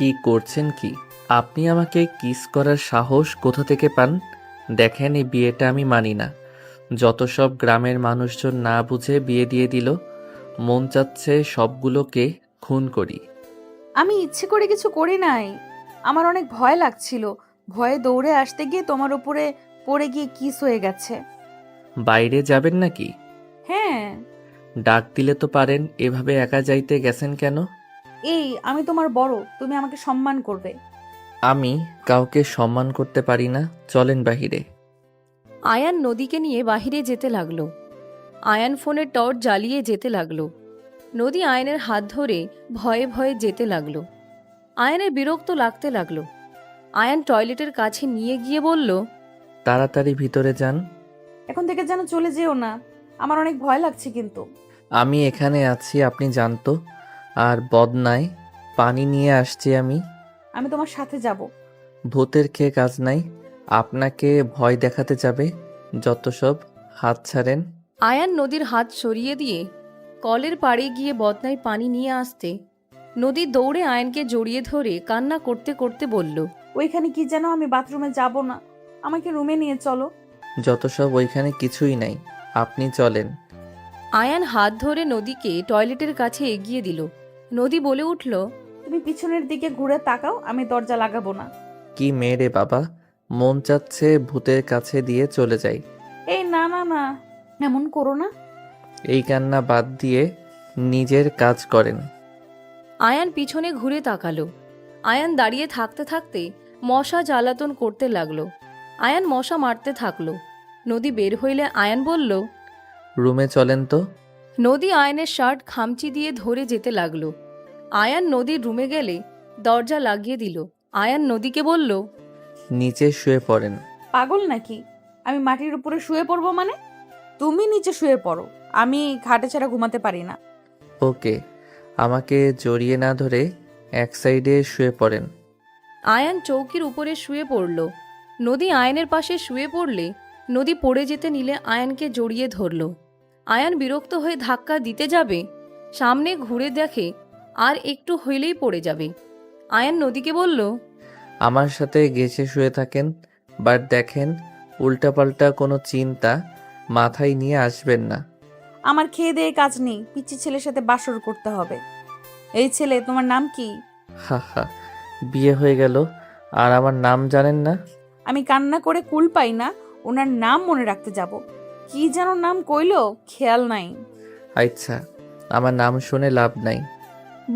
কি করছেন কি? আপনি আমাকে কিস করার সাহস কোথা থেকে পান? দেখেন, এই বিয়েটা আমি মানি না। যত সব গ্রামের মানুষজন না বুঝে বিয়ে দিয়ে দিল। মন চাচ্ছে সবগুলোকে খুন করি। আমি ইচ্ছে করে কিছু করি নাই। আমার অনেক ভয় লাগছিল। ভয়ে দৌড়ে আসতে গিয়ে তোমার উপরে পড়ে গিয়ে কিস হয়ে গেছে। বাইরে যাবেন নাকি? হ্যাঁ। ডাক দিলে তো পারেন, এভাবে একা যাইতে গেছেন কেন? এই, আমি তোমার বড়, তুমি আমাকে সম্মান করবে। আমি কাউকে সম্মান করতে পারি না। চলেন বাহিরে। আয়ান নদীকে নিয়ে বাহিরে যেতে লাগলো। আয়ান ফোনের টর্চ জ্বালিয়ে যেতে লাগলো। নদী আয়নের হাত ধরে ভয়ে ভয়ে যেতে লাগলো। আয়ানের বিরক্ত লাগতে লাগলো। আয়ান টয়লেটের কাছে নিয়ে গিয়ে বলল, তাড়াতাড়ি ভিতরে যান। এখন থেকে যেন চলে যেও না, আমার অনেক ভয় লাগছে কিন্তু। আমি এখানে আছি, আপনি জানতো। আর বদনায় পানি নিয়ে আসছি আমি। আমি তোমার সাথে যাব। ভূতের খেয়ে কাজ নাই। আপনাকে ভয় দেখাতে যাবে। যত সব। হাত ছাড়েন। আয়ান নদীর হাত সরিয়ে দিয়ে কলের পাড়ে গিয়ে বদনায় পানি নিয়ে আসতে নদী দৌড়ে আয়ানকে জড়িয়ে ধরে কান্না করতে করতে বলল, ওইখানে কি যেন, আমি বাথরুমে যাব না, আমাকে রুমে নিয়ে চলো। যত সব। ওইখানে কিছুই নাই, আপনি চলেন। আয়ান হাত ধরে নদীকে টয়লেটের কাছে এগিয়ে দিল। নদী বলে উঠল, তুমি পিছনের দিকে ঘুরে তাকাও, আমি দরজা লাগাবো না। কি মেয়ে রে বাবা! মন চাচ্ছে ভূতের কাছে দিয়ে চলে যাই। এই না না না, এমন করো না। এই কান্না বাদ দিয়ে নিজের কাজ করেন। আয়ান পিছনে ঘুরে তাকালো। আয়ান দাঁড়িয়ে থাকতে থাকতে মশা জ্বালাতন করতে লাগলো। আয়ান মশা মারতে থাকলো। নদী বের হইলে আয়ান বলল, রুমে চলেন তো। নদী আয়ানের শার্ট খামচি দিয়ে ধরে যেতে লাগলো। আয়ান নদীর রুমে গেলে দরজা লাগিয়ে দিল। আয়ান নদীকে বলল, নিচে শুয়ে পড়েন। পাগল নাকি? আমি মাটির উপরে শুয়ে পড়বো মানে? তুমি নিচে শুয়ে পড়ো, আমি খাটে ছাড়া ঘুমাতে পারি না। ওকে। আমাকে জড়িয়ে না ধরে এক সাইডে শুয়ে পড়েন। আয়ান চৌকির উপরে শুয়ে পড়ল। নদী আয়ানের পাশে শুয়ে পড়লে নদী পড়ে যেতে নিলে আয়ানকে জড়িয়ে ধরল। আয়ান বিরক্ত হয়ে ধাক্কা দিতে যাবে, সামনে ঘুরে দেখে আর একটু হইলেই পড়ে যাবে। আয়ান নদীকে বলল, আমার সাথে গেছে শুয়ে থাকেন। বাট দেখেন, উল্টাপাল্টা কোনো চিন্তা মাথায় নিয়ে আসবেন না। আমার খেয়ে দেয়ে কাজ নেই, পিচ্ছি ছেলের সাথে বাসর করতে হবে। এই ছেলে, তোমার নাম কি? হা হা। বিয়ে হয়ে গেল আর আমার নাম জানেন না? আমি কান্না করে কুল পাই না ওনার নাম মনে রাখতে যাব। কি যেন নাম কইলো, খেয়াল নাই। আচ্ছা, আমার নাম শুনে লাভ নাই।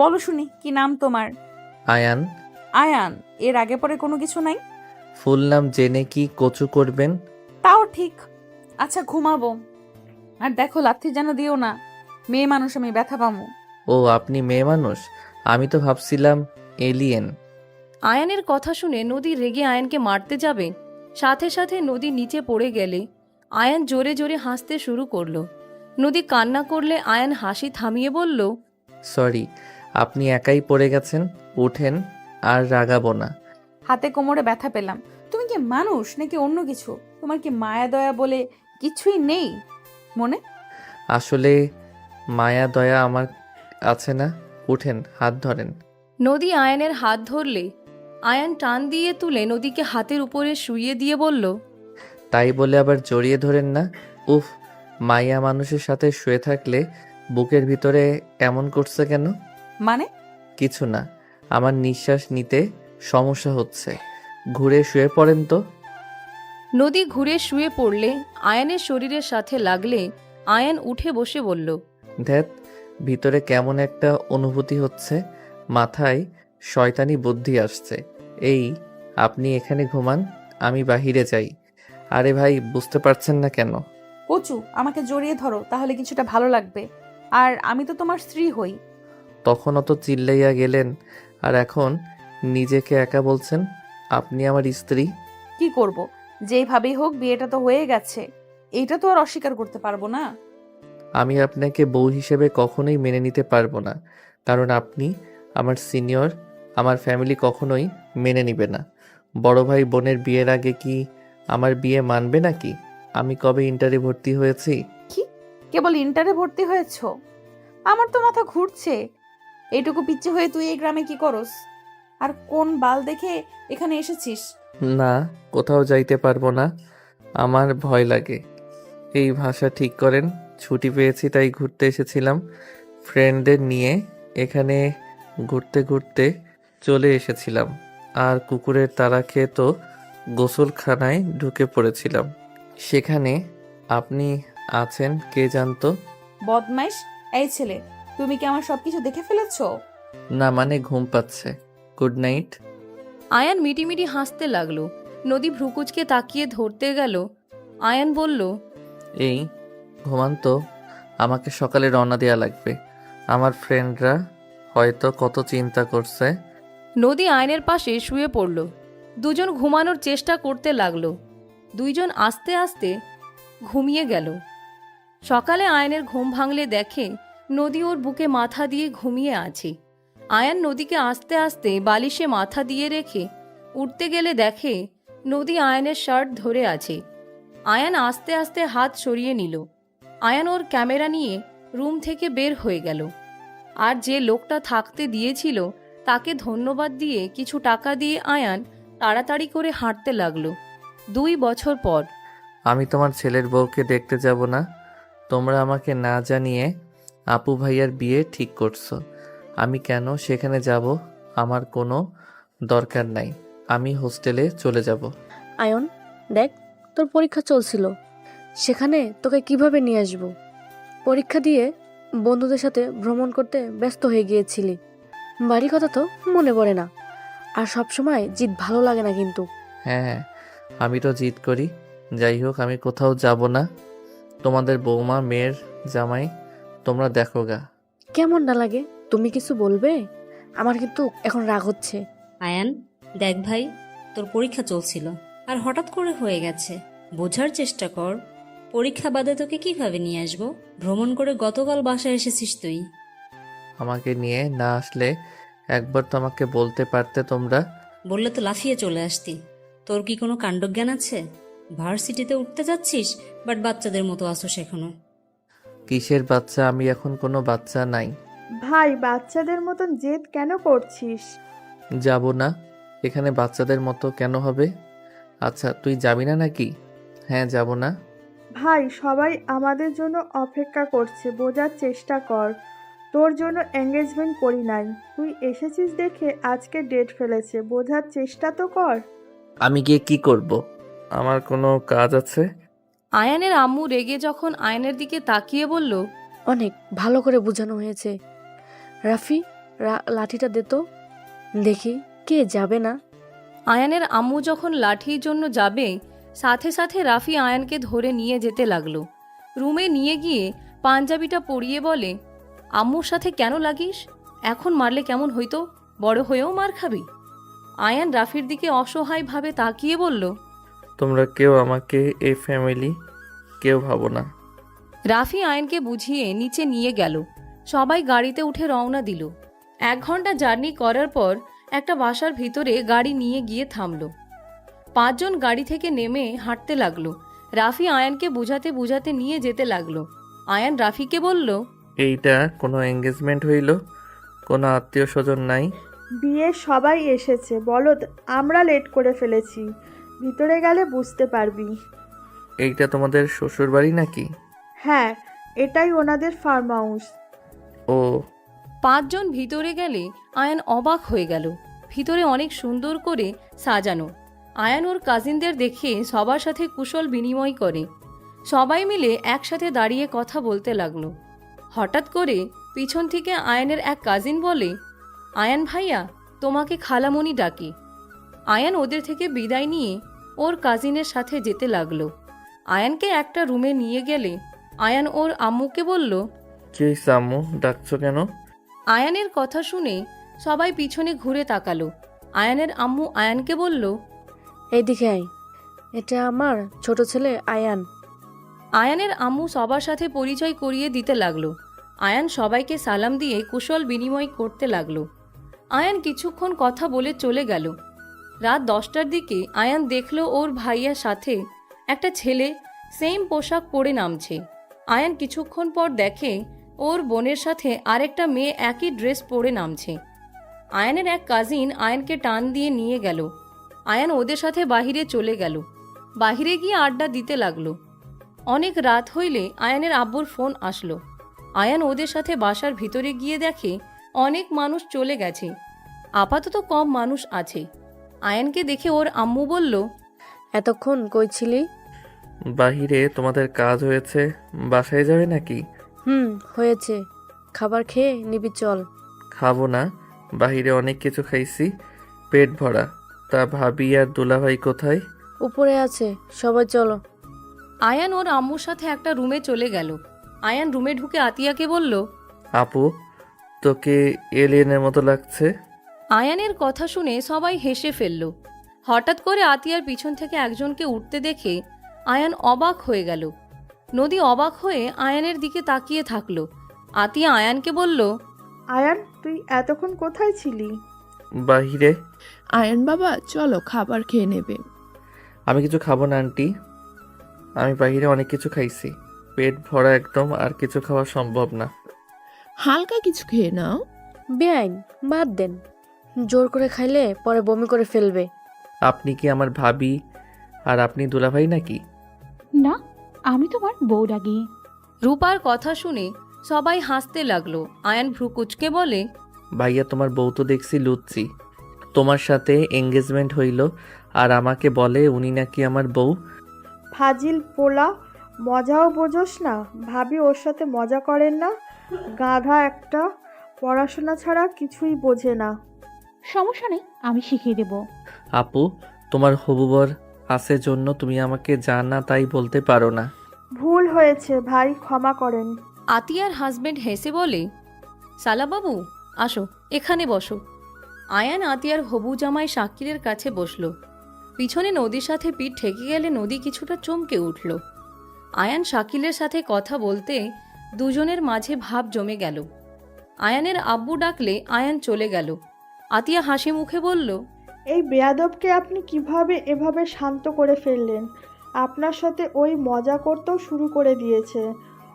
বলো শুনি, কি নাম তোমার? আয়ান। আয়ান? এর আগে পরে কোনো কিছু নাই? ফুল নাম জেনে কি কচু করবেন? তাও ঠিক। আচ্ছা, ঘুমাবো। আর দেখো, লাথি যেন দিও না, মেয়ে মানুষ, আমি ব্যথা পামু। ও, আপনি মেয়ে মানুষ? আমি তো ভাবছিলাম এলিয়েন। আয়ানের কথা শুনে নদী রেগে আয়ানকে মারতে যাবে, সাথে সাথে নদী নিচে পড়ে গেলে আয়ান জোরে জোরে হাসতে শুরু করলো। নদী কান্না করলে আয়ান হাসি থামিয়ে বলল, সরি, আপনি একাই পড়ে গেছেন। উঠেন, আর রাগাবো না। হাতে কোমরে ব্যথা পেলাম। তুমি কি মানুষ নাকি অন্য কিছু? তোমার কি মায়া দয়া বলে কিছুই নেই মনে? আসলে মায়া দয়া আমার আছে না। উঠেন, হাত ধরেন। নদী আয়ানের হাত ধরলে আয়ান টান দিয়ে তুলে নদীকে হাতের উপরে শুইয়ে দিয়ে বলল, তাই বলে আবার জড়িয়ে ধরেন না। উফ, মায়া মানুষের সাথে শুয়ে থাকলে বুকের ভিতরে এমন করছে কেন? মানে? কিছু না, আমার নিঃশ্বাস নিতে সমস্যা হচ্ছে। ঘুরে শুয়ে পড়েন তো। নদী ঘুরে শুয়ে পড়লে আয়ানের শরীরের সাথে লাগলে আয়ান উঠে বসে বলল, ধ্যাত, ভিতরে কেমন একটা অনুভূতি হচ্ছে। মাথায় শয়তানি বুদ্ধি আসছে। এই, আপনি এখানে ঘুমান, আমি বাহিরে যাই। আরে ভাই, বুঝতে পারছেন না কেন? কচু, আমাকে জড়িয়ে ধরো, তাহলে কিছুটা ভালো লাগবে। আর আমি তো তোমার স্ত্রী হই। তখন অত চিল্লাইয়া গেলেন, আর এখন নিজেকে একা বলছেন আপনি আমার স্ত্রী। কি করব? যেইভাবেই হোক বিয়েটা তো হয়ে গেছে, এইটা তো আর অস্বীকার করতে পারবো না। আমি আপনাকে বউ হিসেবে কখনোই মেনে নিতে পারবো না, কারণ আপনি আমার সিনিয়র। আমার ফ্যামিলি কখনোই মেনে নিবে না। বড় ভাই বোনের বিয়ের আগে কি আমার বিয়ে মানবে নাকি? আমি কবে ইন্টারে ভর্তি হয়েছি? কি? কেবল ইন্টারে ভর্তি হয়েছো? আমার তো মাথা ঘুরছে। এইটুকু পিচ্ছি হয়ে তুই এই গ্রামে কি করস? আর কোন বাল দেখে এখানে এসেছিস? না, কোথাও যাইতে পারবো না, আমার ভয় লাগে। এই ভাষা ঠিক করেন। ছুটি পেয়েছি তাই ঘুরতে এসেছিলাম ফ্রেন্ডদের নিয়ে। এখানে ঘুরতে ঘুরতে চলে এসেছিলাম, আর কুকুরের তাড়া খেয়ে তো গোসলখানায় ঢুকে পড়েছিলাম। সেখানে আপনি আছেন কে জানতো? বদমাইশ! এই ছেলে, তুমি কি আমার সবকিছু দেখে ফেলেছো? না মানে ঘুম পাচ্ছে। Good night. আয়ান মিটিমিটি হাসতে লাগলো। নদী ভ্রুকুচকে তাকিয়ে ধরতে গেল। আয়ান বলল, এই ঘুমান তো, আমাকে সকালে রওনা দেওয়া লাগবে। আমার ফ্রেন্ডরা হয়তো কত চিন্তা করছে। নদী আয়নের পাশে শুয়ে পড়ল। দুজন ঘুমানোর চেষ্টা করতে লাগলো। দুইজন আস্তে আস্তে ঘুমিয়ে গেল। সকালে আয়নের ঘুম ভাঙলে দেখে নদী ওর বুকে মাথা দিয়ে ঘুমিয়ে আছে। আয়ান নদীকে আস্তে আস্তে বালিশে মাথা দিয়ে রেখে উঠতে গেলে দেখে নদী আয়নের শার্ট ধরে আছে। আয়ান আস্তে আস্তে হাত সরিয়ে নিল। আয়ান ওর ক্যামেরা নিয়ে রুম থেকে বের হয়ে গেল। আর যে লোকটা থাকতে দিয়েছিল তাকে ধন্যবাদ দিয়ে কিছু টাকা দিয়ে আয়ান তাড়াতাড়ি করে হাঁটতে লাগলো। 2 বছর পর। আমি তোমার ছেলের বউকে দেখতে যাব না। তোমরা আমাকে না জানিয়ে আপু ভাইয়ার বিয়ে ঠিক করছো। আমি কেন সেখানে যাব? আমার কোনো দরকার নাই। আমি হোস্টেলে চলে যাব। আয়ন, দেখ, তোর পরীক্ষা চলছিল, সেখানে তোকে কিভাবে নিয়ে আসব? পরীক্ষা দিয়ে বন্ধুদের সাথে ভ্রমণ করতে ব্যস্ত হয়ে গিয়েছিলি। বাড়ির কথা তো মনে পড়ে না। আর সব সময় জিদ ভালো লাগে না কিন্তু। হ্যাঁ হ্যাঁ, আমি তো জিদ করি। যাই হোক, আমি কোথাও যাব না। তোমাদের বৌমা মেয়ের জামাই তোমরা দেখো গা। কেমন না লাগে? তুমি কিছু বলবে? আমার কিন্তু এখন রাগ হচ্ছে। আয়ান, দেখ ভাই, তোর পরীক্ষা চলছিল আর হঠাৎ করে হয়ে গেছে। বোঝার চেষ্টা কর। পরীক্ষা বাদে তোকে কিভাবে নিয়ে আসবো? ভ্রমণ করে গতকাল বাসায় এসেছিস তুই। আমাকে নিয়ে না আসলে একবার তো আমাকে বলতে পারতে তোমরা। বললে তো লাফিয়ে চলে আসতি। তোর কি কোনো কাণ্ডজ্ঞান আছে? ভার্সিটিতে উঠতে যাচ্ছিস, বাট বাচ্চাদের মতো আসোস এখনো। কিসের বাচ্চা? আমি এখন কোনো বাচ্চা নাই। ভাই, বাচ্চাদের মতন জেদ কেন করছিস? যাব না। এখানে বাচ্চাদের মতো কেন হবে? আচ্ছা, তুই যাবি না নাকি? হ্যাঁ, যাব না। ভাই, সবাই আমাদের জন্য অপেক্ষা করছে, বোঝার চেষ্টা কর। তোর জন্য এঙ্গেজমেন্ট করি নাই, তুই এসেছিস দেখে আজকে ডেট ফেলেছে, বোঝার চেষ্টা তো কর। আমি গিয়ে কি করব? আমার কোনো কাজ আছে? আয়ানের আম্মু রেগে যখন আয়নের দিকে তাকিয়ে বলল, অনেক ভালো করে বোঝানো হয়েছে। রাফি, লাঠিটা দে তো, দেখি কে যাবে না। আয়ানের আম্মু যখন লাঠির জন্য যাবে, সাথে সাথে রাফি আয়ানকে ধরে নিয়ে যেতে লাগলো। রুমে নিয়ে গিয়ে পাঞ্জাবিটা পরিয়ে বলে, আম্মুর সাথে কেন লাগিস? এখন মারলে কেমন হইতো? বড় হয়েও মার খাবি? আয়ান রাফির দিকে অসহায়ভাবে তাকিয়ে বলল, তোমরা কেউ আমাকে এই ফ্যামিলি কেউ ভাবো না। রাফি আয়নকে বুঝিয়ে নিচে নিয়ে গেল। সবাই গাড়িতে উঠে রওনা দিল। 1 ঘন্টা জার্নি করার পর একটা বাসার ভিতরে গাড়ি নিয়ে গিয়ে থামল। 5 জন গাড়ি থেকে নেমে হাঁটতে লাগলো। রাফি আয়ানকে বুঝাতে বুঝাতে নিয়ে যেতে লাগলো। আয়ান রাফিকে বলল, এইটা কোনো এঙ্গেজমেন্ট হইল? কোনো আত্মীয় স্বজন নাই? বিয়ে সবাই এসেছে, বলদ আমরা লেট করে ফেলেছি, ভিতরে গেলে বুঝতে পারবি। এইটা তোমাদের শ্বশুর বাড়ি নাকি? হ্যাঁ, এটাই ওনাদের ফার্ম হাউস। ও, 5 জন ভিতরে গেলে আয়ান অবাক হয়ে গেল। ভিতরে অনেক সুন্দর করে সাজানো। আয়ান ওর কাজিনদের দেখে সবার সাথে কুশল বিনিময় করে। সবাই মিলে একসাথে দাঁড়িয়ে কথা বলতে লাগলো। হঠাৎ করে পিছন থেকে আয়ানের এক কাজিন বলে, আয়ান ভাইয়া, তোমাকে খালামণি ডাকি। আয়ান ওদের থেকে বিদায় নিয়ে ওর কাজিনের সাথে যেতে লাগলো। আয়ানকে একটা রুমে নিয়ে গেলে আয়ান ওর আম্মুকে বলল, কি হইছে আম্মু, ডাকছো কেন? আয়ানের কথা শুনে সবাই পিছনে ঘুরে তাকালো। আয়ানের আম্মু আয়ানকে বলল, এইদিকে আয়, এটা আমার ছোট ছেলে আয়ান। আয়ানের আম্মু সবার সাথে পরিচয় করিয়ে দিতে লাগলো। আয়ান সবাইকে সালাম দিয়ে কুশল বিনিময় করতে লাগলো। আয়ান কিছুক্ষণ কথা বলে চলে গেল। রাত 10টার দিকে আয়ান দেখলো ওর ভাইয়ার সাথে একটা ছেলে সেম পোশাক পরে নামছে। আয়ান কিছুক্ষণ পর দেখে ওর বোনের সাথে আরেকটা মেয়ে একই ড্রেস পরে নামছে। আয়ানের এক কাজিন আয়ানকে টান দিয়ে নিয়ে গেল। আয়ান ওদের সাথে বাহিরে চলে গেল। বাহিরে গিয়ে আড্ডা দিতে লাগলো। অনেক রাত হইলে আয়ানের আব্বুর ফোন আসলো। আয়ান ওদের সাথে বাসার ভিতরে গিয়ে দেখে অনেক মানুষ চলে গেছে, আপাতত কম মানুষ আছে। আয়ানকে দেখে ওর আম্মু বলল, এতক্ষণ কই ছিলি? বাহিরে তোমাদের কাজ হয়েছে, বাসায় যাবে নাকি? হয়েছে। খাবার খেয়ে নিবি চল। খাবো না, বাহিরে অনেক কিছু খাইছি, পেট ভরা। তা ভাবি আর দুলাভাই কোথায়? উপরে আছে, সবাই চলো। আয়ান ওর আম্মুর সাথে একটা রুমে চলে গেল। আয়ান রুমে ঢুকে আতিয়াকে বলল, আপু, তোকে এলিয়েনের মতো লাগছে। আয়ানের কথা শুনে সবাই হেসে ফেলল। হঠাৎ করে আতিয়ার পিছন থেকে একজনকে উঠতে দেখে আয়ান অবাক হয়ে গেল। নদী অবাক হয়ে আয়ানের দিকে তাকিয়ে থাকলো। আতিয়া আয়ানকে বলল, আয়ান, তুই এতক্ষণ কোথায় ছিলি? বাহিরে। আয়ান বাবা, চলো খাবার খেয়ে নেবে। আমি কিছু খাবো না আন্টি, আমি বাহিরে অনেক কিছু খাইছি, পেট ভরা একদম, আর কিছু খাওয়া সম্ভব না। হালকা কিছু খেয়ে নাও। বেআইন, বাদ দেন। জোর করে খাইলে পরে বমি করে ফেলবে। আপনি কি আমার ভাবি আর আপনি দুলাভাই নাকি? না, আমি তোমার বউ ডাকি। রূপার কথা শুনে সবাই হাসতে লাগলো। আয়ান ভ্রু কুচকে বলে, ভাইয়া, তোমার বউ তো দেখছি লুচ্ছি। তোমার সাথে এঙ্গেজমেন্ট হইল আর আমাকে বলে উনি নাকি আমার বউ। ফাজিল পোলা, মজাও বোঝোস না? ভাবি ওর সাথে মজা করেন না? গাধা একটা, পড়াশোনা ছাড়া কিছুই বোঝে না। সমস্যা নেই, আমি শিখিয়ে দেব। আপু, তোমার হবু বর আছে জন্য তুমি আমাকে যা না তাই বলতে পারো না। ভুল হয়েছে ভাই, ক্ষমা করেন। আতিয়ার হাজবেন্ড হেসে বলে, সালা বাবু, আসো এখানে বসো। আয়ান আতিয়ার হবু জামাই শাকিলের কাছে বসলো। পিছনে নদীর সাথে পিঠ ঠেকে গেলে নদী কিছুটা চমকে উঠল। আয়ান শাকিলের সাথে কথা বলতে দুজনের মাঝে ভাব জমে গেল। আয়ানের আব্বু ডাকলে আয়ান চলে গেল। আতিয়া হাসি মুখে বলল, এই বেয়াদবকে আপনি কিভাবে এভাবে শান্ত করে ফেললেন? আপনার সাথে ওই মজা করতেও শুরু করে দিয়েছে।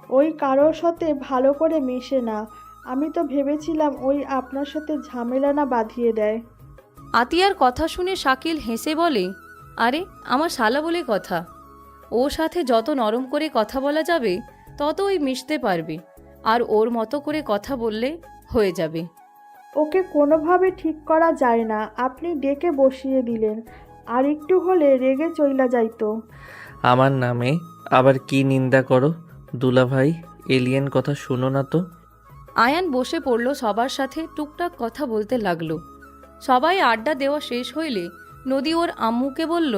ওই কারোর সাথে ভালো করে মেশে না। আমি তো ভেবেছিলাম ওই আপনার সাথে ঝামেলা না বাঁধিয়ে দেয়। আতিয়ার কথা শুনে শাকিল হেসে বলে, আরে আমার শালা বলে কথা, ওর সাথে যত নরম করে কথা বলা যাবে তত ওই মিশতে পারবে, আর ওর মতো করে কথা বললে হয়ে যাবে। ওকে কোনোভাবে ঠিক করা যায় না, আপনি ডেকে বসিয়ে দিলেন। আর একটু হলে রেগে চইলা যাইতো। আমার নামে আবার কি নিন্দা করো? দুলাভাই, এলিয়েন কথা শুনো না তো। আয়ান বসে পড়ল, সবার সাথে টুকটাক কথা বলতে লাগলো। সবাই আড্ডা দেওয়া শেষ হইলে নদী ওর আম্মুকে বলল,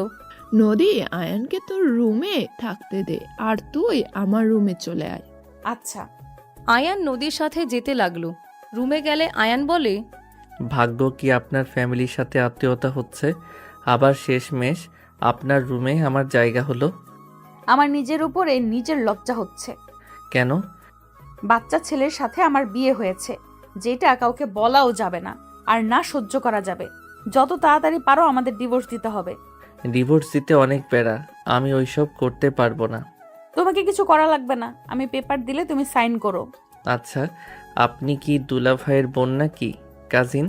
নদী, আয়ানকে তোর রুমে থাকতে দে, আর তুই আমার রুমে চলে আয়। আচ্ছা। আয়ান নদীর সাথে যেতে লাগলো। রুমে গেলে আয়ান বলে, ভাগ্য কি আপনার ফ্যামিলির সাথে আত্মীয়তা হচ্ছে, আবার শেষমেশ আপনার রুমে আমার জায়গা হলো। আমার নিজের উপরে নিজের লজ্জা হচ্ছে। কেন? বাচ্চা ছেলের সাথে আমার বিয়ে হয়েছে, যেটা কাউকে বলাও যাবে না, আর না সহ্য করা যাবে। যত তাড়াতাড়ি পারো আমাদের ডিভোর্স দিতে হবে। ডিভোর্স দিতে অনেক প্যারা, আমি ওইসব করতে পারবো না। তোমাকে কিছু করা লাগবে না, আমি পেপার দিলে তুমি সাইন করো। আচ্ছা, আপনি কি দুলাভাইয়ের বোন নাকি কাজিন?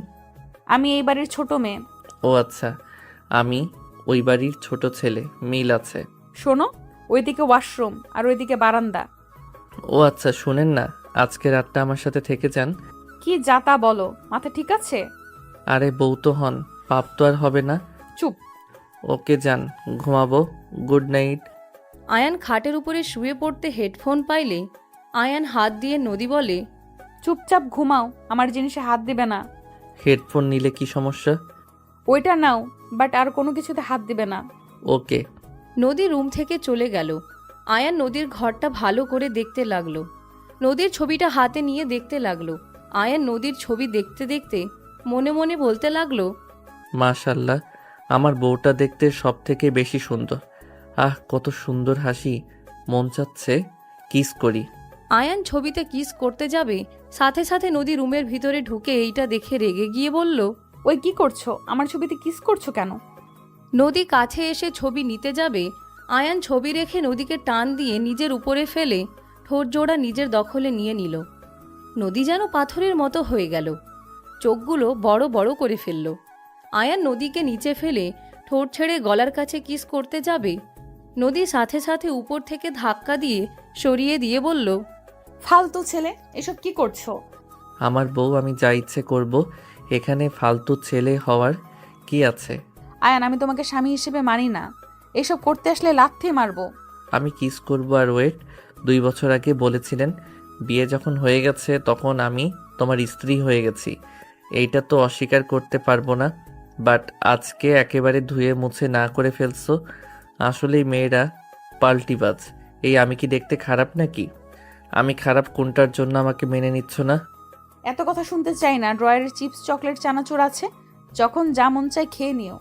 আমি এই বাড়ির ছোট মেয়ে। ও আচ্ছা, আমি ওই বাড়ির ছোট ছেলে, মিল আছে। শোনো, ওইদিকে ওয়াশরুম আর ওইদিকে বারান্দা। ও আচ্ছা, শুনেন না, আজকে রাতটা আমার সাথে থেকে যান। কি যাতা বলো, মাথা ঠিক আছে? আরে বউ তো হন, পাপ তো আর হবে না। চুপ। ওকে যান, ঘুমাবো, গুড নাইট। আয়ান খাটের উপরে শুয়ে পড়তে হেডফোন পাইলে আয়ান হাত দিয়ে নদী বলে, চুপচাপ ঘুমাও, আমার জিনিসে হাত দিবে না। হেডফোন নিলে কি সমস্যা? ওইটা নাও, বাট আর কোনো কিছুতে হাত দিবে না। ওকে। নদী রুম থেকে চলে গেল। আয়ান নদীর ঘরটা ভালো করে দেখতে লাগলো। নদীর ছবিটা হাতে নিয়ে দেখতে লাগলো। আয়ান নদীর ছবি দেখতে দেখতে মনে মনে বলতে লাগলো, মাশাল্লাহ, আমার বউটা দেখতে সব থেকে বেশি সুন্দর। আহ, কত সুন্দর হাসি, মন চাচ্ছে কিস করি। আয়ান ছবিতে কিস করতে যাবে, সাথে সাথে নদী রুমের ভিতরে ঢুকে এইটা দেখে রেগে গিয়ে বলল, ওই কি করছো? আমার ছবিতে কিস করছো কেন? নদী কাছে এসে ছবি নিতে যাবে, আয়ান ছবি রেখে নদীকে টান দিয়ে নিজের উপরে ফেলে ঠোঁট জোড়া নিজের দখলে নিয়ে নিল। নদী যেন পাথরের মতো হয়ে গেল। চোখগুলো বড় বড় করে ফেলল। আয়ান নদীকে নিচে ফেলে ঠোঁট ছেড়ে গলার কাছে কিস করতে যাবে, নদী সাথে সাথে উপর থেকে ধাক্কা দিয়ে সরিয়ে দিয়ে বলল, ফালতু ছেলে, এসব কি করছো? আমার বউ, আমি যা ইচ্ছে করব, এখানে ফালতু ছেলে হওয়ার কি আছে? আয়ান, আমি তোমাকে স্বামী হিসেবে মানি না। এসব করতে আসলে লাথি মারবো। আমি কিস করব আর ওয়েট? 2 বছর আগে বলেছিলেন, বিয়ে যখন হয়ে গেছে তখন আমি তোমার স্ত্রী হয়ে গেছি। এইটা তো অস্বীকার করতে পারবো না, বাট আজকে একেবারে ধুয়ে মুছে না করে ফেলছো। আসলেই মেয়েরা পাল্টিবাজ। এই আমি কি দেখতে খারাপ নাকি? আমি খারাপ কোনটার জন্য আমাকে মেনে নিচ্ছ না? এত কথা শুনতে চাই না। ড্রয়ারের চিপস, চকলেট, চানাচুর আছে, যখন যা মন চায় খেয়ে নিও।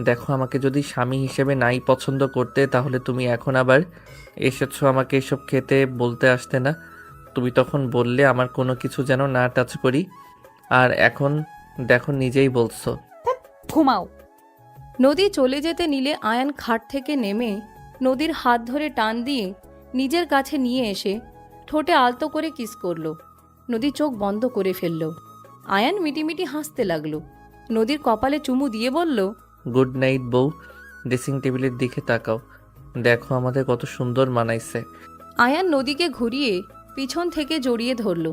দেখো, আমাকে যদি স্বামী হিসেবে নাই পছন্দ করতে, তাহলে তুমি এখন আবার এসেছো আমাকে এসব খেতে বলতে আসতে না। তুমি তখন বললে আমার কোনো কিছু যেন না টাচ করি, আর এখন দেখো নিজেই বলছো। ঘুমাও। নদী চলে যেতে নিলে আয়ান খাট থেকে নেমে নদীর হাত ধরে টান দিয়ে নিজের কাছে নিয়ে এসে ঠোঁটে আলতো করে কিস করলো। নদী চোখ বন্ধ করে ফেলল। আয়ান মিটিমিটি হাসতে লাগলো। নদীর কপালে চুমু দিয়ে বলল, গুড নাইট বউ। ড্রেসিং টেবিলের দিকে তাকাও, দেখো আমাদের কত সুন্দর মানাইছে। আয়ান নদীকে ঘুরিয়ে পিছন থেকে জড়িয়ে ধরল।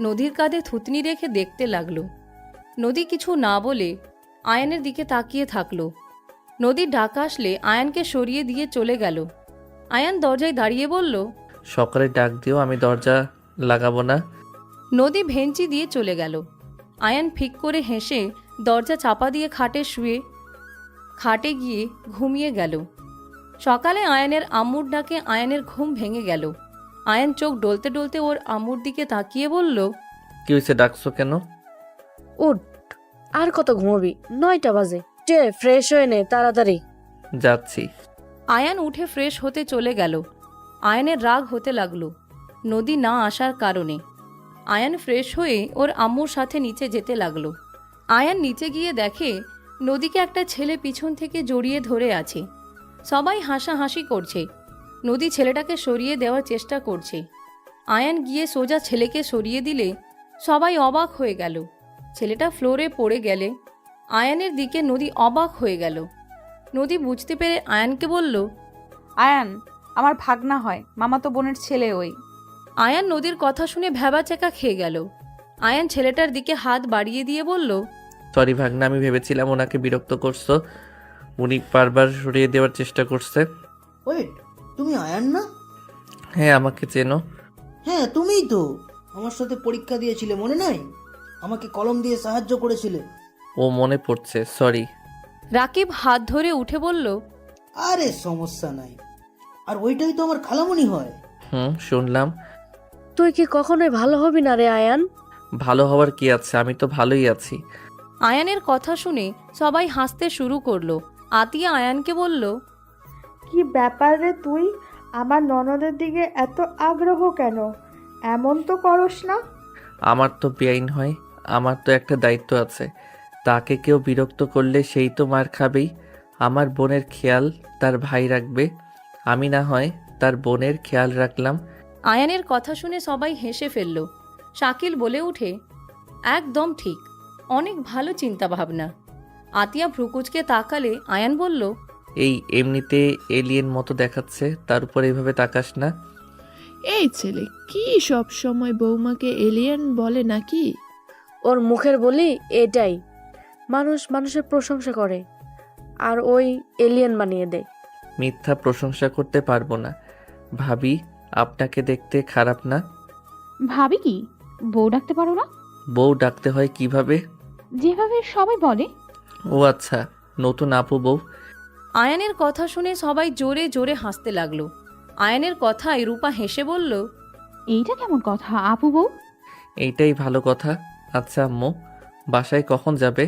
নদীর কাঁধে থুতনি রেখে দেখতে লাগলো। নদী কিছু না বলে আয়ানের দিকে তাকিয়ে থাকলো। নদীর ডাক আসলে আয়ানকে সরিয়ে দিয়ে চলে গেল। আয়ান দরজায় দাঁড়িয়ে বলল, সকালে ডাক দিও, আমি দরজা লাগাবো না। নদী ভেঞ্চি দিয়ে চলে গেল। আয়ান ফিক করে হেসে দরজা চাপা দিয়ে খাটে গিয়ে ঘুমিয়ে গেল। সকালে আয়ানের আম্মুর ডাকে আয়ানের ঘুম ভেঙে গেল। আয়ান চোখ ডলতে ডলতে ওর আম্মুর দিকে তাকিয়ে বলল, কি হয়েছে, ডাকছো কেন? উঠ, আর কত ঘুমাবি? 9টা বাজে। ফ্রেশ হয়ে নে তাড়াতাড়ি। যাচ্ছি। আয়ান উঠে ফ্রেশ হতে চলে গেল। আয়ানের রাগ হতে লাগলো নদী না আসার কারণে। আয়ান ফ্রেশ হয়ে ওর আম্মুর সাথে নিচে যেতে লাগলো। আয়ান নিচে গিয়ে দেখে নদীকে একটা ছেলে পিছন থেকে জড়িয়ে ধরে আছে। সবাই হাসাহাসি করছে। নদী ছেলেটাকে সরিয়ে দেওয়ার চেষ্টা করছে। আয়ান গিয়ে সোজা ছেলেকে সরিয়ে দিলে সবাই অবাক হয়ে গেল। ছেলেটা ফ্লোরে পড়ে গেলে আয়ানের দিকে নদী অবাক হয়ে গেল। নদী বুঝতে পেরে আয়ানকে বলল, আয়ান আমার ভাগনা হয়, মামাতো বোনের ছেলে ওই। আয়ান নদীর কথা শুনে ভ্যাবাচ্যাকা খেয়ে গেল। আয়ান ছেলেটার দিকে হাত বাড়িয়ে দিয়ে বলল, সরি ভাগনা, আমি ভেবেছিলাম ওনাকে বিরক্ত করছো। উনি বারবার সরিয়ে দেওয়ার চেষ্টা করছে। ওয়েট, তুমি আয়ান না? হ্যাঁ, আমাকে চেনো? হ্যাঁ, তুমিই তো আমার সাথে পরীক্ষা দিয়েছিলে, মনে নাই? আমাকে কলম দিয়ে সাহায্য করেছিলে। ও, মনে পড়ছে, সরি। রাকিব হাত ধরে উঠে বলল, আরে সমস্যা নাই। আর ওইটাই তো আমার খালামণি হয়। শুনলাম। তুই কি কখনোই ভালো হবি না রে আয়ান? ভালো হওয়ার কি আছে, আমি তো ভালোই আছি। আয়ানের কথা শুনে সবাই হাসতে শুরু করলো। আতিয়া আয়ানকে বলল, কি ব্যাপার রে তুই? আমার ননদের দিকে এত আগ্রহ কেন? এমন তো করস না। আমার তো বেআইন হয়, আমার তো একটা দায়িত্ব আছে। তাকে কেউ বিরক্ত করলে সেই তো মার খাবেই। আমার বোনের খেয়াল তার ভাই রাখবে, আমি না হয় তার বোনের খেয়াল রাখলাম। আয়ানের কথা শুনে সবাই হেসে ফেলল। শাকিল বলে উঠে, একদম ঠিক, অনেক ভালো চিন্তা ভাবনা। আতিয়া ভ্রুকুচকে তাকালে আয়ান বলল, এই এমনিতে এলিয়েন মতো দেখাচ্ছে, তার উপর এইভাবে তাকাস না। এই ছেলে কি সব সময় বৌমাকে এলিয়েন বলে নাকি? ওর মুখের বলি এটাই। মানুষ মানুষের প্রশংসা করে আর ওই এলিয়েন বানিয়ে দেয়। মিথ্যা প্রশংসা করতে পারবো না। ভাবি, আপনাকে দেখতে খারাপ না। ভাবি কি? বউ ডাকতে পারো না? বউ ডাকতে হয় কিভাবে? যেভাবে সবাই বলে। ও আচ্ছা, নতুন আপু বউ। আয়ানের কথা শুনে সবাই জোরে জোরে হাসতে লাগলো। আয়ানের কথায় রূপা হেসে বলল, এইটা কেমন কথা আপু বউ? এইটাই ভালো কথা। আচ্ছা আম্মু, বাসায় কখন যাবে?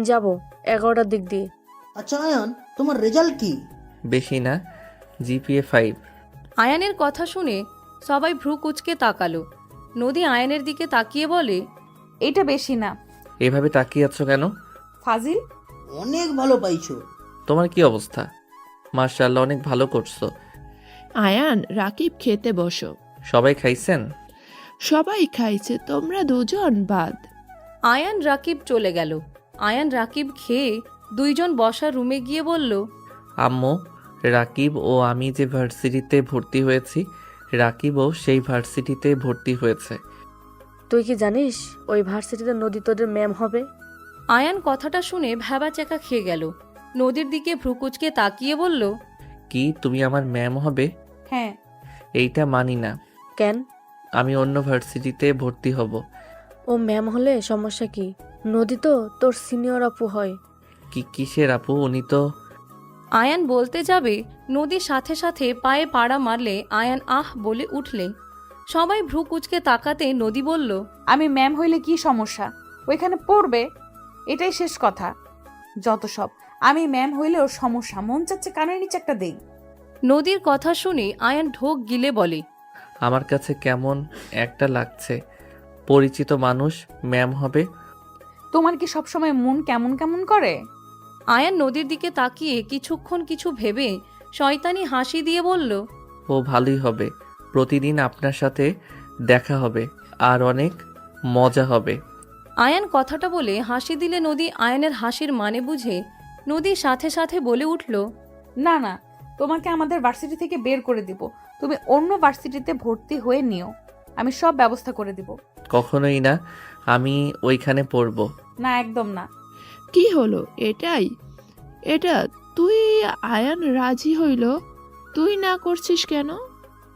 যাব 11টার দিক দিয়ে। আচ্ছা আয়ান, তোমার রেজাল্ট কি? বেশি না, জিপিএ 5। আয়ানের কথা শুনে সবাই ভ্রু কুচকে তাকালো। নদী আয়ানের দিকে তাকিয়ে বলে, এটা বেশি না। এভাবে তাকিয়ে আছো কেন? ফাজিল। অনেক ভালো পাইছো। তোমার কি অবস্থা? মাশাআল্লাহ, অনেক ভালো করছো। আয়ান, রাকিব খেতে বসো। সবাই খাইছেন? সবাই খাইছে, তোমরা দুজন বাদ। আয়ান রাকিব চলে গেল। আয়ান রাকিব খেয়ে দুইজন বসার রুমে গিয়ে বলল, আম্মু, রাকিব ও আমি যে ভার্সিটিতে ভর্তি হয়েছি, রাকিবও সেই ভার্সিটিতে ভর্তি হয়েছে। তুই কি জানিস ওই ভার্সিটিতে নদী তোদের ম্যাম হবে? আয়ান কথাটা শুনে ভ্যাবাচ্যাকা খেয়ে গেল। নদীর দিকে ভ্রুকুচকে তাকিয়ে বলল, কি তুমি আমার ম্যাম হবে? হ্যাঁ। এইটা মানি না। কেন? আমি অন্য ভার্সিটিতে ভর্তি হব। ও ম্যাম হলে সমস্যা কি? নদী তো তোর সিনিয়র আপু হয়। কিসের আপু? উনি তো... আয়ান বলতে যাবে, নদীর সাথে সাথে পায়ে পাড়া মারলে আয়ান আহ বলে উঠলে। সবাই ভ্রু কুচকে তাকাতে নদী বলল, আমি ম্যাম হইলে কি সমস্যা? ওইখানে পড়বে, এটাই শেষ কথা। যত সব, আমি ম্যাম হইলেও সমস্যা, মন চাচ্ছে কানের নিচে একটা দেই। নদীর কথা শুনে আয়ান ঢোক গিলে বলে, আমার কাছে কেমন একটা লাগছে। পরিচিত মানুষ ম্যাম হবে। তোমার কি সবসময় মন কেমন কেমন করে? আয়ান নদীর দিকে তাকিয়ে কিছুক্ষণ কিছু ভেবে শয়তানি হাসি দিয়ে বলল, ও ভালোই হবে। প্রতিদিন আপনার সাথে দেখা হবে আর অনেক মজা হবে। আয়ান কথাটা বলে হাসি দিলে নদী আয়ানের হাসির মানে বুঝে নদীর সাথে সাথে বলে উঠল, না না, তোমাকে আমাদের ভার্সিটি থেকে বের করে দিব। তুমি অন্য ভার্সিটিতে ভর্তি হয়ে নিও, আমি সব ব্যবস্থা করে দিব। কখনোই না, আমি ওইখানে পড়ব। না, একদম না। কি হলো? এটা তুই? আয়ান রাজি হইল, তুই না করছিস কেন?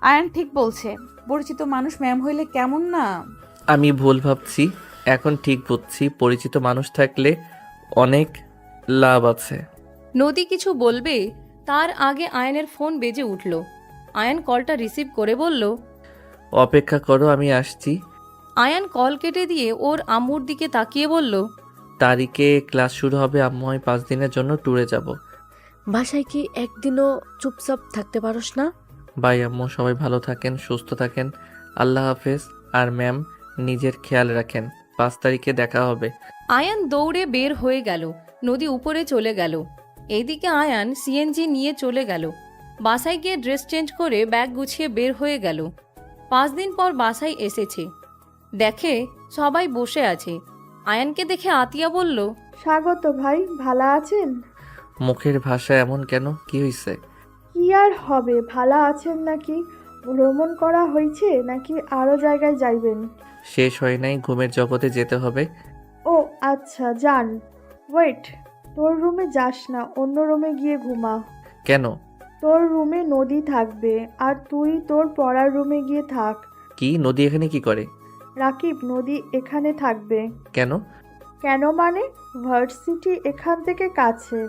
আয়ান ঠিক বলছে, পরিচিত মানুষ ম্যাম হইলে কেমন না। আমি ভুল ভাবছি, এখন ঠিক বুঝছি। পরিচিত মানুষ থাকলে অনেক লাভ আছে। নদী কিছু বলবে তার আগে আয়ানের ফোন বেজে উঠল। আয়ান কলটা রিসিভ করে বলল, অপেক্ষা করো, আমি আসছি। আয়ান কল কেটে দিয়ে ওর আম্মুর দিকে তাকিয়ে বলল, তারিখে ক্লাস শুরু হবে আম্মু, আমি 5 দিনের জন্য ট্যুরে যাব। বাসায় কি একদিনও চুপচাপ থাকতে পারোস না? বাই আম্মু, সবাই ভালো থাকেন, সুস্থ থাকেন। আল্লাহ হাফেজ। আর ম্যাম, নিজের খেয়াল রাখেন। 5 তারিখে দেখা হবে। আয়ান দৌড়ে বের হয়ে গেল। নদী উপরে চলে গেল। এইদিকে আয়ান সিএনজি নিয়ে চলে গেল। বাসায় গিয়ে ড্রেস চেঞ্জ করে ব্যাগ গুছিয়ে বের হয়ে গেল। 5 দিন পর বাসায় এসেছে, দেখে সবাই বসে আছে। আয়ানকে দেখে আতিয়া বলল, স্বাগত ভাই, ভালো আছেন? মুখের ভাষা এমন কেন? কি হয়েছে? কি আর হবে, ভালো আছেন নাকি? ভ্রমণ করা হয়েছে নাকি আরো জায়গায় যাইবেন? শেষ হয় নাই, ঘুমের জগতে যেতে হবে। ও আচ্ছা, যান। ওয়েট, তোর রুমে যাস না, অন্য রুমে গিয়ে ঘুমা। কেন? তোর রুমে নদী থাকবে আর তুই তোর পড়ার রুমে গিয়ে থাক। কি? নদী এখানে কি করে? রাকিব, নদী এখানে থাকবে। কেন? কেন মানে, ভার্সিটি এখান থেকে কাছে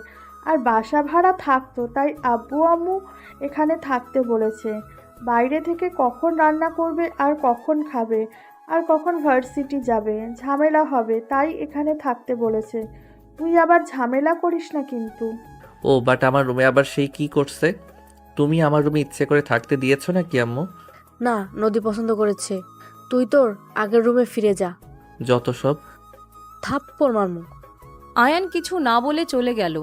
আর বাসা ভাড়া থাকতো, তাই আব্বু আম্মু এখানে থাকতে বলেছে। বাইরে থেকে কখন রান্না করবে আর কখন খাবে আর কখন ভার্সিটি যাবে, ঝামেলা হবে, তাই এখানে থাকতে বলেছে। তুই আবার ঝামেলা করিস না কিন্তু। ও বাট আমার রুমে আবার সেই কি করছে? তুমি আমার রুমে ইচ্ছে করে থাকতে দিয়েছো নাকি আম্মু? না, নদী পছন্দ করেছে। তুই তোর আগের রুমে ফিরে যা। যত সব। থাপ্পড় মারমু। আয়ান কিছু না বলে চলে গেল।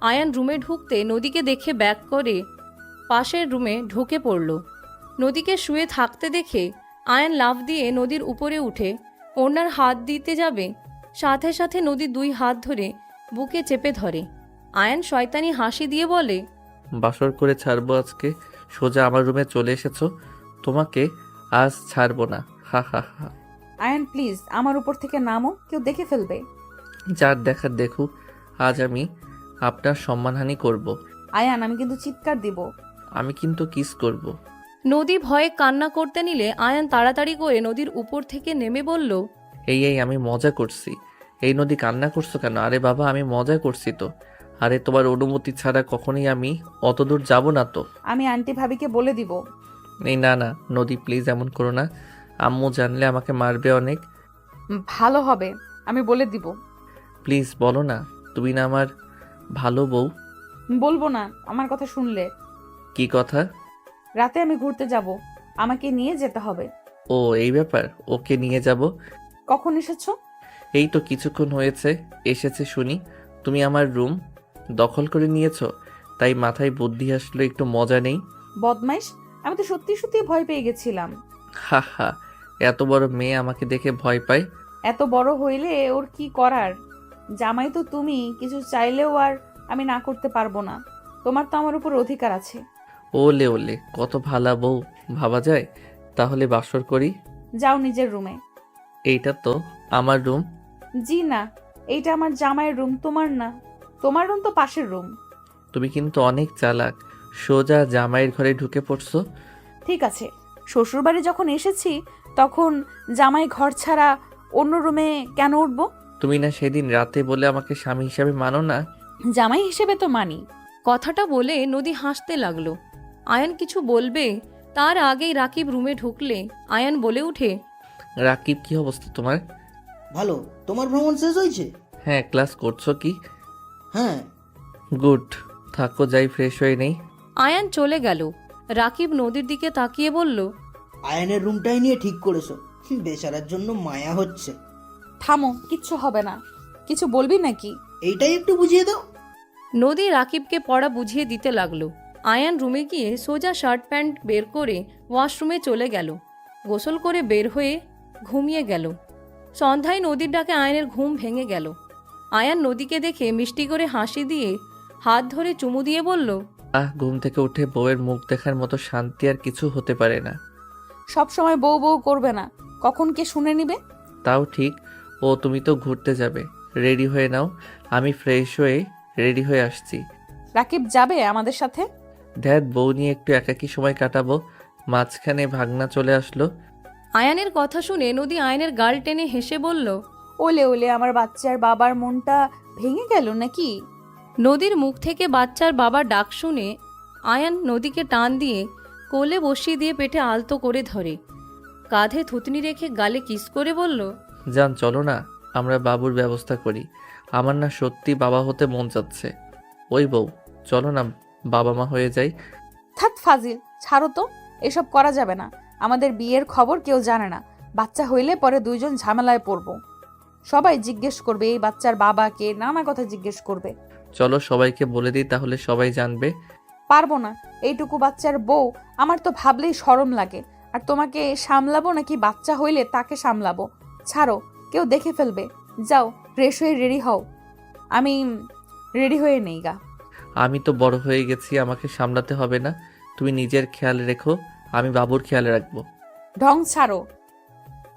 আয়ান রুমে ঢুকতে নদীকে দেখে ব্যাক করে পাশের রুমে ঢুকে পড়ল। নদীকে শুয়ে থাকতে দেখে আয়ান লাফ দিয়ে নদীর উপরে উঠে ওনার হাত দিতে যাবে, সাথে সাথে নদী 2 হাত ধরে বুকে চেপে ধরে। আয়ান শয়তানি হাসি দিয়ে বলে, বাসর করে ছাড়বো আজকে। সোজা আমার রুমে চলে এসেছো, তোমাকে আজ ছাড়বো না। হা হা হা। আয়ান প্লিজ, আমার উপর থেকে নামো, কেউ দেখে ফেলবে। যার দেখার দেখুক, আজ আমি আপনার সম্মানহানি করব। আয়ান, আমি কিন্তু চিৎকার দিব। আমি কিন্তু কিস করব। নদী ভয়ে কান্না করতে নিলে আয়ান তাড়াতাড়ি করে নদীর উপর থেকে নেমে বলল, এই আমি মজা করছি। এই নদী, কান্না করছো কেন? আরে বাবা, আমি মজা করছি তো। আরে তোমার অনুমতি ছাড়া কখনোই আমি অত দূর যাব না তো। আমি আন্টি ভাবিকে বলে দিব। এই না না নদী, প্লিজ এমন করো না। আম্মু জানলে আমাকে মারবে অনেক। ভালো হবে, আমি বলে দিব। প্লিজ বলো না, তুমি না আমার ভালো বউ। বলবো না আমার কথা শুনলে। কি কথা? রাতে আমি ঘুরতে যাব, আমাকে নিয়ে যেতে হবে। ও এই ব্যাপার, ওকে নিয়ে যাব। কখন এসেছো? এই তো কিছুক্ষণ হয়েছে এসেছে শুনি। তুমি আমার রুম দখল করে নিয়েছো, তাই মাথায় বুদ্ধি আসলো, একটু মজা নেই। বদমাইশ, আমি তো সত্যি সত্যি ভয় পেয়ে গেছিলাম। হা হা, এত বড় মেয়ে আমাকে দেখে ভয় পায়। এত বড় হইলে ওর কি করার? জামাই তো তুমি, কিছু চাইলেও আর আমি না করতে পারবো না। তোমার তো আমার উপর অধিকার আছে। ওলে ওলে, কত ভালা বউ ভাবা যায়। তাহলে বাসর করি। যাও নিজের রুমে। এইটা তো আমার রুম। জি না, এইটা আমার জামাইয়ের রুম, তোমার না। তোমার রুম তো পাশের রুম। তুমি কিন্তু অনেক চালাক, সোজা জামাইয়ের ঘরে ঢুকে পড়ছো। ঠিক আছে, শ্বশুরবাড়ি যখন এসেছি তখন জামাই ঘর ছাড়া অন্য রুমে কেন উঠবো? তুমি না সেদিন রাতে বলে আমাকে স্বামী হিসাবে মানো না? জামাই হিসেবে তো মানি। কথাটা বলে নদী হাসতে লাগলো। আয়ান কিছু বলবে তার আগেই রাকিব রুমে ঢুকলে আয়ান বলে উঠে, রাকিব, কি অবস্থা তোমার? ভালো। তোমার ভ্রমণ শেষ হয়েছে? হ্যাঁ, ক্লাস করছো কি? হ্যাঁ। গুড, থাকো, যাই ফ্রেশ হয়ে নেই। আয়ান চলে গেল। রাকিব নদীর দিকে তাকিয়ে বলল, আয়নের রুমটাই নিয়ে ঠিক করেছো। বেচারার জন্য মায়া হচ্ছে। থামো, কিচ্ছু হবে না। কিছু বলবি নাকি? এইটাই একটু বুঝিয়ে দাও। নদী রাকিবকে পড়া বুঝিয়ে দিতে লাগলো। আয়ান রুমে গিয়ে সোজা শার্ট প্যান্ট বের করে ওয়াশরুমে চলে গেল। গোসল করে বের হয়ে ঘুমিয়ে গেল। সন্ধ্যায় নদীর ডাকে আয়ানের ঘুম ভেঙে গেল। আয়ান নদীকে দেখে মিষ্টি করে হাসি দিয়ে হাত ধরে চুমু দিয়ে বলল, ঘুম থেকে উঠে বউয়ের মুখ দেখার মতো শান্তি আর কিছু হতে পারে না। সব সময় বউ বউ করবে না, কখন কে শুনে নিবে? তাও ঠিক। ও, তুমি তো ঘুরতে যাবে, রেডি হয়ে নাও। আমি ফ্রেশ হয়ে রেডি হয়ে আসছি। রাকিব যাবে আমাদের সাথে? ধ্যাত, বউ নিয়ে একটু একাকী সময় কাটাবো। মাঝখানে ভাগনা চলে আসলো। আয়ানের কথা শুনে নদী আয়নের গাল টেনে হেসে বলল, ওলে ওলে, আমার বাচ্চার বাবার মনটা ভেঙে গেল নাকি? নদীর মুখ থেকে বাচ্চার বাবার ডাক শুনে আয়ান নদীকে টান দিয়ে কোলে বসিয়ে দিয়ে পেটে আলতো করে ধরে, কাঁধে থুতনি রেখে গালে কিস করে বলল, যান, চলো না, আমরা বাবুর ব্যবস্থা করি। আমার না সত্যি বাবা হতে মন চাচ্ছে। ওই বউ, চলো না, বাবা মা হয়ে যাই। থাক ফাজিল, ছাড়ো তো, এসব করা যাবে না। আমাদের বিয়ের খবর কেউ জানে না। বাচ্চা হইলে পরে দুইজন ঝামেলায় পড়ব। সবাই জিজ্ঞেস করবে এই বাচ্চার বাবাকে, নানা কথা জিজ্ঞেস করবে। চলো সবাইকে বলে দিই, তাহলে সবাই জানবে। পারবো না, এইটুকু বাচ্চার বউ, আমার তো ভাবলেই শরম লাগে। আর তোমাকে সামলাবো নাকি বাচ্চা হইলে তাকে সামলাবো? ছাড়ো, কেউ দেখে ফেলবে। যাও, ফ্রেশ হয়ে রেডি হও। আমি রেডি হয়ে নেই গা। আমি তো বড় হয়ে গেছি, আমাকে সামলাতে হবে না। তুমি নিজের খেয়াল রেখো, আমি বাবুর খেয়াল রাখবো। ঢং ছাড়ো।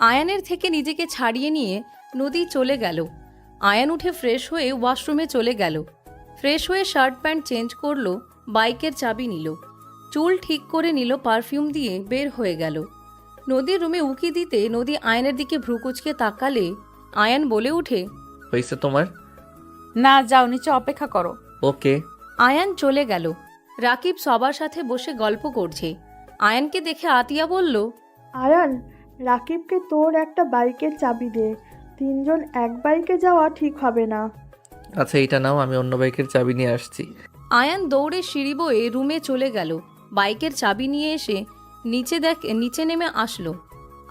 আয়ানের থেকে নিজেকে ছাড়িয়ে নিয়ে নদী চলে গেল। আয়ান উঠে ফ্রেশ হয়ে ওয়াশরুমে চলে গেল। ফ্রেশ হয়ে শার্ট প্যান্ট চেঞ্জ করলো, বাইকের চাবি নিল, চুল ঠিক করে নিল, পারফিউম দিয়ে বের হয়ে গেল। নদীর রুমে উকি দিতে নদী আয়নের দিকে ভ্রুকুচকে তাকালে আয়ান বলে উঠে, হয়েছে তোমার? না, যাও নিচে অপেক্ষা করো। ওকে। আয়ান চলে গেল। রাকিব সবার সাথে বসে গল্প করছে। আয়ানকে দেখে আতিয়া বলল, আয়ান, রাকিবকে তোর একটা বাইকের চাবি দে। তিনজন এক বাইকে যাওয়া ঠিক হবে না। আচ্ছা, এটা নাও, আমি অন্য বাইকের চাবি নিয়ে আসছি। আয়ান দৌড়ে সিঁড়ি বয়ে রুমে চলে গেল। বাইকের চাবি নিয়ে এসে নিচে নেমে আসলো।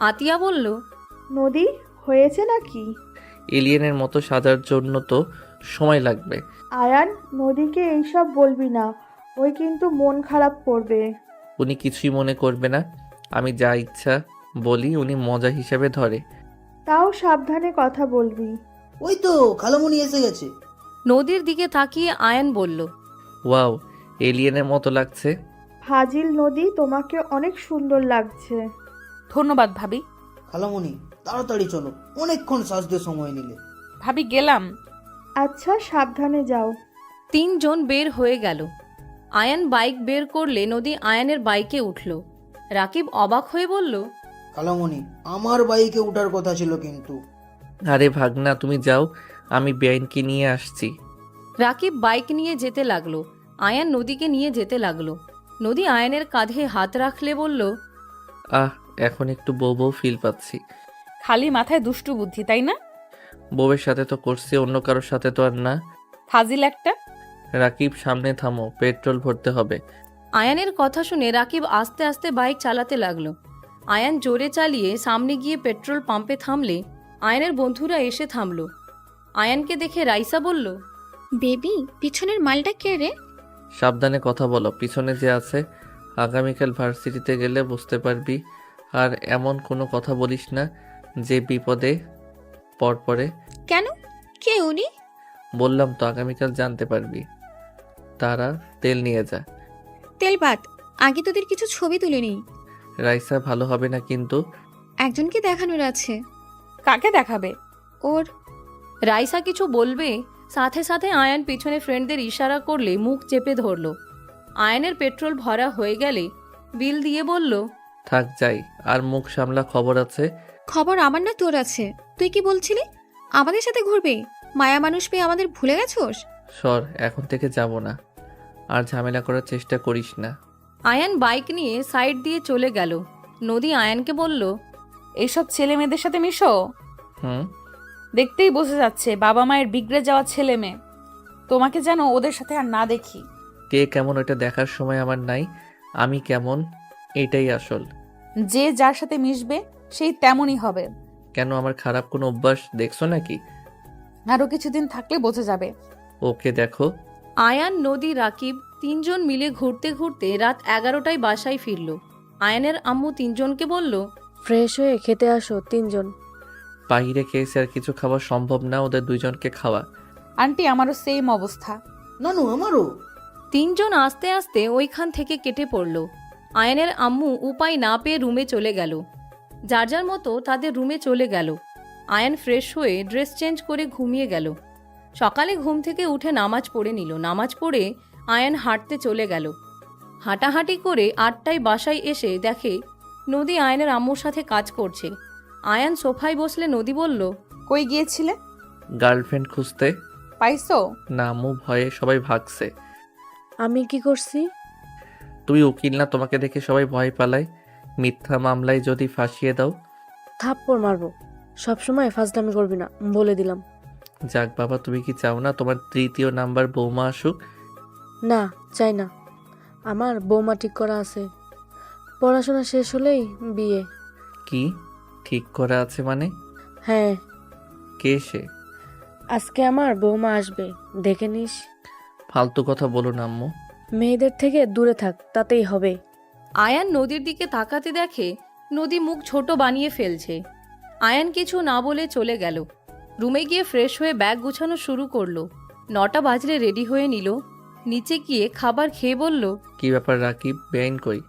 আতিয়া বলল, নদী, হয়েছে নাকি? এলিয়েনের মতো সাজার জন্য তো সময় লাগবে। আয়ান, নদীকে এইসব বলবি না, ওই কিন্তু মন খারাপ করবে। উনি কিছুই মনে করবে না, আমি যা ইচ্ছা বলি উনি মজা হিসেবে ধরে। তাও সাবধানে কথা বলবি। ওই তো খালামণি এসে গেছে। নদীর দিকে তাকিয়ে আয়ান বলল, ওয়াও, এলিয়েনের মতো লাগছে। ফাজিল নদী, তোমাকে অনেক সুন্দর লাগছে। ধন্যবাদ ভাবি। খালামণি, তাড়াতাড়ি চলো, অনেকক্ষণ সাজতে সময় নিলে। ভাবি, গেলাম। আচ্ছা, সাবধানে যাও। তিনজন বের হয়ে গেল। আয়ান বাইক বের করলে নদী আয়ানের বাইকে উঠল। রাকিব অবাক হয়ে বলল, খালামণি, আমার বাইকে ওঠার কথা ছিল কিন্তু। আরে ভাগনা, তুমি যাও, আমি বেআইনকে নিয়ে আসছি। রাকিব বাইক নিয়ে যেতে লাগলো। আয়ান নদীকে নিয়ে যেতে লাগলো। নদী আয়ানের কাঁধে হাত রাখলে বলল, এখন একটু বউ বউ ফিল পাচ্ছি। খালি মাথায় দুষ্টু বুদ্ধি, তাই না? বউয়ের সাথে তো করছি, অন্য কারোর সাথে তো আর না। ফাজিল একটা। রাকিব, সামনে থামো, পেট্রোল ভরতে হবে। আয়ানের কথা শুনে রাকিব আস্তে আস্তে বাইক চালাতে লাগলো। আয়ান জোরে চালিয়ে সামনে গিয়ে পেট্রোল পাম্পে থামলে আয়ানের বন্ধুরা এসে থামলো। আয়ানকে দেখে রাইসা বলল, বেবি, পিছনের মালটা কে রে? সাবধানে কথা বলো, পিছনে যে আছে। আগামীকাল ভার্সিটিতে গেলে বুঝতে পারবি। আর এমন কোনো কথা বলিস না যে বিপদে পরে কেন? কে উনি? বললাম তো আগামীকাল জানতে পারবি। তারা তেল নিয়ে যা। তেলপাত, আগে তোদের কিছু ছবি তুলে নিই। রাইসা ভালো হবে না কিন্তু। একজনকে দেখানোর আছে। কাকে দেখাবে? ওর রাইসা কিছু বলবে, সাথে সাথে আয়ান পিছনে ফ্রেন্ডদের ইশারা করলে মুখ চেপে ধরল। আয়ানের পেট্রোল ভরা হয়ে গেলে বিল দিয়ে বলল, থাক যাই, আর মুখ সামলা, খবর আছে। খবর আমার না তোর আছে। তুই কি বলছিলি? আমাদের সাথে ঘুরবে? মায়া মানুষ পেয়ে আমাদের ভুলে গেছোস? সর, এখন থেকে যাব না। আর ঝামেলা করার চেষ্টা করিস না। আয়ান বাইক নিয়ে সাইড দিয়ে চলে গেল। নদী আয়ানকে বলল, এইসব ছেলে মেয়েদের সাথে মিশো? হুম। দেখতেই বোঝা যাচ্ছে বাবা মায়ের বিগড়ে যাওয়া ছেলে মেয়ে। তোমাকে যেন ওদের সাথে আর না দেখি। কে কেমন ওটা দেখার সময় আমার নাই। আমি কেমন এটাই আসল। যে যার সাথে মিশবে সেই তেমনই হবে। কেন, আমার খারাপ কোনো অভ্যাস দেখছো নাকি? আরো কিছুদিন থাকলে বোঝা যাবে। ওকে দেখো। আয়ান, নদী, রাকিব তিনজন মিলে ঘুরতে ঘুরতে রাত 11টায় বাসায় ফিরল। আয়ানের আম্মু তিনজনকে বলল, ফ্রেশ হয়ে খেতে আসো 3 জন। বাইরে খেয়েছে, আর কিছু খাওয়া সম্ভব না, ওদের 2 জনকে খাওয়া। আন্টি, আমারও সেম অবস্থা। নানু আমারও। তিনজন আস্তে আস্তে ওইখান থেকে কেটে পড়ল। আয়ানের আম্মু উপায় না পেয়ে রুমে চলে গেল। যার যার মতো তাদের রুমে চলে গেল। আয়ান ফ্রেশ হয়ে ড্রেস চেঞ্জ করে ঘুমিয়ে গেল। সকালে ঘুম থেকে উঠে নামাজ পড়ে নিল। নামাজ পড়ে আয়ান হাঁটতে চলে গেল। হাঁটাহাঁটি করে 8টায় বাসায় এসে দেখে নদী আয়ানের আম্মুর সাথে কাজ করছে। আয়ান সোফায় বসলে নদী বলল, কই গিয়েছিলে? গার্লফ্রেন্ড খুঁজতে। পাইছো? না আম্মু, ভয়ে সবাই ভাগছে। আমি কি করছি? তুমি উকিল না, তোমাকে দেখে সবাই ভয় পালায়। মিথ্যা মামলায় যদি ফাঁসিয়ে দাও। থাপ্পড় মারবো। সবসময় ফাজলামি করবি না, বলে দিলাম। যাক বাবা, তুমি কি চাও না তোমার 3য় নাম্বার বৌমা আসুক? না, চাই না। আমার বৌমা ঠিক করা আছে। পড়াশোনা শেষ হলেই বিয়ে। কি ঠিক করা আছে মানে? হ্যাঁ, কে সে? আজকে আমার বৌমা আসবে, দেখে নিস। ফালতু কথা বলো না আম্মু। মেয়েদের থেকে দূরে থাক, তাতেই হবে। আয়ান নদীর দিকে তাকাতে দেখে নদী মুখ ছোট বানিয়ে ফেলছে। আয়ান কিছু না বলে চলে গেল। রুমে গিয়ে ফ্রেশ হয়ে ব্যাগ গুছানো শুরু করলো। 9টা বাজলে রেডি হয়ে নিল। নিচে গিয়ে খাবার খেয়ে বলল, কি ব্যাপার রাকিব, বেআইন কই?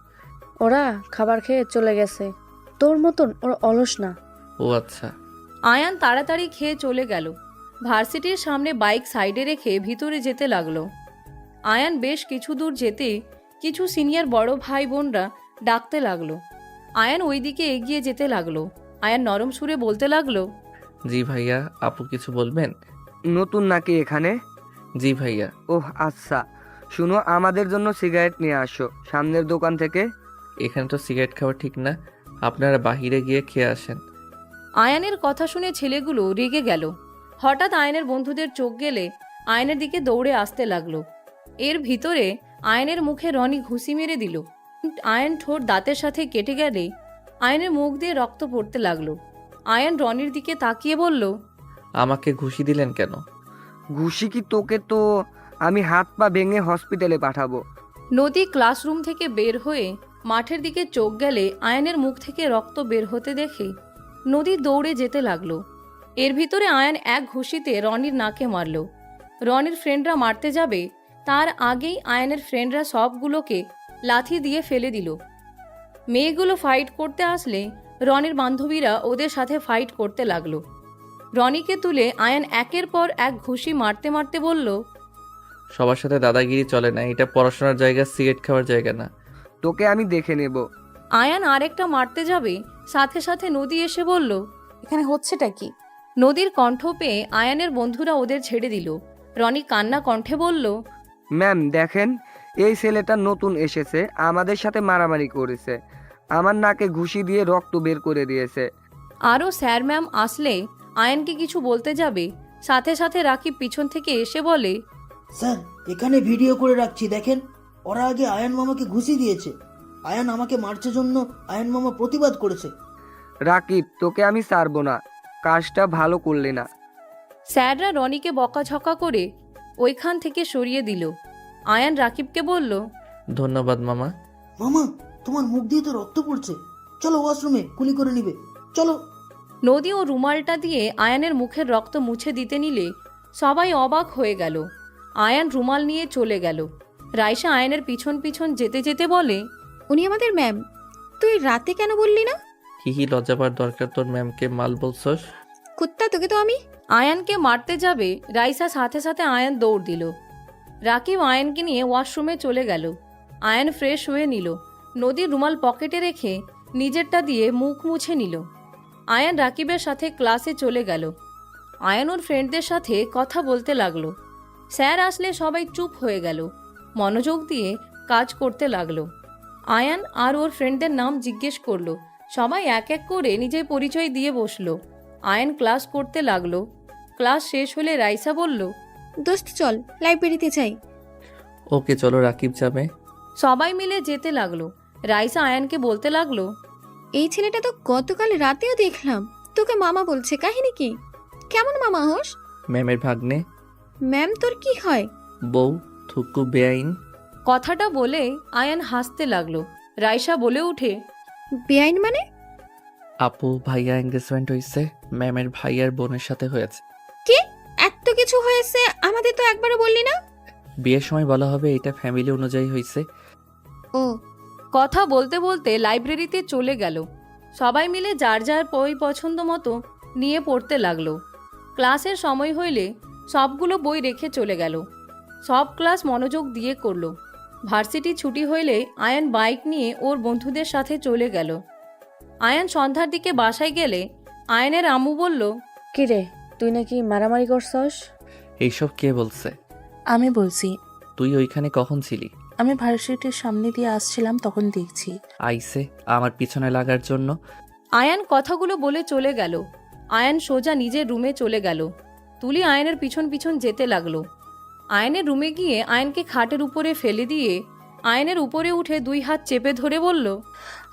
ওরা খাবার খেয়ে চলে গেছে। তোর মতন ওরা অলস না। ও আচ্ছা। আয়ান তাড়াতাড়ি খেয়ে চলে গেল। ভার্সিটির সামনে বাইক সাইডে রেখে ভিতরে যেতে লাগলো। আয়ান বেশ কিছু দূর যেতে কিছু সিনিয়র বড় ভাই বোনরা ডাকতে লাগলো। আয়ান ওইদিকে এগিয়ে যেতে লাগলো। আয়ান নরম সুরে বলতে লাগলো, জি ভাইয়া, আপু কিছু বলবেন? নতুন নাকি এখানে? জি ভাইয়া। ওহ আচ্ছা, শুনো, আমাদের জন্য সিগারেট নিয়ে আসো সামনের দোকান থেকে। এখানে তো সিগারেট খাওয়া ঠিক না, আপনারা বাহিরে গিয়ে খেয়ে আসেন। আয়ানের কথা শুনে ছেলেগুলো রেগে গেল। হঠাৎ আয়নের বন্ধুদের চোখ গেলে আয়নের দিকে দৌড়ে আসতে লাগলো। এর ভিতরে আয়নের মুখে রনি ঘুষি মেরে দিল। আয়ন ঠোঁট দাঁতের সাথে কেটে গেলে আয়নের মুখ দিয়ে রক্ত পড়তে লাগলো। আয়ন রনির দিকে তাকিয়ে বলল, আমাকে ঘুষি দিলেন কেন? ঘুষি কি তোকে? তো আমি হাত পা ভেঙে হসপিটালে পাঠাবো। নদী ক্লাসরুম থেকে বের হয়ে মাঠের দিকে চোখ গেলে আয়নের মুখ থেকে রক্ত বের হতে দেখে নদী দৌড়ে যেতে লাগলো। এর ভিতরে আয়ন এক ঘুষিতে রনির নাকে মারল। রনির ফ্রেন্ডরা মারতে যাবে তার আগেই আয়নের ফ্রেন্ডরা সবগুলোকে লাথি দিয়ে ফেলে দিল। মেয়েগুলো ফাইট করতে আসলে রনির বান্ধবীরা ওদের সাথে ফাইট করতে লাগলো। রনিকে তুলে আয়ন একের পর এক ঘুষি মারতে মারতে বলল, সবার সাথে দাদাগিরি চলে না, এটা পড়াশোনার জায়গা, সিগারেট খাওয়ার জায়গা না। তোকে আমি দেখে নেব। আয়ান আরেকটা মারতে যাবে, সাথে সাথে নদী এসে বলল, এখানে হচ্ছেটা কি? নদীর কণ্ঠ পেয়ে আয়ানের বন্ধুরা ওদের ছেড়ে দিল। রনি কান্না কণ্ঠে বলল, ম্যাম দেখেন, এই ছেলেটা নতুন এসেছে, আমাদের সাথে মারামারি করেছে, আমার নাকে ঘুষি দিয়ে রক্ত বের করে দিয়েছে। আরও স্যার ম্যাম আসলে আয়ানকে কিছু বলতে যাবে, সাথে সাথে রাকিব পিছন থেকে এসে বলে, স্যার এখানে ভিডিও করে রাখছি, দেখেন ওরা আগে আয়ান মামাকে ঘুষি দিয়েছে, আয়ান আমাকে মারছে জন্য আয়ান মামা প্রতিবাদ করেছে। রাকিব, তোকে আমি ছাড়বো না, কাজটা ভালো করলি না। স্যাররা রনিকে বকাঝকা করে ওইখান থেকে সরিয়ে দিল। আয়ান রাকিবকে বলল, ধন্যবাদ মামা। মামা তোমার মুখ দিয়ে তো রক্ত পড়ছে, চলো ওয়াশরুমে কুলি করে নিবে, চলো। নদী ও রুমালটা দিয়ে আয়ানের মুখের রক্ত মুছে দিতে নিলে সবাই অবাক হয়ে গেল। আয়ান রুমাল নিয়ে চলে গেল। রাইসা আয়ানের পিছন পিছন যেতে যেতে বলে, উনি আমাদের ম্যাম, তুই রাতে কেন বললি না? হিহি, লজ্জা পাওয়ার দরকার তোর? ম্যামকে মাল বলছস? কুত্তা, তোকে তো আমি। আয়ানকে মারতে যাবে রাইসা, সাথে সাথে আয়ান দৌড় দিল। রাকিব আয়ানকে নিয়ে ওয়াশরুমে চলে গেল। আয়ান ফ্রেশ হয়ে নিল। নদীর রুমাল পকেটে রেখে নিজেরটা দিয়ে মুখ মুছে নিল। আয়ান রাকিবের সাথে ক্লাসে চলে গেল। আয়ান ওর ফ্রেন্ডদের সাথে কথা বলতে লাগলো। স্যার আসলে সবাই চুপ হয়ে গেল, মনোযোগ দিয়ে কাজ করতে লাগলো। আয়ান আর ওর ফ্রেন্ডদের নাম জিজ্ঞেস করলো। সবাই এক এক করে নিজের পরিচয় দিয়ে বসলো। আয়ান ক্লাস করতে লাগলো। ক্লাস শেষ হলে রাইসা বলল, দোস্ত চল, লাইব্রেরিতে যাই। ওকে চলো, রাকিব যাবে। সবাই মিলে যেতে লাগলো। রাইসা আয়ানকে বলতে লাগলো, এই ছেলেটা তো গতকাল রাতেও দেখলাম, তোকে মামা বলছে, কাহিনী কি? কেমন মামা হোস? ম্যামের ভাগ্নে। ম্যাম তোর কি হয়? বউ, থুকু বেআইন। কথাটা বলে আয়ান হাসতে লাগলো। রাইসা বলে উঠে, বেআইন মানে? আপু, ভাইয়া এঙ্গেজমেন্ট হয়েছে, ম্যামের ভাইয়ার বোনের সাথে হয়েছে। কি? এত কিছু হয়েছে, আমাদের তো একবারও বললি না। বিয়ের সময় বলা হবে, এটা ফ্যামিলি অনুযায়ী হয়েছে। ও, কথা বলতে বলতে লাইব্রেরিতে চলে গেল। সবাই মিলে যার যার বই পছন্দ মতো নিয়ে পড়তে লাগলো। ক্লাসের সময় হইলে সবগুলো বই রেখে চলে গেল। সব ক্লাস মনোযোগ দিয়ে করলো। ভার্সিটি ছুটি হইলে আয়ান বাইক নিয়ে ওর বন্ধুদের সাথে চলে গেল। আয়ান সন্ধ্যার দিকে বাসায় গেলে আয়ানের আম্মু বলল, কিরে, তুই নাকি মারামারি করছস? এইসব কে বলছে? আমি বলছি। তুই ওইখানে কখন ছিলি? আমি ভার্সিটির সামনে দিয়ে আসছিলাম, তখন দেখছি। আইসে আমার পিছনে লাগার জন্য। আয়ান কথাগুলো বলে চলে গেল। আয়ান সোজা নিজের রুমে চলে গেল। তুলি আয়ানের পিছন পিছন যেতে লাগলো। আয়ানের রুমে গিয়ে আয়ানকে খাটের উপরে ফেলে দিয়ে আয়ানের উপরে উঠে 2 হাত চেপে ধরে বলল,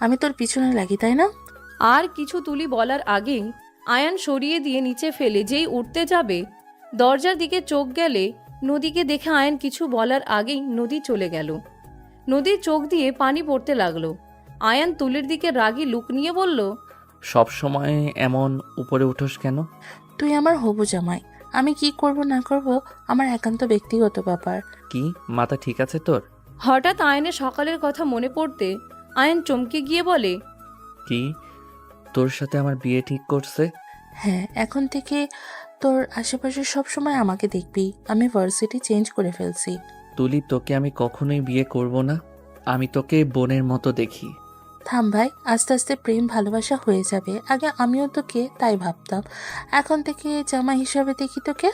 আমি তোর পিছনে লাগি, তাই না? আর কিছু তুলি বলার আগেই আয়ান সরিয়ে দিয়ে নিচে ফেলে যেই উঠতে যাবে, দরজার দিকে চোখ গেলে নদীকে দেখে আয়ান কিছু বলার আগেই নদী চলে গেল। নদীর চোখ দিয়ে পানি পড়তে লাগলো। আয়ান তুলির দিকে রাগী লুক নিয়ে বলল, সব সময় এমন উপরে উঠোস কেন? তুই আমার হবু জামাই, আমি কি করব না করব আমার একান্ত ব্যক্তিগত ব্যাপার। কি মাথা ঠিক আছে তোর? হঠাৎ আয়ানের সকালের কথা মনে পড়তে আয়ান চমকে গিয়ে বলে, কি, তোর সাথে আমার বিয়ে ঠিক করছে? হ্যাঁ, এখন থেকে তোর আশেপাশে সব সময় আমাকে দেখবি। আমি ভার্সিটি চেঞ্জ করে ফেলছি। তুলি, তোকে আমি কখনোই বিয়ে করব না। আমি তোকে বোনের মতো দেখি। থাম ভাই, আস্তে আস্তে প্রেম ভালোবাসা হয়ে যাবে। আগে আমিও তোকে তাই ভাবতাম, এখন থেকে জামাই হিসাবে দেখি তোকে,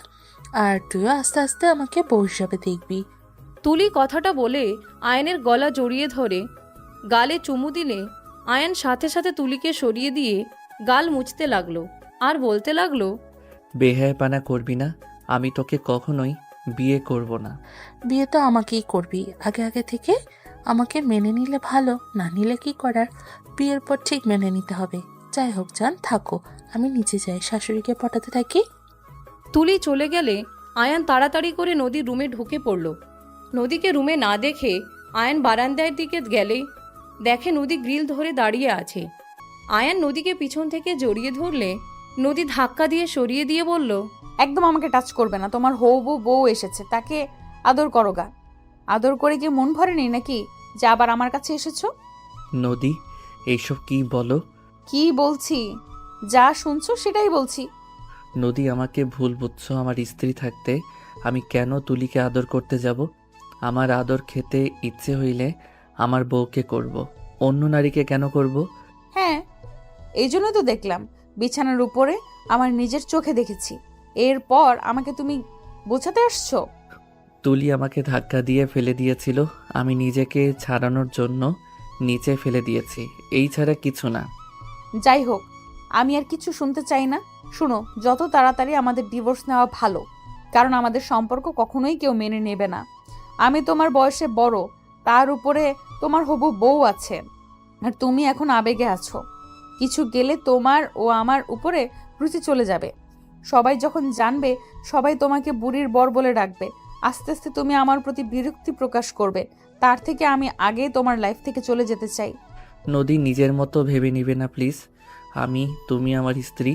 আর তুইও আস্তে আস্তে আমাকে বউ হিসাবে দেখবি। তুলি কথাটা বলে আয়ানের গলা জড়িয়ে ধরে গালে চুমু দিলে আয়ান সাথে সাথে তুলিকে সরিয়ে দিয়ে গাল মুছতে লাগলো আর বলতে লাগলো, বেহায়াপনা করবি না, আমি তোকে কখনোই বিয়ে করব না। বিয়ে তো আমাকেই করবি, আগে আগে থেকে আমাকে মেনে নিলে ভালো, না নিলে কি করার, বিয়ের পর ঠিক মেনে নিতে হবে। যাই হোক জান, থাকো, আমি নিচে যাই, শাশুড়িকে পটাতে থাকি। তুলি চলে গেলে আয়ান তাড়াতাড়ি করে নদীর রুমে ঢুকে পড়ল। নদীকে রুমে না দেখে আয়ান বারান্দার দিকে গেলে দেখে নদী গ্রিল ধরে দাঁড়িয়ে আছে। আয়ান নদীকে পিছন থেকে জড়িয়ে ধরলে নদী ধাক্কা দিয়ে সরিয়ে দিয়ে বলল, একদম আমাকে টাচ করবে না, তোমার হবু বউ এসেছে, তাকে আদর করো গা। আদর করে কি মন ভরেনি নাকি যে আবার আমার কাছে এসেছো? নদী, এইসব কি বলো? কি বলছি, যা শুনছো সেটাই বলছি। নদী, আমাকে ভুল বুঝছো। আমার স্ত্রী থাকতে আমি কেন তুলিকে আদর করতে যাব? আমার আদর খেতে ইচ্ছে হইলে আমার বউকে করব, অন্য নারীকে কেন করব? হ্যাঁ, এই জন্য তো দেখলাম বিছানার উপরে, আমার নিজের চোখে দেখেছি। এরপর আমাকে তুমি বোঝাতে আসছো? তুলি আমাকে ধাক্কা দিয়ে ফেলে দিয়েছিল, আমি নিজেকে ছাড়ানোর জন্য নিচে ফেলে দিয়েছি, এই ছাড়া কিছু না। যাই হোক, আমি আর কিছু শুনতে চাই না। শুনো, যত তাড়াতাড়ি আমাদের ডিভোর্স নেওয়া ভালো, কারণ আমাদের সম্পর্ক কখনোই কেউ মেনে নেবে না। আমি তোমার বয়সে বড়, তার উপরে তোমার হবু বউ আছে, আর তুমি এখন আবেগে আছো। কিছু গেলে তোমার ও আমার উপরে রুচি চলে যাবে। সবাই যখন জানবে, সবাই তোমাকে বুড়ির বর বলে ডাকবে। আস্তে আস্তে তুমি আমার প্রতি বিরক্তি প্রকাশ করবে। তার থেকে আমি আগে তোমার লাইফ থেকে চলে যেতে চাই। নদী, নিজের মতো ভেবে নিবে না প্লিজ। তুমি আমার স্ত্রী,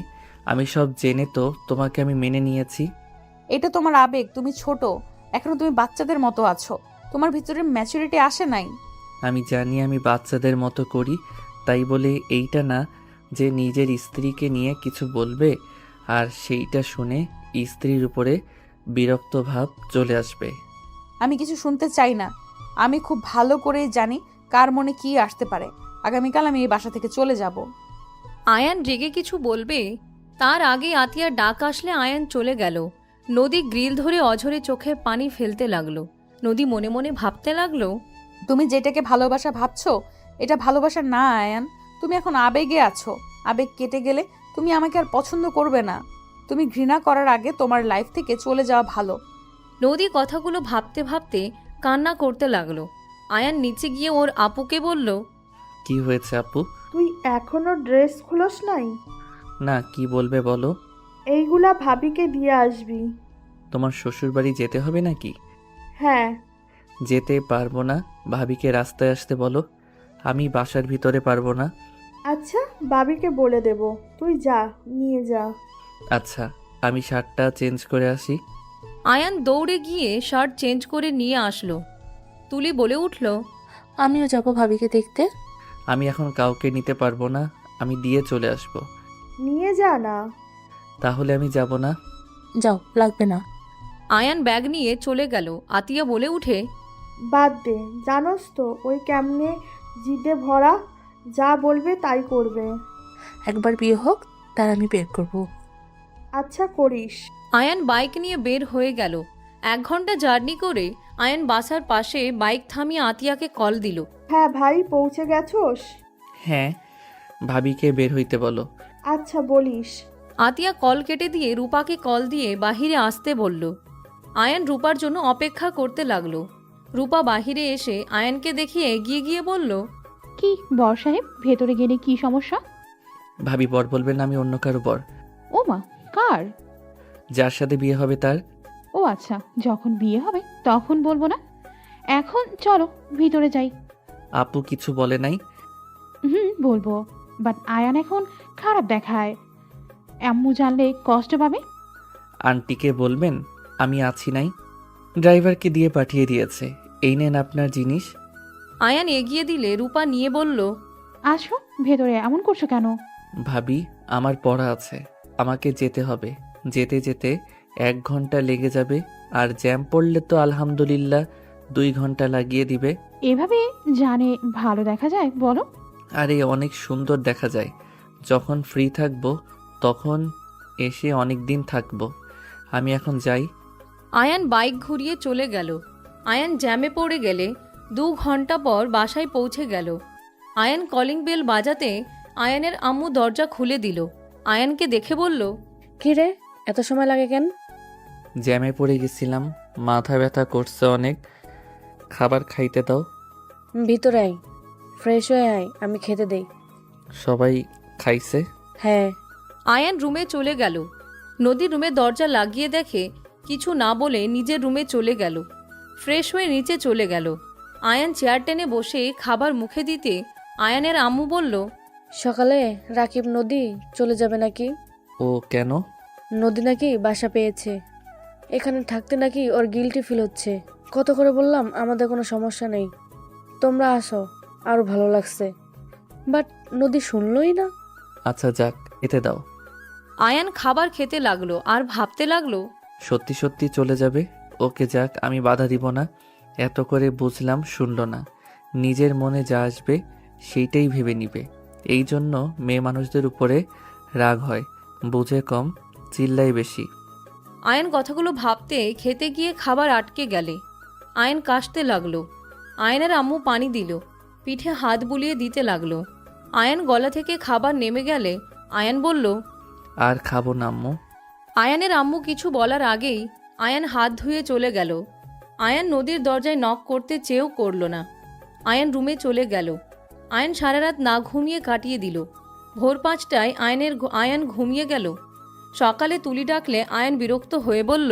আমি সব জেনে তো তোমাকে আমি মেনে নিয়েছি। এটা তোমার আবেগ, তুমি ছোট, এখনো তুমি বাচ্চাদের মতো আছো, তোমার ভিতরে ম্যাচুরিটি আসে নাই। আমি জানি আমি বাচ্চাদের মতো করি, তাই বলে এইটা না যে নিজের স্ত্রীকে নিয়ে কিছু বলবে আর সেইটা শুনে স্ত্রীর উপরে বিরক্ত ভাব চলে আসবে। আমি কিছু শুনতে চাই না, আমি খুব ভালো করেই জানি কার মনে কি আসতে পারে। আগামীকাল আমি এই বাসা থেকে চলে যাব। আয়ান রেগে কিছু বলবে তার আগে আতিয়ার ডাক আসলে আয়ান চলে গেল। নদী গ্রিল ধরে অঝরে চোখে পানি ফেলতে লাগলো। নদী মনে মনে ভাবতে লাগলো, তুমি যেটাকে ভালোবাসা ভাবছো এটা ভালোবাসা না আয়ান, তুমি এখন আবেগে আছো। আবেগ কেটে গেলে তুমি আমাকে আর পছন্দ করবে না। তুমি ঘৃণা করার আগে তোমার লাইফ থেকে চলে যাওয়া ভালো। নদী কথাগুলো ভাবতে ভাবতে কান্না করতে লাগলো। আয়ান নিচে গিয়ে ওর আপুকে বলল, কি হয়েছে আপু? তুই এখনো ড্রেস খুলোস নাই? না, কি বলবে বলো। এইগুলা ভাবিকে দিয়ে আসবি। তোমার শ্বশুরবাড়ি যেতে হবে নাকি? হ্যাঁ। যেতে পারবো না, ভাবিকে রাস্তায় আসতে বলো। আমি বাসার ভিতরে পারবো না। আচ্ছা, বাবিকে বলে দেব, তুই যা, নিয়ে যা। আচ্ছা, আমি শার্টটা চেঞ্জ করে আসি। আয়ান দৌড়ে গিয়ে শার্ট চেঞ্জ করে নিয়ে আসলো। তুলি বলে উঠল, আমিও যাব ভাবিকে দেখতে। আমি এখন কাউকে নিতে পারবো না, আমি দিয়ে চলে আসব। নিয়ে যা না। তাহলে আমি যাব না। যাও, লাগবে না। আয়ান ব্যাগ নিয়ে চলে গেল। আতিয়া বলে উঠে, বাদ দে, জানোস তো ওই কেমনে জিদে ভরা, যা বলবে তাই করবে। একবার বিয়ে হোক, তার আমি বের করব। আচ্ছা করিস। আয়ান বাইক নিয়ে বের হয়ে গেল। 1 ঘন্টা জার্নি করে আয়ান বাসার পাশে বাইক থামিয়ে আতিয়াকে কল দিল। হ্যাঁ ভাই, পৌঁছে গেছোস? হ্যাঁ, ভাবিকে বের হইতে বলো। আচ্ছা বলিস। আতিয়া কল কেটে দিয়ে রূপাকে কল দিয়ে বাহিরে আসতে বলল। আয়ান রূপার জন্য অপেক্ষা করতে লাগলো। রূপা বাহিরে এসে আয়ানকে দেখিয়ে এগিয়ে গিয়ে বলল, কি বর সাহেব, ভেতরে গেলে কি সমস্যা? ভাবি বর বলবেন না, আমি অন্য কারো বর। ও মা, কার? যার সাথে বিয়ে হবে তার। ও আচ্ছা, যখন বিয়ে হবে তখন বলবো না, এখন চলো ভিতরে যাই। আপু কিছু বলে নাই? বলবো, বাট আয়ান এখন খারাপ দেখায়, আম্মু জানলে কষ্ট পাবে। আন্টিকে বলবেন আমি আছি নাই, ড্রাইভারকে দিয়ে পাঠিয়ে দিয়েছে, এই নেন আপনার জিনিস। আয়ান এগিয়ে দিলে রূপা নিয়ে বলল, আসো ভেতরে, এমন করছো কেন? ভাবি আমার পড়া আছে, আমাকে যেতে হবে। যেতে যেতে 1 ঘন্টা লেগে যাবে, আর জ্যাম পড়লে তো আলহামদুলিল্লাহ 2 ঘন্টা লাগিয়ে দিবে। এভাবে জানে ভালো দেখা যায় বলো? আরে অনেক সুন্দর দেখা যায়। যখন ফ্রি থাকবো তখন এসে অনেক দিন থাকবো। আমি এখন যাই। আয়ান বাইক ঘুরিয়ে চলে গেল। আয়ান জ্যামে পড়ে গেলে 2 ঘন্টা পর বাসায় পৌঁছে গেল। আয়ান কলিং বেল বাজাতে আয়ানের আম্মু দরজা খুলে দিল। আয়ানকে দেখে বলল, কি রে, এত সময় লাগে কেন? জ্যামে পড়ে গেছিলাম, মাথা ব্যথা করছে অনেক, খাবার খাইতে দাও। ভিতরে আয়, ফ্রেশ হয়ে আয়, আমি খেতে দেই। সবাই খাইছে? হ্যাঁ। আয়ান রুমে চলে গেল। নদী রুমে দরজা লাগিয়ে দেখে কিছু না বলে নিজের রুমে চলে গেল। ফ্রেশ হয়ে নিচে চলে গেল। আয়ান চেয়ার টেনে বসে খাবার মুখে দিতে আয়ানের আম্মু বলল, সকালে রাকিব নদী চলে যাবে নাকি? ও কেন? নদী নাকি বাসা পেয়েছে, এখানে থাকতে নাকি ওর গিল্টি ফিল হচ্ছে। কত করে বললাম আমাদের কোনো সমস্যা নেই, তোমরা আসো, আরো ভালো লাগছে, বাট নদী শুনলই না। আচ্ছা যাক, খেতে দাও। আয়ান খাবার খেতে লাগলো আর ভাবতে লাগলো, সত্যি সত্যি চলে যাবে? ওকে যাক, আমি বাধা দিব না। এত করে বুঝলাম, শুনল না। নিজের মনে যা আসবে সেইটাই ভেবে নিবে, এই জন্য মেয়ে মানুষদের উপরে রাগ হয়, বুঝে কম, চিল্লাই বেশি। আয়ান কথাগুলো ভাবতে খেতে গিয়ে খাবার আটকে গেলে আয়ান কাশতে লাগলো। আয়ানের আম্মু পানি দিল, পিঠে হাত বুলিয়ে দিতে লাগলো। আয়ান গলা থেকে খাবার নেমে গেলে আয়ান বলল, আর খাবো না আম্মু। আয়ানের আম্মু কিছু বলার আগেই আয়ান হাত ধুয়ে চলে গেল। আয়ান নদীর দরজায় নক করতে চেয়েও করল না। আয়ান রুমে চলে গেল। আয়ান সারা রাত না ঘুমিয়ে কাটিয়ে দিল। ভোর 5টায় আয়ান ঘুমিয়ে গেল। সকালে তুলি ডাকলে আয়ান বিরক্ত হয়ে বলল,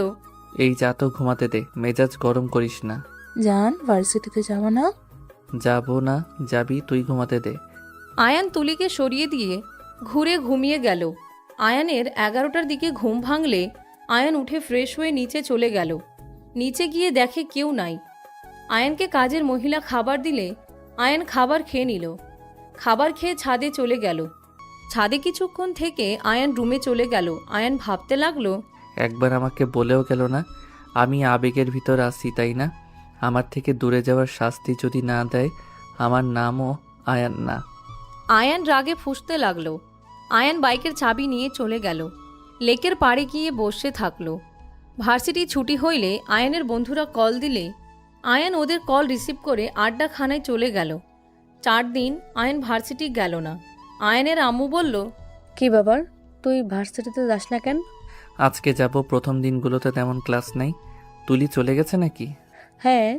এই যা তো ঘুমাতে দে, মেজাজ গরম করিস না। জান, ভার্সিটিতে যাবো না? যাবো না, যাবি, তুই ঘুমাতে দে। আয়ান তুলিকে সরিয়ে দিয়ে ঘুরে ঘুমিয়ে গেল। আয়ানের 11টার দিকে ঘুম ভাঙলে আয়ান উঠে ফ্রেশ হয়ে নিচে চলে গেল। নিচে গিয়ে দেখে কেউ নাই। আয়ানকে কাজের মহিলা খাবার দিলে আয়ান খাবার খেয়ে নিল। খাবার খেয়ে ছাদে চলে গেল। ছাদে কিছুক্ষণ থেকে আয়ান রুমে চলে গেল। আয়ান ভাবতে লাগলো, একবার আমাকে বলেও গেল না আমি আবেগের ভিতর আছি, তাই না? আমার থেকে দূরে যাওয়ার শাস্তি যদি না দেয়, আমার নামও আয়ান না। আয়ান রাগে ফুঁসতে লাগলো। আয়ান বাইকের চাবি নিয়ে চলে গেল। লেকের পাড়ে গিয়ে বসে থাকলো। ভার্সিটি ছুটি হইলে আয়ানের বন্ধুরা কল দিলে আয়ান ওদের কল রিসিভ করে আড্ডাখানায় চলে গেল। 4 দিন আয়ান ভার্সিটি গেল না। আয়ানের আম্মু বলল, কি ব্যাপার, তুই ভার্সিটিতে যাস না কেন? আজকে যাব, প্রথম দিনগুলোতে তেমন ক্লাস নেই। তুলি চলে গেছে নাকি? হ্যাঁ।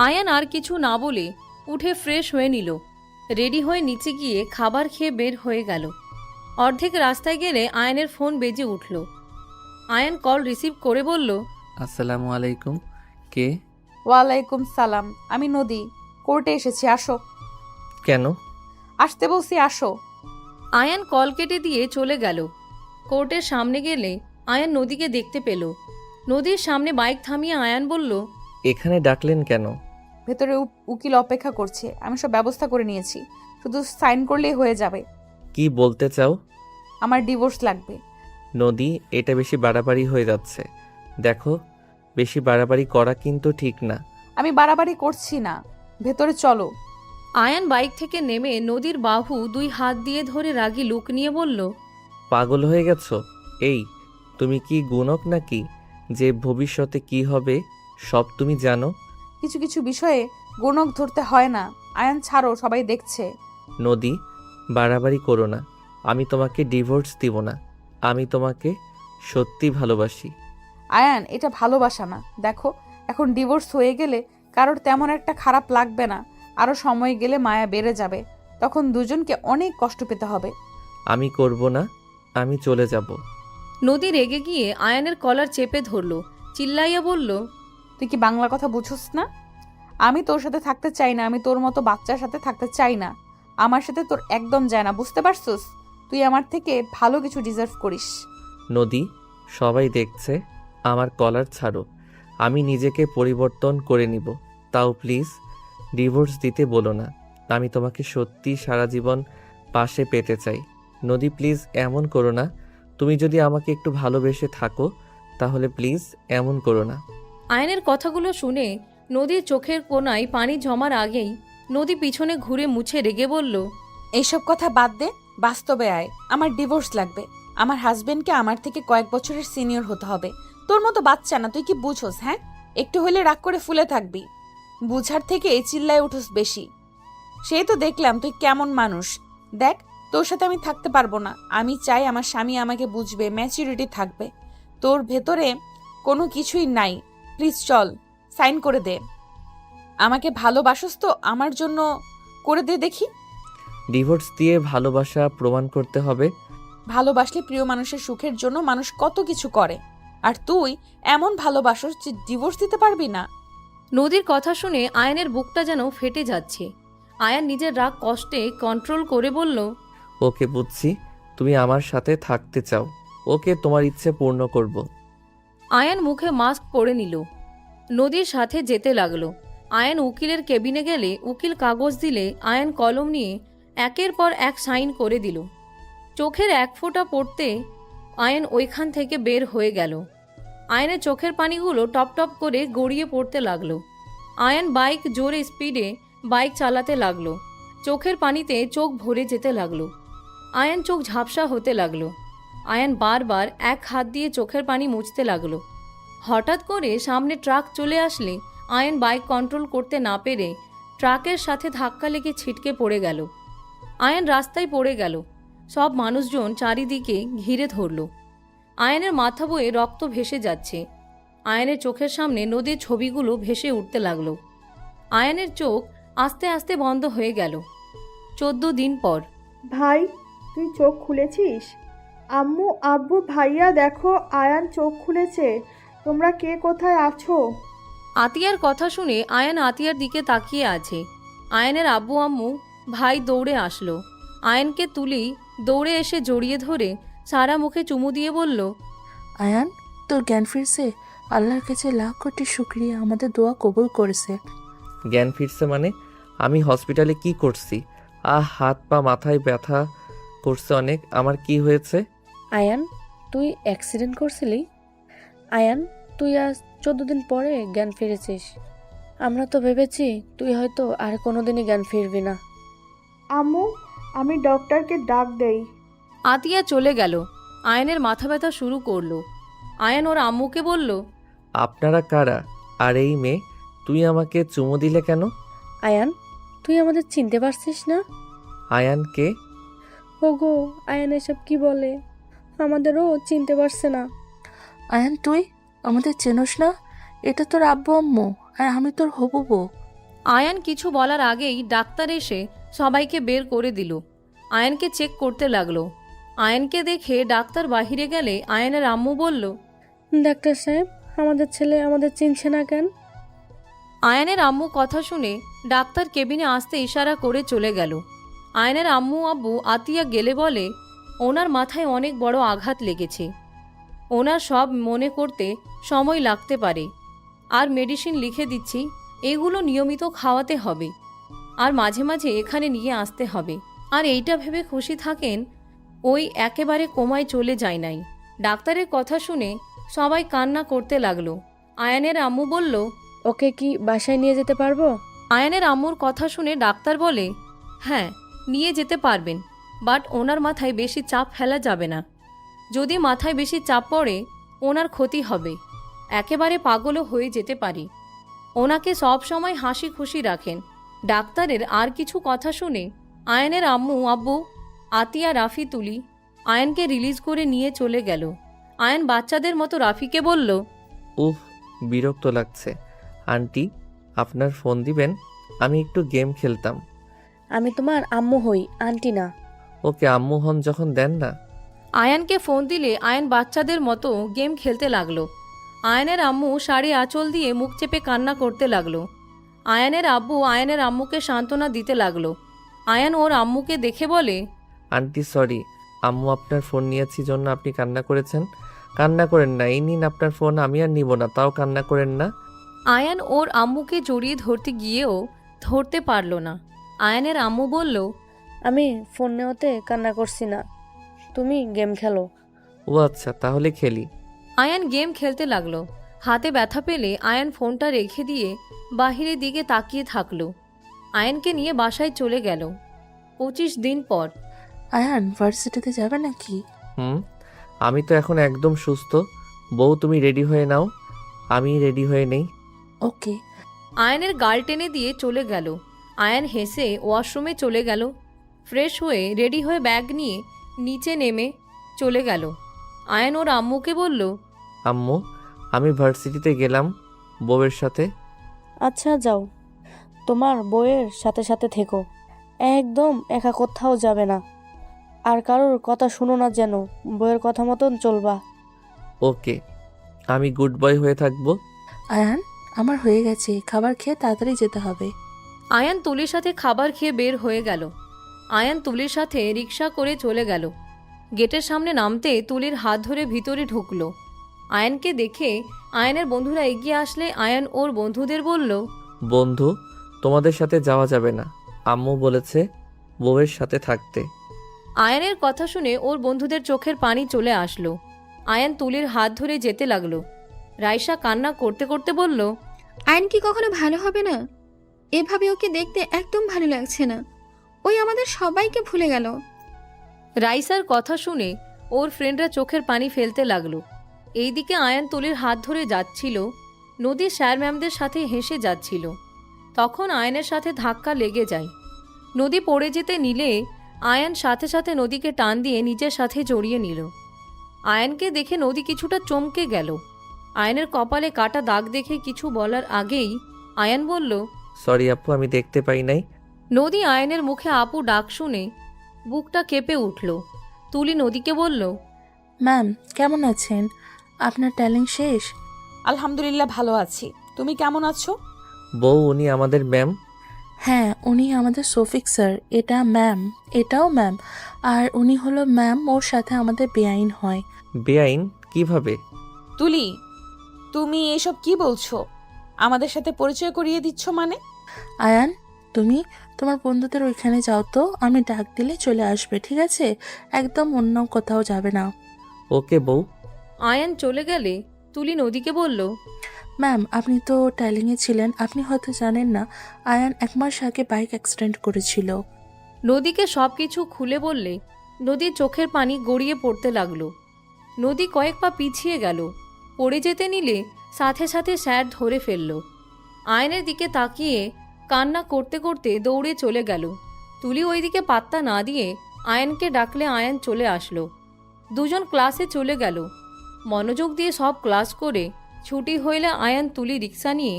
আয়ান আর কিছু না বলে উঠে ফ্রেশ হয়ে নিল। রেডি হয়ে নিচে গিয়ে খাবার খেয়ে বের হয়ে গেল। অর্ধেক রাস্তায় গেলে আয়ানের ফোন বেজে উঠল। আয়ান কল রিসিভ করে বলল, আসসালামু আলাইকুম। কে? ওয়ালাইকুম সালাম, আমি নদী। কোর্টে এসেছি, আসো। কেন? আসতে বলছি, আসো। আয়ান কল কেটে দিয়ে চলে গেল। কোর্টের সামনে গেলে আয়ান নদীকে দেখতে পেল। নদীর সামনে বাইক থামিয়ে আয়ান বলল, এখানে ডাকলেন কেন? ভেতরে উকিল অপেক্ষা করছে, আমি সব ব্যবস্থা করে নিয়েছি, শুধু সাইন করলেই হয়ে যাবে। কি বলতে চাও? আমার ডিভোর্স লাগবে। নদী, এটা বেশি বাড়াবাড়ি হয়ে যাচ্ছে। দেখো, বেশি বাড়াবাড়ি করা কিন্তু ঠিক না। আমি বাড়াবাড়ি করছি না, ভেতরে চলো। আয়ান বাইক থেকে নেমে নদীর বাহু 2 হাত দিয়ে ধরে রাগী লুক নিয়ে বলল, পাগল হয়ে গেছো? এই, তুমি কি গুণক নাকি যে ভবিষ্যতে কি হবে সব তুমি জানো? কিছু কিছু বিষয়ে গণক ধরতে হয় না। আয়ান ছাড়ো, সবাই দেখছে। নদী, বাড়াবাড়ি করো না। আমি তোমাকে ডিভোর্স দিব না। আমি তোমাকে সত্যি ভালোবাসি। আয়ান, এটা ভালোবাসা না। দেখো, এখন ডিভোর্স হয়ে গেলে কারোর তেমন একটা খারাপ লাগবে না। আরো সময় গেলে মায়া বেড়ে যাবে, তখন দুজনকে অনেক কষ্ট পেতে হবে। আমি করব না, আমি চলে যাব। নদী রেগে গিয়ে আয়ানের কলার চেপে ধরল। চিল্লাইয়া বলল, তুই কি বাংলা কথা বুঝোস না? আমি তোর সাথে থাকতে চাই না, আমি তোর মতো বাচ্চার সাথে থাকতে চাই না। আমার সাথে তোর একদম যায় না, বুঝতে পারছিস? তুই আমার থেকে ভালো কিছু ডিজার্ভ করিস। নদী, সবাই দেখছে, আমার কলার ছাড়ো। আমি নিজেকে পরিবর্তন করে নিব। তাও প্লিজ ডিভোর্স দিতে বলো না। আমি তোমাকে সত্যি সারা জীবন পাশে পেতে চাই। নদী, প্লিজ এমন করো না। তুমি যদি আমাকে একটু ভালোবেসে থাকো তাহলে প্লিজ এমন করো না। আয়ানের কথাগুলো শুনে নদীর চোখের কোণায় পানি জমার আগেই নদী পিছনে ঘুরে মুছে রেগে বলল, এইসব কথা বাদ দে, বাস্তবে আয়। আমার ডিভোর্স লাগবে। আমার হাজবেন্ডকে আমার থেকে কয়েক বছরের সিনিয়র হতে হবে। তোর মতো বাচ্চা না, তুই কি বুঝোস? হ্যাঁ, একটু হলে রাগ করে ফুলে থাকবি। বুঝার থেকে চিল্লায় উঠোস বেশি। সেই তো দেখলাম তুই কেমন মানুষ। দেখ, তোর সাথে আমি থাকতে পারবো না। আমি চাই আমার স্বামী আমাকে বুঝবে, ম্যাচুরিটি থাকবে। তোর ভেতরে কোনো কিছুই নাই। প্লিজ চল, সাইন করে দে। আমাকে ভালোবাসোস তো আমার জন্য করে দে দেখি। ডিভোর্স দিয়ে ভালোবাসা প্রমাণ করতে হবে? ভালোবাসলে প্রিয় মানুষের সুখের জন্য মানুষ কত কিছু করে, আর তুই এমন ভালোবাসোস যে ডিভোর্স দিতে পারবি না। নদীর কথা শুনে আয়ানের বুকটা যেন ফেটে যাচ্ছে। আয়ান নিজের রাগ কষ্টে কন্ট্রোল করে বলল, ওকে, বুঝছি, তুমি আমার সাথে থাকতে চাও। ওকে, তোমার ইচ্ছে পূর্ণ করব। আয়ান মুখে মাস্ক পরে নিল। নদীর সাথে যেতে লাগলো। আয়ান উকিলের কেবিনে গেলে উকিল কাগজ দিলে আয়ান কলম নিয়ে একের পর এক সাইন করে দিল। চোখের 1 ফোঁটা পড়তে আয়ান ওইখান থেকে বের হয়ে গেল। আয়ানের চোখের পানিগুলো টপ টপ করে গড়িয়ে পড়তে লাগলো। আয়ান বাইক জোরে স্পিডে বাইক চালাতে লাগলো। চোখের পানিতে চোখ ভরে যেতে লাগলো। আয়ান চোখ ঝাপসা হতে লাগলো। আয়ান বারবার 1 হাত দিয়ে চোখের পানি মুছতে লাগলো। হঠাৎ করে সামনে ট্রাক চলে আসলে আয়ান বাইক কন্ট্রোল করতে না পেরে ট্রাকের সাথে ধাক্কা লেগে ছিটকে পড়ে গেল। আয়ান রাস্তায় পড়ে গেল। সব মানুষজন চারিদিকে ঘিরে ধরল। আয়ানের মাথা বয়ে রক্ত ভেসে যাচ্ছে। আয়ানের চোখের সামনে নদীর ছবিগুলো ভেসে উঠতে লাগলো। আয়ানের চোখ আস্তে আস্তে বন্ধ হয়ে গেল। 14 দিন পর। ভাই, তুই চোখ খুলেছিস? আম্মু, আব্বু, ভাইয়া, দেখো আয়ান চোখ খুলেছে। তোমরা কে কোথায় আছো? আতিয়ার কথা শুনে আয়ান আতিয়ার দিকে তাকিয়ে আছে। আয়ানের আব্বু আম্মু ভাই দৌড়ে আসলো। আয়ানকে তুলি দৌড়ে এসে জড়িয়ে ধরে সারা মুখে চুমু দিয়ে বলল, আয়ান, তোর জ্ঞান ফিরছে। আল্লাহর কাছে লাখ কোটি শুক্রিয়া, আমাদের দোয়া কবুল করেছে। জ্ঞান ফিরছে মানে? আমি হসপিটালে কি করছি? হাত পা মাথায় ব্যথা করছে অনেক। আমার কি হয়েছে? আয়ান, তুই অ্যাক্সিডেন্ট করছিলি? আয়ান, তুই আজ 14 দিন পরে জ্ঞান ফিরেছিস। আমরা তো ভেবেছি তুই হয়তো আর কোনোদিনই জ্ঞান ফিরবি না। আম্মু, আমি ডক্টরকে ডাক দেই। আতিয়া চলে গেল। আয়ানের মাথা ব্যথা শুরু করলো। আয়ান ওর আম্মুকে বলল, আপনারা কারা? আর এই মেয়ে, তুই আমাকে চুমু দিলে কেন? আয়ান, তুই আমাদের চিনতে পারছিস না? আয়ানকে? ওগো, আয়ান এসব কি বলে? আমাদেরও চিনতে পারছে না। আয়ান, তুই আমাদের চেনোস না? এটা তোর আব্বু আম্মু, আর আমি তোর হবু বউ। আয়ান কিছু বলার আগেই ডাক্তার এসে সবাইকে বের করে দিল। আয়ানকে চেক করতে লাগলো। আয়ানকে দেখে ডাক্তার বাহিরে গেলে আয়ানের আম্মু বলল, ডাক্তার সাহেব, আমাদের ছেলে আমাদের চিনছে না কেন? আয়ানের আম্মু কথা শুনে ডাক্তার কেবিনে আসতে ইশারা করে চলে গেল। আয়ানের আম্মু আব্বু আতিয়া গেলে বলে, ওনার মাথায় অনেক বড় আঘাত লেগেছে। ওনার সব মনে করতে সময় লাগতে পারে। আর মেডিসিন লিখে দিচ্ছি, এগুলো নিয়মিত খাওয়াতে হবে। আর মাঝে মাঝে এখানে নিয়ে আসতে হবে। আর এইটা ভেবে খুশি থাকেন ওই একেবারে কোমায় চলে যায় নাই। ডাক্তারের কথা শুনে সবাই কান্না করতে লাগলো। আয়ানের আম্মু বলল, ওকে কি বাসায় নিয়ে যেতে পারবো? আয়ানের আম্মুর কথা শুনে ডাক্তার বলে, হ্যাঁ, নিয়ে যেতে পারবেন, বাট ওনার মাথায় বেশি চাপ ফেলা যাবে না। যদি মাথায় বেশি চাপ পড়ে ওনার ক্ষতি হবে, একেবারে পাগলও হয়ে যেতে পারি। ওনাকে সব সময় হাসি খুশি রাখেন। ডাক্তারের আর কিছু কথা শুনে আয়ানের আম্মু আব্বু আতিয়া রাফি তুলি আয়ানকে রিলিজ করে নিয়ে চলে গেল। আয়ান বাচ্চাদের মতো রাফিকে বলল, উফ, বিরক্ত লাগছে। আন্টি, আপনার ফোন দিবেন? আমি একটু গেম খেলতাম। আমি তোমার আম্মু হই, আন্টি না। ওকে, আম্মু হন যখন দেন না। আয়ানকে ফোন দিলে আয়ান বাচ্চাদের মতো গেম খেলতে লাগলো। আয়ানের আম্মু শাড়ি আঁচল দিয়ে মুখ চেপে কান্না করতে লাগলো। আয়ানের আব্বু আয়ানের আম্মুকে সান্ত্বনা দিতে লাগলো। আয়ান ওর আম্মুকে দেখে বলে, আন্টি সরি, আম্মু আপনার ফোন নিয়েছি জন্য আপনি কান্না করেছেন। কান্না করেন না, এই নিন আপনার ফোন, আমি আর নিব না, তাও কান্না করেন না। আয়ান ওর আম্মুকে জড়িয়ে ধরতে গিয়েও ধরতে পারল না। আয়ানের আম্মু বলল, আমি ফোন নেওয়াতে কান্না করছি না, তুমি গেম খেলো। ও আচ্ছা, তাহলে খেলি। আয়ান গেম খেলতে লাগলো। হাতে ব্যথা পেলে আয়ান ফোনটা রেখে দিয়ে বাহিরের দিকে তাকিয়ে থাকলো। আয়ানকে নিয়ে বাসায় চলে গেল। 25 দিন পর। আয়ান ভার্সিটিতে যাবে নাকি? আমি তো এখন একদম সুস্থ। বউ, তুমি রেডি হয়ে নাও, আমি রেডি হয়ে নেই। ওকে। আয়ানের গাল টেনে দিয়ে চলে গেল। আয়ান হেসে ওয়াশরুমে চলে গেল। ফ্রেশ হয়ে রেডি হয়ে ব্যাগ নিয়ে নিচে নেমে চলে গেল। আয়ান ওর আম্মুকে বলল, আম্মু, আমি ভার্সিটিতে গেলাম বউয়ের সাথে। আচ্ছা যাও, তোমার বউয়ের সাথে সাথে থেকো, একদম একা কোথাও যাবে না। আর কারোর কথা শুনো না যেন, বউয়ের কথা মতন চলবা। ওকে, আমি গুড বয় হয়ে থাকবো। আয়ান, আমার হয়ে গেছে, খাবার খেয়ে তাড়াতাড়ি যেতে হবে। আয়ান তুলির সাথে খাবার খেয়ে বের হয়ে গেল। আয়ান তুলির সাথে রিক্সা করে চলে গেল। গেটের সামনে নামতে তুলির হাত ধরে ভিতরে ঢুকলো। আয়ানকে দেখে আয়ানের বন্ধুরা এগিয়ে আসলে আয়ান ওর বন্ধুদের বলল, বন্ধু, তোমাদের সাথে যাওয়া যাবে না, আম্মু বলেছে বউয়ের সাথে থাকতে। আয়ানের কথা শুনে ওর বন্ধুদের চোখের পানি চলে আসলো। আয়ান তুলির হাত ধরে যেতে লাগলো। রাইসা কান্না করতে করতে বলল, আয়ন কি কখনো ভালো হবে না? এভাবে ওকে দেখতে একদম ভালো লাগছে না। ওই আমাদের সবাইকে ভুলে গেল। রাইসার কথা শুনে ওর ফ্রেন্ডরা চোখের পানি ফেলতে লাগলো। এইদিকে আয়ান তুলির হাত ধরে যাচ্ছিল। নদী স্যার ম্যামদের সাথে হেসে যাচ্ছিল। তখন আয়ানের সাথে ধাক্কা লেগে যায়। নদী পড়ে যেতে নিলে আয়ান সাথে সাথে নদীকে টান দিয়ে নিজের সাথে জড়িয়ে নিল। আয়ানকে দেখে নদী কিছুটা চমকে গেল। আয়ানের কপালে কাটা দাগ দেখে কিছু বলার আগেই আয়ান বলল, সরি আপু, আমি দেখতে পাই নাই। নদী আয়ানের মুখে আপু ডাক শুনে বুকটা কেঁপে উঠল। তুলি নদীকে বলল, ম্যাম কেমন আছেন? আপনার ট্যালেন্ট শেষ? আলহামদুলিল্লাহ ভালো আছি, তুমি কেমন আছো? বউ, উনি আমাদের ম্যাম। হ্যাঁ, উনি আমাদের শফিক স্যার, এটা ম্যাম, এটাও ম্যাম, আর উনি হলো ম্যাম, ওর সাথে আমাদের বেআইন হয়। বেআইন কিভাবে? তুলি, তুমি এসব কি বলছো? আমাদের সাথে পরিচয় করিয়ে দিচ্ছ মানে? আয়ান, তুমি তোমার বন্ধুদের ওইখানে যাও তো, আমি ডাক দিলে চলে আসবে, ঠিক আছে? একদম অন্য কোথাও যাবে না। ওকে বউ। আয়ান চলে গেলে তুলি নদীকে বলল, ম্যাম, আপনি তো টাইলিংয়ে ছিলেন, আপনি হয়তো জানেন না, আয়ান 1 মাস আগে বাইক অ্যাক্সিডেন্ট করেছিল। নদীকে সব কিছু খুলে বললে নদীর চোখের পানি গড়িয়ে পড়তে লাগলো। নদী কয়েক পা পিছিয়ে গেল, পড়ে যেতে নিলে সাথে সাথে স্যার ধরে ফেলল। আয়নের দিকে তাকিয়ে কান্না করতে করতে দৌড়ে চলে গেল। তুলি ওইদিকে পাত্তা না দিয়ে আয়নকে ডাকলে আয়ন চলে আসলো। দুজন ক্লাসে চলে গেল। মনোযোগ দিয়ে সব ক্লাস করে ছুটি হইলে আয়ন তুলি রিক্সা নিয়ে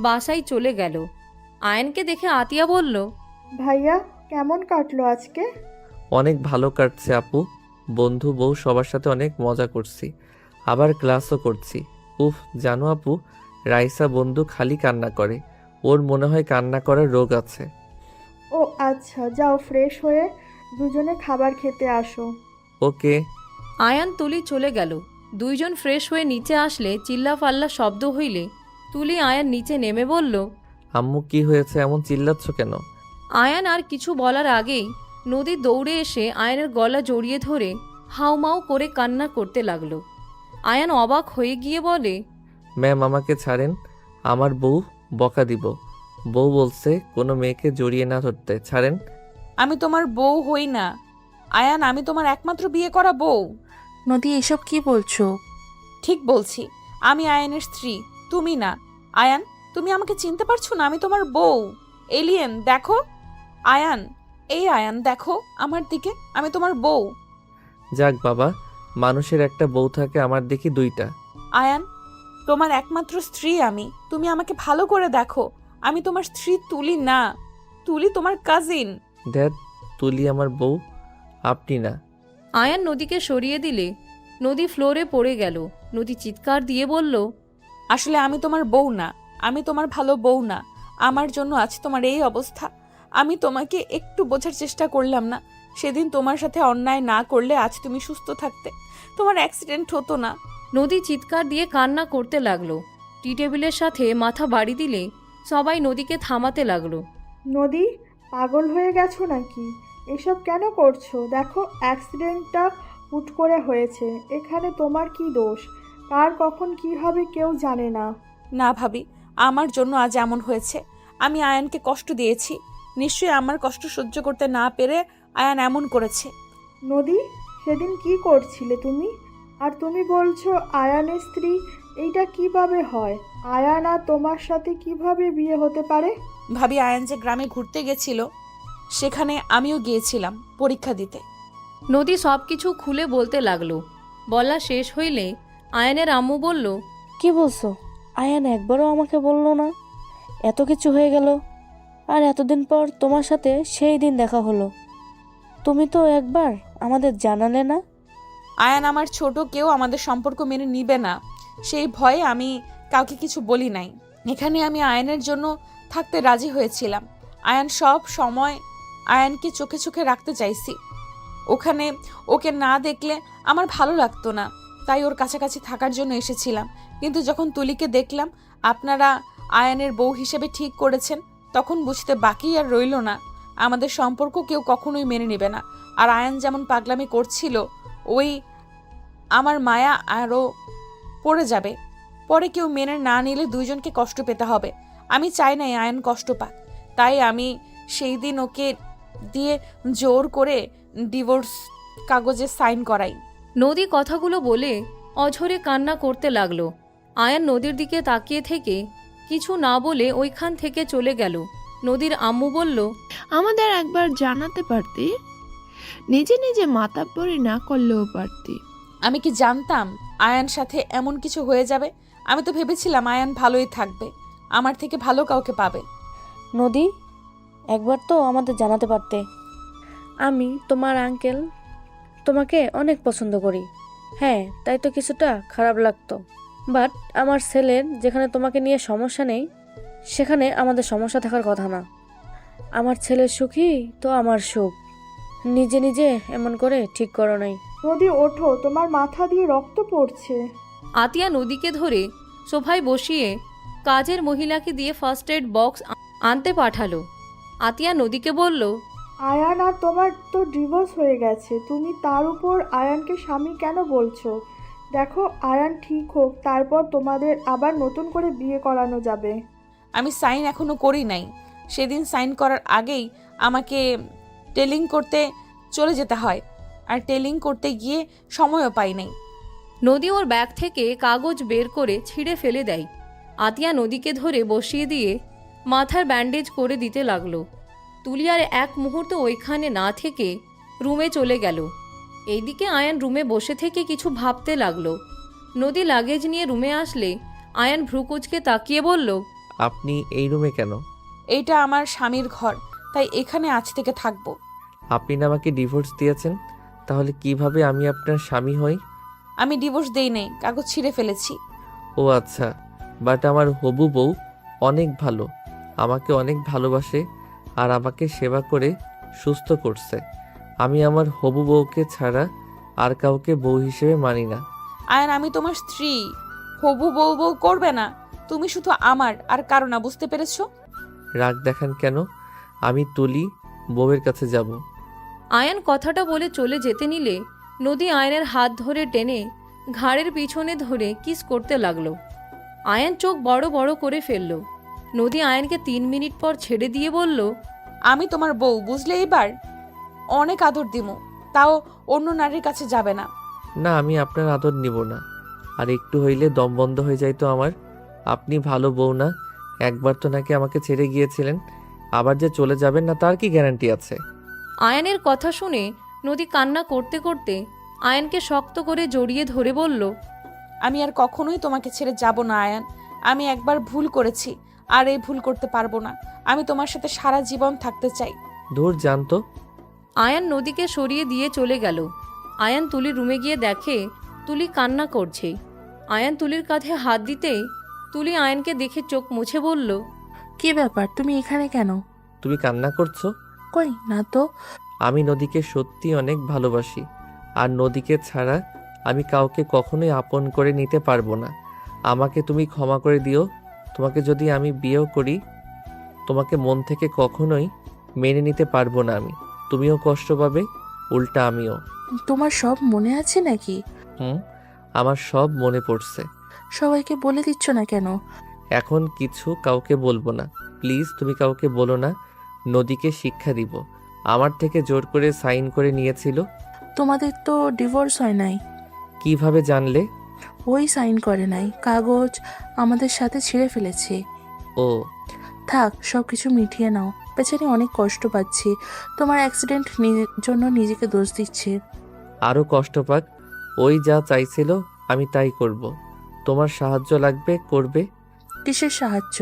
বাসায় চলে গেল। আয়নকে দেখে আতিয়া বলল, ভাইয়া কেমন কাটলো আজকে? অনেক ভালো কাটছে আপু, বন্ধু বউ সবার সাথে অনেক মজা করছি, আবার ক্লাসও করছি। উফ, জানো আপু, রাইসা বন্ধু খালি কান্না করে, ওর মনে হয় কান্না করার রোগ আছে। ও আচ্ছা, যাও ফ্রেশ হয়ে দুজনে খাবার খেতে আসো। ওকে। আয়ান তুলি চলে গেল। দুইজন ফ্রেশ হয়ে নিচে আসলে চিল্লাফাল্লা শব্দ হইলে তুলি আয়ান নিচে নেমে বলল, আম্মু কি হয়েছে, এমন চিল্লাচ্ছ কেন? আয়ান আর কিছু বলার আগেই নদী দৌড়ে এসে আয়ানের গলা জড়িয়ে ধরে হাউমাউ করে কান্না করতে লাগলো। আয়ান অবাক হয়ে গিয়ে বলে, ম্যাম আমাকে ছাড়েন, আমার বউ বকা দিব। বউ বলছে কোনো মেয়েকে জড়িয়ে না ধরতে, ছাড়েন। আমি তোমার বউ হই না আয়ান, আমি তোমার একমাত্র বিয়ে করা বউ। নদী, এসব কি বলছো? ঠিক বলছি, আমি আয়ানের স্ত্রী, তুমি না। আয়ান, তুমি আমাকে চিনতে পারছো না? আমি তোমার বউ। এলিয়েন দেখো। আয়ান, এই আয়ান দেখো আমার দিকে, আমি তোমার বউ। যাক বাবা, মানুষের একটা বউ থাকে, আমার দেখি 2টা। আয়ান, তোমার একমাত্র স্ত্রী আমি, তুমি আমাকে ভালো করে দেখো। আমি তোমার স্ত্রী তুলি না, তুলি তোমার কাজিন। ড্যাড, তুলি আমার বউ, আপনি না। আয়ান নদীকে সরিয়ে দিলে নদী ফ্লোরে পড়ে গেল। নদী চিৎকার দিয়ে বলল, আসলে আমি তোমার বউ না, আমি তোমার ভালো বউ না। আমার জন্য আজ তোমার এই অবস্থা। আমি তোমাকে একটু বোঝার চেষ্টা করলাম না। সেদিন তোমার সাথে অন্যায় না করলে আজ তুমি সুস্থ থাকতে, তোমার অ্যাক্সিডেন্ট হতো না। নদী চিৎকার দিয়ে কান্না করতে লাগলো। টি টেবিলের সাথে মাথা বাড়ি দিলে সবাই নদীকে থামাতে লাগলো। নদী, পাগল হয়ে গেছো নাকি? এসব কেন করছো? দেখো অ্যাক্সিডেন্টটা হুট করে হয়েছে, এখানে তোমার কি দোষ? কার কখন কি হবে কেউ জানে না। না ভাবি, আমার জন্য আজ এমন হয়েছে। আমি আয়ানকে কষ্ট দিয়েছি, নিশ্চয়ই আমার কষ্ট সহ্য করতে না পেরে আয়ান এমন করেছে। নদী, সেদিন কি করছিলে তুমি? আর তুমি বলছো আয়ানের স্ত্রী, এইটা কিভাবে হয়? আয়ান আর তোমার সাথে কিভাবে বিয়ে হতে পারে? ভাবি, আয়ান যে গ্রামে ঘুরতে গেছিল, সেখানে আমিও গিয়েছিলাম পরীক্ষা দিতে। নদী সব কিছু খুলে বলতে লাগলো। বলা শেষ হইলে আয়ানের আম্মু বলল, কি বলছো? আয়ান একবারও আমাকে বললো না? এত কিছু হয়ে গেল, আর এতদিন পর তোমার সাথে সেই দিন দেখা হলো, তুমি তো একবার আমাদের জানালে না। আয়ান আমার ছোট, কেউ আমাদের সম্পর্ক মেনে নিবে না, সেই ভয়ে আমি কাউকে কিছু বলি নাই। এখানে আমি আয়ানের জন্য থাকতে রাজি হয়েছিলাম। আয়ান সব সময় আয়ানকে চোখে চোখে রাখতে চাইছি। ওখানে ওকে না দেখলে আমার ভালো লাগতো না, তাই ওর কাছাকাছি থাকার জন্য এসেছিলাম। কিন্তু যখন তুলিকে দেখলাম আপনারা আয়ানের বউ হিসেবে ঠিক করেছেন, তখন বুঝতে বাকি আর রইল না। আমাদের সম্পর্ক কেউ কখনোই মেনে নেবে না। আর আয়ান যেমন পাগলামি করছিল, ওই আমার মায়া আরও পড়ে যাবে। পরে কেউ মেনে না নিলে দুইজনকে কষ্ট পেতে হবে। আমি চাই না আয়ান কষ্ট পাক, তাই আমি সেই দিন ওকে দিয়ে জোর করে ডিভোর্স কাগজে সাইন করাই। নদী কথাগুলো বলে অঝরে কান্না করতে লাগলো। আয়ান নদীর দিকে তাকিয়ে থেকে কিছু না বলে ওইখান থেকে চলে গেল। নদীর আম্মু বলল, আমাদের একবার জানাতে পারতি, নিজে নিজে মাতাব্বরি না করলেও পারতি। আমি কি জানতাম আয়ান সাথে এমন কিছু হয়ে যাবে? আমি তো ভেবেছিলাম আয়ান ভালোই থাকবে, আমার থেকে ভালো কাউকে পাবে। নদী, একবার তো আমাদের জানাতে পারতে। আমি তোমার আঙ্কেল, তোমাকে অনেক পছন্দ করি। হ্যাঁ, তাই তো কিছুটা খারাপ লাগতো, বাট আমার ছেলের যেখানে তোমাকে নিয়ে সমস্যা নেই, সেখানে আমাদের সমস্যা থাকার কথা না। আমার ছেলের সুখই তো আমার সুখ। নিজে নিজে এমন করে ঠিক করো নাই। নদী ওঠো, তোমার মাথা দিয়ে রক্ত পড়ছে। আতিয়া নদীকে ধরে সোফায় বসিয়ে কাজের মহিলাকে দিয়ে ফার্স্ট এড বক্স আনতে পাঠালো। আতিয়া নদীকে বলল, আয়ান আর তোমার তো ডিভোর্স হয়ে গেছে, তুমি তার উপর আয়ানকে স্বামী কেন বলছো? দেখো আয়ান ঠিক হোক, তারপর তোমাদের আবার নতুন করে বিয়ে করানো যাবে। আমি সাইন এখনো করি নাই। সেদিন সাইন করার আগেই আমাকে টেলিং করতে চলে যেতে হয়, আর টেলিং করতে গিয়ে সময়ও পাই নাই। নদী ওর ব্যাগ থেকে কাগজ বের করে ছিঁড়ে ফেলে দেয়। আতিয়া নদীকে ধরে বসিয়ে দিয়ে মাথার ব্যান্ডেজ করে দিতে লাগলো। তুলি আর এক মুহূর্ত ওইখানে না থেকে রুমে চলে গেল। এইদিকে আয়ান রুমে বসে থেকে কিছু ভাবতে লাগলো। নদী লাগেজ নিয়ে রুমে আসলে আয়ান ভ্রুকুচকে তাকিয়ে বলল, আপনি এই রুমে কেন? এইটা আমার স্বামীর ঘর, তাই এখানে আজ থেকে থাকবো। আপনি না আমাকে ডিভোর্স দিয়েছেন, তাহলে কিভাবে আমি আপনার স্বামী হই? আমি ডিভোর্স দেই নাই, কাগজ ছিঁড়ে ফেলেছি। ও আচ্ছা, বাট আমার হবু বউ অনেক ভালো, আমাকে অনেক ভালোবাসে আর আমাকে সেবা করে সুস্থ করছে। আমি আমার হবু বউকে ছাড়া আর কাউকে বউ হিসেবে মানি না। আয়ান, আমি তোমার স্ত্রী, হবু বউ বউ করবে না। তুমি শুধু আমার, আর কারো না, বুঝতে পেরেছো? রাগ দেখান কেন? আমি তুলি বউয়ের কাছে যাব। আয়ান কথাটা বলে চলে যেতে নিলে নদী আয়নের হাত ধরে টেনে ঘাড়ের পিছনে ধরে কিস করতে লাগলো। আয়ান চোখ বড় বড় করে ফেলল। নদী আয়ানকে 3 মিনিট পর ছেড়ে দিয়ে বলল, আমি তোমার বউ, বুঝলে? এবার অনেক আদর দিমু, তাও অন্য নারীর কাছে যাবে না। না, আমি আপনার আদর নিব না। আর একটু হইলে দম বন্ধ হয়ে যাইতো আমার। আপনি ভালো বউ না? একবার তো নাকি আমাকে ছেড়ে গিয়েছিলেন, আবার যে চলে যাবেন না তার কি গ্যারান্টি আছে? আয়ানের কথা শুনে নদী কান্না করতে করতে আয়ানকে শক্ত করে জড়িয়ে ধরে বলল, আমি আর কখনোই তোমাকে ছেড়ে যাব না আয়ান। আমি একবার ভুল করেছি, আর এই ভুল করতে পারবো না। আমি তোমার সাথে সারা জীবন থাকতে চাই। দূর জানতো। আয়ান নদীকে সরিয়ে দিয়ে চলে গেল। আয়ান তুলির রুমে গিয়ে দেখে তুলি কান্না করছে। আয়ান তুলির কাঁধে হাত দিতেই তুলি আয়ানকে দেখে চোখ মুছে বলল, কি ব্যাপার, তুমি এখানে কেন? তুমি কান্না করছো? কই না তো। আমি নদীকে সত্যি অনেক ভালোবাসি, আর নদীকে ছাড়া আমি কাউকে কখনোই আপন করে নিতে পারবো না। আমাকে তুমি ক্ষমা করে দিও। তোমাকে যদি আমি বিয়েও করি, তোমাকে মন থেকে কখনোই মেনে নিতে পারবো না আমি। তুমিও কষ্ট পাবে, উল্টা আমিও। তোমার সব মনে আছে নাকি? আমার সব মনে পড়ছে। সবাইকে বলে দিচ্ছ না কেন? এখন কিছু কাউকে বলবো না, প্লিজ। তুমি কাউকে বলো না। নদীকে শিক্ষা দিব। আমার থেকে জোর করে সাইন করে নিয়েছিল। তোমাদের তো ডিভোর্স হয় নাই। কিভাবে জানলে? ওই সাইন করে নাই, কাগজ আমাদের সাথে ছিঁড়ে ফেলেছে। ও থাক, সব কিছু মিটিয়ে নাও। বেচারি অনেক কষ্ট পাচ্ছি। তোমার অ্যাক্সিডেন্ট জন্য নিজেকে দোষ দিচ্ছে। আরও কষ্ট পাক। ওই যা চাইছিল আমি তাই করব। তোমার সাহায্য লাগবে, করবে। কিসের সাহায্য?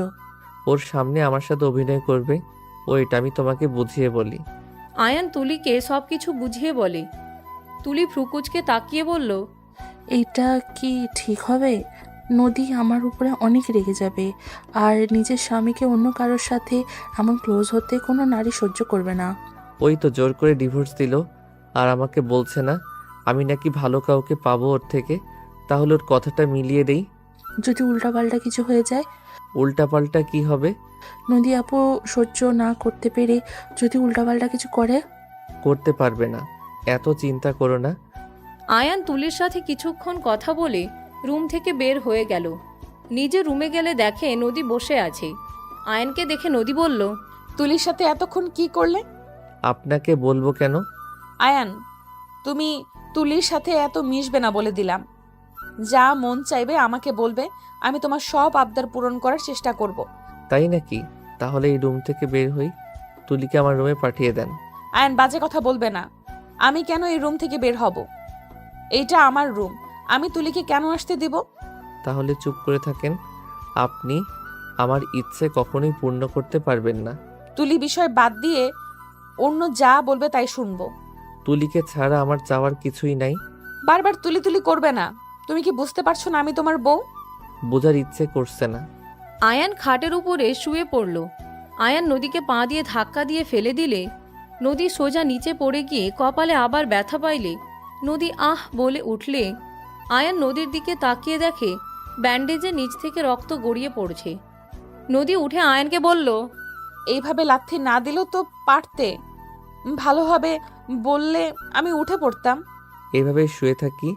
ওর সামনে আমার সাথে অভিনয় করবে। ওইটা আমি তোমাকে বুঝিয়ে বলি। আয়ান তুলিকে সব কিছু বুঝিয়ে বলে। তুলি ভ্রুকুচকে তাকিয়ে বলল, এইটা কি ঠিক হবে? নদী আমার উপরে অনেক রেগে যাবে, আর নিজের স্বামীকে অন্য কারোর সাথে এমন ক্লোজ হতে কোনো নারী সহ্য করবে না। ওই তো জোর করে ডিভোর্স দিল, আর আমাকে বলছে না আমি নাকি ভালো কাউকে পাবো ওর থেকে। তাহলে ওর কথাটা মিলিয়ে দেই। যদি উল্টাপাল্টা কিছু হয়ে যায়? উল্টাপাল্টা কি হবে? নদী আপু সহ্য না করতে পেরে যদি উল্টাপাল্টা কিছু করে? করতে পারবে না, এত চিন্তা করো না। আয়ান তুলির সাথে কিছুক্ষণ কথা বলে রুম থেকে বের হয়ে গেল। নিজে রুমে গেলে দেখে নদী বসে আছে। আয়ানকে দেখে নদী বলল, তুলির সাথে এতক্ষণ কি করলে? আপনাকে বলবো কেন? আয়ান, তুমি তুলির সাথে এত মিশবে না বলে দিলাম। যা মন চাইবে আমাকে বলবে, আমি তোমার সব আবদার পূরণ করার চেষ্টা করব। তাই নাকি? তাহলে এই রুম থেকে বের হই। তুলিকে আমার রুমে পাঠিয়ে দেন। আয়ান, বাজে কথা বলবে না। আমি কেন এই রুম থেকে বের হব? এইটা আমার রুম, আমি তুলিকে কেন আসতে দিব? তাহলে চুপ করে থাকেন। আপনি আমার ইচ্ছে কখনোই পূর্ণ করতে পারবেন না। তুলি বিষয় বাদ দিয়ে অন্য যা বলবে তাই শুনবো। তুলিকে ছাড়া আমার চাওয়ার কিছুই নাই। বারবার তুলি তুলি করবে না। তুমি কি বুঝতে পারছো না আমি তোমার বউ? বোঝার ইচ্ছে করছে না। আয়ান খাটের উপরে শুয়ে পড়ল। আয়ান নদীকে পা দিয়ে ধাক্কা দিয়ে ফেলে দিলে নদী সোজা নিচে পড়ে গিয়ে কপালে আবার ব্যথা পাইলে নদী আহ বলে উঠলে আয়ান নদীর দিকে তাকিয়ে দেখে ব্যান্ডেজের নিচ থেকে রক্ত গড়িয়ে পড়ছে। নদী উঠে আয়ানকে বলল, এইভাবে লাথি না দিলেও তো পারতে, ভালোভাবে বললে আমি উঠে পড়তাম। এইভাবে শুয়ে থাকি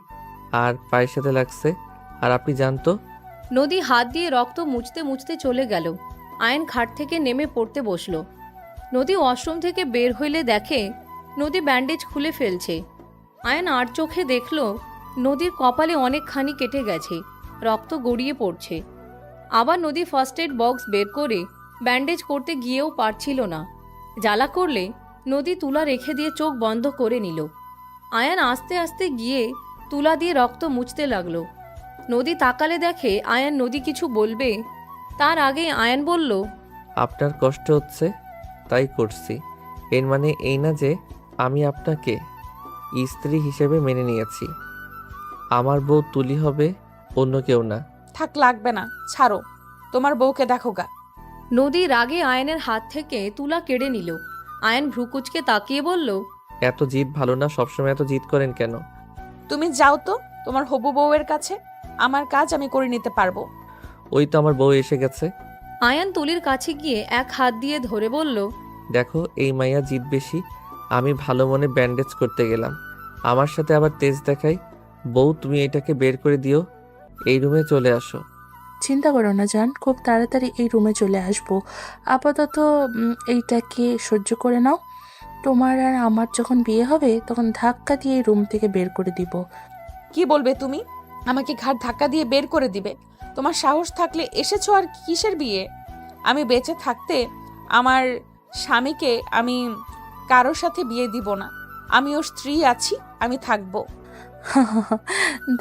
আর পায়ের সাথে লাগছে, আর আপনি জানতো। নদী হাত দিয়ে রক্ত মুছতে মুছতে চলে গেল। আয়ান খাট থেকে নেমে পড়তে বসল। নদী ওয়াশরুম থেকে বের হইলে দেখে নদী ব্যান্ডেজ খুলে ফেলছে। আয়ান আর চোখে দেখল নদীর কপালে অনেকখানি কেটে গেছে, রক্ত গড়িয়ে পড়ছে। আবার নদী ফার্স্ট এড বক্স বের করে ব্যান্ডেজ করতে গিয়েও পারছিল না। জ্বালা করলে নদী তুলা রেখে দিয়ে চোখ বন্ধ করে নিল। আয়ান আস্তে আস্তে গিয়ে তুলা দিয়ে রক্ত মুছতে লাগলো। নদী তাকালে দেখে আয়ান নদী কিছু বলবে, তার আগে আয়ান বলল, আপনার কষ্ট হচ্ছে তাই করছি। এর মানে এই না যে আমি আপনাকে স্ত্রী হিসেবে মেনে নিয়েছি। আমার বউ তুলি হবে, অন্য কেউ না। থাক, লাগবে না, ছাড়ো, তোমার বউকে দেখো গা। নদী রাগে আয়নের হাত থেকে তুলা কেড়ে নিল। আয়ন ভ্রুকুচকে তাকিয়ে বলল, এত জিদ ভালো না, সবসময় এত জিদ করেন কেন? তুমি যাও তো তোমার হবু বউয়ের কাছে, আমার কাজ আমি করে নিতে পারবো। ওই তো আমার বউ এসে গেছে। আয়ান তুলির কাছে গিয়ে এক হাত দিয়ে ধরে বলল, দেখো এই মাইয়া জিদ বেশি। আমি ভালো মনে ব্যান্ডেজ করতে গেলাম, আমার সাথে আবার তেজ দেখাই। বউ তুমি এটাকে বের করে দিও, এই রুমে চলে আসো। চিন্তা করো না জান, খুব তাড়াতাড়ি এই রুমে চলে আসবো। আপাতত এইটাকে সহ্য করে নাও। তোমার আর আমার যখন বিয়ে হবে তখন ধাক্কা দিয়ে এই রুম থেকে বের করে দিব। কি বলবে তুমি? আমাকে ঘাট ধাক্কা দিয়ে বের করে দিবে? তোমার সাহস থাকলে এসেছো আর কিসের বিয়ে? আমি বেঁচে থাকতে আমার স্বামীকে আমি কারোর সাথে বিয়ে দিব না। আমি ওর স্ত্রী আছি, আমি থাকবো।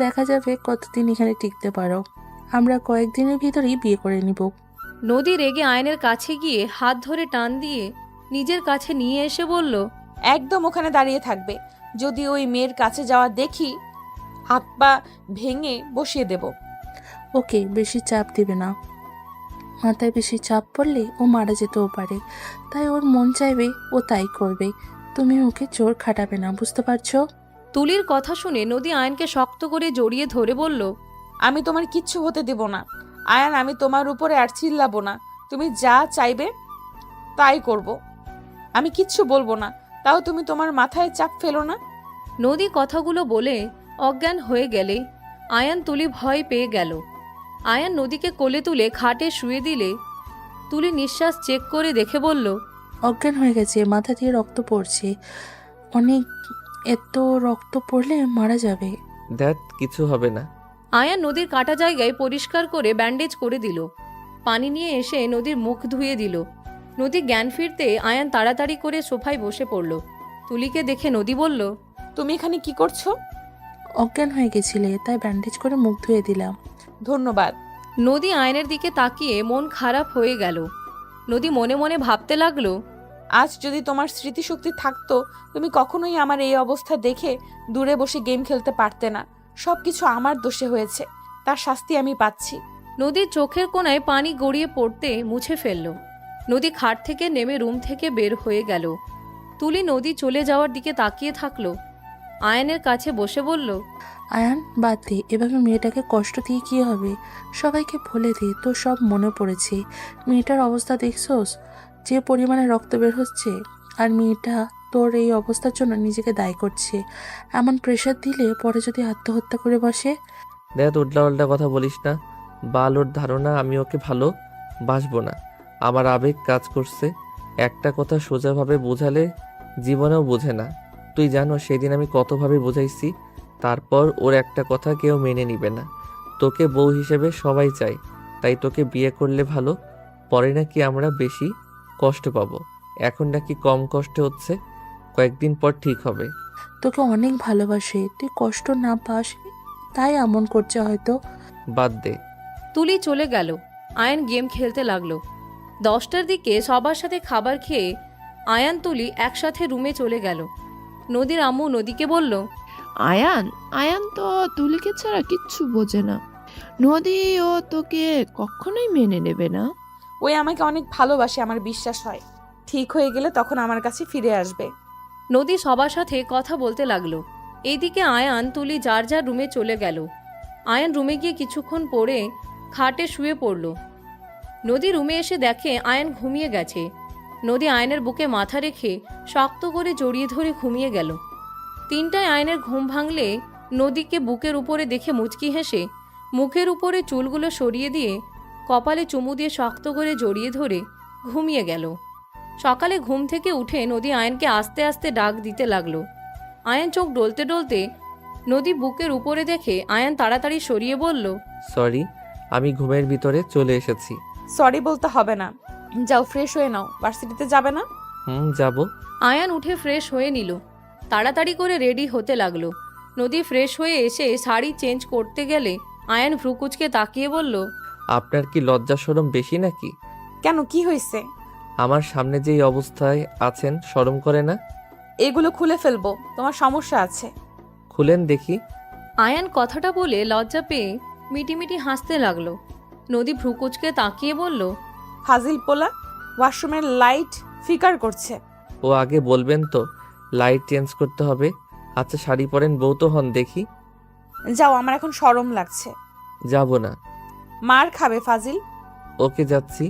দেখা যাবে কতদিন এখানে টিকতে পারো। আমরা কয়েকদিনের ভিতরেই বিয়ে করে নিব। নদী রেগে আয়নের কাছে গিয়ে হাত ধরে টান দিয়ে নিজের কাছে নিয়ে এসে বলল, একদম ওখানে দাঁড়িয়ে থাকবে। যদি ওই মেয়ের কাছে যাওয়া দেখি, হাত পা ভেঙে বসিয়ে দেব। ওকে, বেশি চাপ দিবে না। মাথায় বেশি চাপ পড়লে ও মারা যেতেও পারে, তাই ওর মন চাইবে ও তাই করবে। তুমি ওকে জোর খাটাবে না, বুঝতে পারছো? তুলির কথা শুনে নদী আয়নকে শক্ত করে জড়িয়ে ধরে বলল, আমি তোমার কিচ্ছু হতে দেব না আয়ান, আমি তোমার উপরে আর চিল্লাবো না। তুমি যা চাইবে তাই করব। আমি কিচ্ছু বলবো না, তাও তুমি তোমার মাথায় চাপ ফেলো না। নদী কথাগুলো বলে অজ্ঞান হয়ে গেলে আয়ান তুলি ভয় পেয়ে গেল। আয়ান নদীকে কোলে তুলে খাটে শুয়ে দিলে তুলি নিঃশ্বাস চেক করে দেখে বলল, অজ্ঞান হয়ে গেছে, মাথা দিয়ে রক্ত পড়ছে অনেক। এত রক্ত পড়লে মারা যাবে। দ্যাট কিছু হবে না। আয়ান নদীর কাটা জায়গায় পরিষ্কার করে ব্যান্ডেজ করে দিল। পানি নিয়ে এসে নদীর মুখ ধুয়ে দিল। নদী জ্ঞান ফিরতে আয়ান তাড়াতাড়ি করে সোফায় বসে পড়ল। তুলিকে দেখে নদী বলল, তুমি এখানে কি করছো? অজ্ঞান হয়ে গেছিলে, তাই ব্যান্ডেজ করে মুখ ধুয়ে দিলাম। ধন্যবাদ। নদী আয়নের দিকে তাকিয়ে মন খারাপ হয়ে গেল। নদী মনে মনে ভাবতে লাগলো, আজ যদি তোমার স্মৃতিশক্তি থাকতো, তুমি কখনোই আমার এই অবস্থা দেখে দূরে বসে গেম খেলতে পারতে না। সবকিছু আমার দোষে হয়েছে, তার শাস্তি আমি পাচ্ছি। নদীর চোখের কোণায় পানি গড়িয়ে পড়তে মুছে ফেলল। নদী খাট থেকে নেমে রুম থেকে বের হয়ে গেল। তুলি নদী চলে যাওয়ার দিকে তাকিয়ে থাকলো। আয়নের কাছে বসে বলল, আয়ান বাদ দে, এভাবে মেয়েটাকে কষ্ট দিয়ে কি হবে? সবাইকে বলে দে তোর সব মনে পড়েছে। মেয়েটার অবস্থা দেখছোস, যে পরিমাণে রক্ত বের হচ্ছে, আর মেয়েটা তোর এই অবস্থার জন্য নিজেকে দায়ী করছে। এমন প্রেশার দিলে পরে যদি আত্মহত্যা করে বসে। দেখ উল্টা উল্টা কথা বলিস না। বাল ওর ধারণা আমি ওকে ভালো বাসবো না। আমার আবেগ কাজ করছে। একটা কথা সোজাভাবে বোঝালে জীবনেও বোঝে না। তুই জানো সেদিন আমি কতভাবে বোঝাইছি, তারপর ওর একটা কথা কেউ মেনে নিবে না। তোকে বউ হিসেবে সবাই চাই, তাই তোকে বিয়ে করলে ভালো। পরে নাকি আমরা বেশি কষ্ট পাবো, এখন নাকি কম কষ্ট হচ্ছে। কয়েকদিন পর ঠিক হবে। তোকে অনেক ভালোবাসে, তুই কষ্ট না পাস তাই এমন করছে হয়তো। বাদ দে। তুলি চলে গেল। আয়ান গেম খেলতে লাগলো। 10টার দিকে সবার সাথে খাবার খেয়ে আয়ান তুলি একসাথে রুমে চলে গেল। নদীর আম্মু নদীকে বলল, আয়ান তো তুলিকে ছাড়া কিচ্ছু বোঝে না। নদী ও তোকে কখনোই মেনে নেবে না। ওই আমাকে অনেক ভালোবাসে, আমার বিশ্বাস হয়। ঠিক হয়ে গেলে তখন আমার কাছে ফিরে আসবে। নদী সবার সাথে কথা বলতে লাগলো। এইদিকে আয়ান তুলি যার যার রুমে চলে গেল। আয়ান রুমে গিয়ে কিছুক্ষণ পরে খাটে শুয়ে পড়ল। নদী রুমে এসে দেখে আয়ান ঘুমিয়ে গেছে। নদী আয়নের বুকে মাথা রেখে শক্ত করে জড়িয়ে ধরে ঘুমিয়ে গেল। 3টায় আয়নের ঘুম ভাঙলে নদীকে বুকের উপরে দেখে মুচকি হেসে মুখের উপরে চুলগুলো সরিয়ে দিয়ে কপালে চুমু দিয়ে শক্ত করে জড়িয়ে ধরে ঘুমিয়ে গেল। সকালে ঘুম থেকে উঠে নদী আয়নকে আস্তে আস্তে ডাক দিতে লাগলো। আয়ন চোখ ডলতে ডলতে নদী বুকের উপরে দেখে আয়ন তাড়াতাড়ি সরিয়ে বলল, সরি, আমি ঘুমের ভিতরে চলে এসেছি। সরি বলতে হবে না, যাও ফ্রেশ হয়ে নাও। ভার্সিটিতে যাবে না? যাব। আয়ান উঠে ফ্রেশ হয়ে নিল। তাড়াতাড়ি করে রেডি হতে লাগলো। নদী ফ্রেশ হয়ে এসে শাড়ি চেঞ্জ করতে গেলে আয়ান ভ্রুকুচকে তাকিয়ে বলল, আপনার কি লজ্জা শরম বেশি নাকি? কেন, কি হয়েছে? আমার সামনে যেই অবস্থায় আছেন শরম করে না? এগুলো খুলে ফেলবো, তোমার সমস্যা আছে। খুলেন দেখি। আয়ান কথাটা বলে লজ্জা পেয়ে মিটিমিটি হাসতে লাগলো। নদী ভ্রুকুচকে তাকিয়ে বলল, ফাজিল পোলা, ওয়াশরুমের লাইট ফিকার করছে। ও আগে বলবেন তো লাইট চেঞ্জ করতে হবে। আচ্ছা শাড়ি পরেন, বউ তো হন দেখি। যাও, আমার এখন শরম লাগছে। যাব না। মার খাবে ফাজিল। ওকে যাচ্ছি।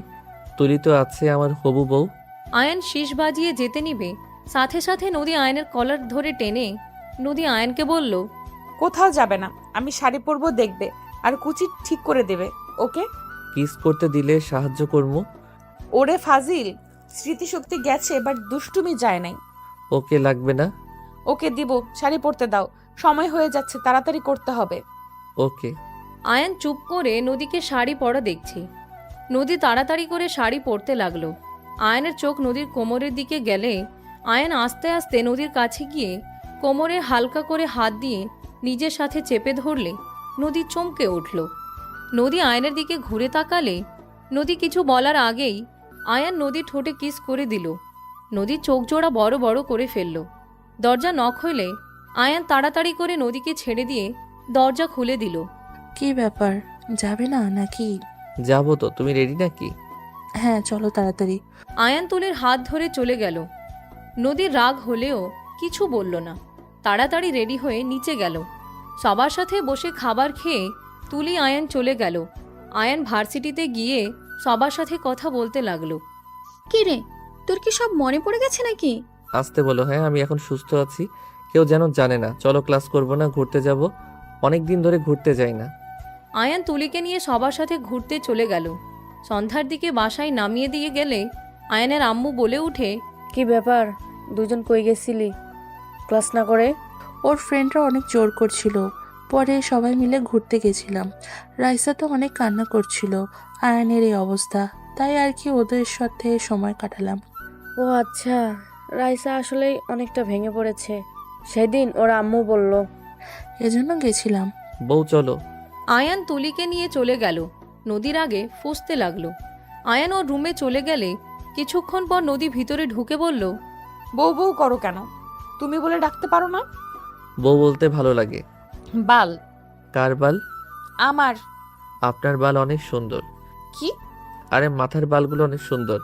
তুলি তো আছে আমার হবু বউ। আয়ান শীষ বাজিয়ে যেতে নিবে, সাথে সাথে নদী আয়নের কলার ধরে টেনে নদী আয়নকে বলল, কোথাও যাবে না, আমি শাড়ি পরবো, দেখবে আর কুচি ঠিক করে দেবে। ওকে? কিস করতে দিলে সাহায্য করবো। ওরে ফাজিল, স্মৃতিশক্তি গেছে, বাট দুষ্টুমি যায় নাই। ওকে লাগবে না। ওকে দিব, শাড়ি পরতে দাও, সময় হয়ে যাচ্ছে, তাড়াতাড়ি করতে হবে। ওকে। আয়ান চুপ করে নদীকে শাড়ি পরা দেখছে। নদী তাড়াতাড়ি করে শাড়ি পরতে লাগলো। আয়নের চোখ নদীর কোমরের দিকে গেলে আয়ান আস্তে আস্তে নদীর কাছে গিয়ে কোমরে হালকা করে হাত দিয়ে নিজের সাথে চেপে ধরলে নদী চমকে উঠল। নদী আয়নের দিকে ঘুরে তাকালে নদী কিছু বলার আগেই আয়ান নদীর ঠোঁটে কিস করে দিল। নদীর চোখ জোড়া বড় বড় করে ফেলল। দরজা নক হলে আয়ান তাড়াতাড়ি করে নদীকে ছেড়ে দিয়ে দরজা খুলে দিল। কি ব্যাপার, যাবে না নাকি? যাবো তো, তুমি রেডি নাকি? হ্যাঁ চলো তাড়াতাড়ি। আয়ান তুলির হাত ধরে চলে গেল। নদীর রাগ হলেও কিছু বলল না, তাড়াতাড়ি রেডি হয়ে নিচে গেল। সবার সাথে বসে খাবার খেয়ে তুলি আয়ান চলে গেল। আয়ান ভার্সিটিতে গিয়ে সবার সাথে কথা বলতে লাগলো। কি রে, তোর কি সব মনে পড়ে গেছে নাকি? আসতে বলো। হ্যাঁ আমি এখন সুস্থ আছি, কেউ যেন জানে না। চলো ক্লাস করবো না, ঘুরতে যাব। অনেক দিন ধরে ঘুরতে যাই না। আয়ান তুলিকে নিয়ে সবার সাথে ঘুরতে চলে গেল। সন্ধ্যার দিকে বাসায় নামিয়ে দিয়ে গেলে আয়ানের আম্মু বলে উঠে, কি ব্যাপার, দুজন কই গেছিলি ক্লাস না করে? ওর ফ্রেন্ডরা অনেক জোর করছিল, পরে সবাই মিলে ঘুরতে গেছিলাম। রাইসা তো অনেক কান্না করছিল আয়নের এই অবস্থা, তাই আর কি ওদের সাথে সময় কাটালাম। ও আচ্ছা, রাইসা আসলেই অনেকটা ভেঙে পড়েছে, সেদিন ওর আম্মু বলল। এজন্য গেছিলাম। বউ চলো। আয়ান তুলিকে নিয়ে চলে গেল। নদীর আগে ফুঁসতে লাগলো। আয়ান ওর রুমে চলে গেলে কিছুক্ষণ পর নদী ভিতরে ঢুকে বলল, বউ বউ করো কেন? তুমি বলে ডাকতে পারো না? বউ বলতে ভালো লাগে। বাল। কার বাল? আমার। আপনার বাল অনেক সুন্দর। কি? আরে মাথার বালগুলো অনেক সুন্দর,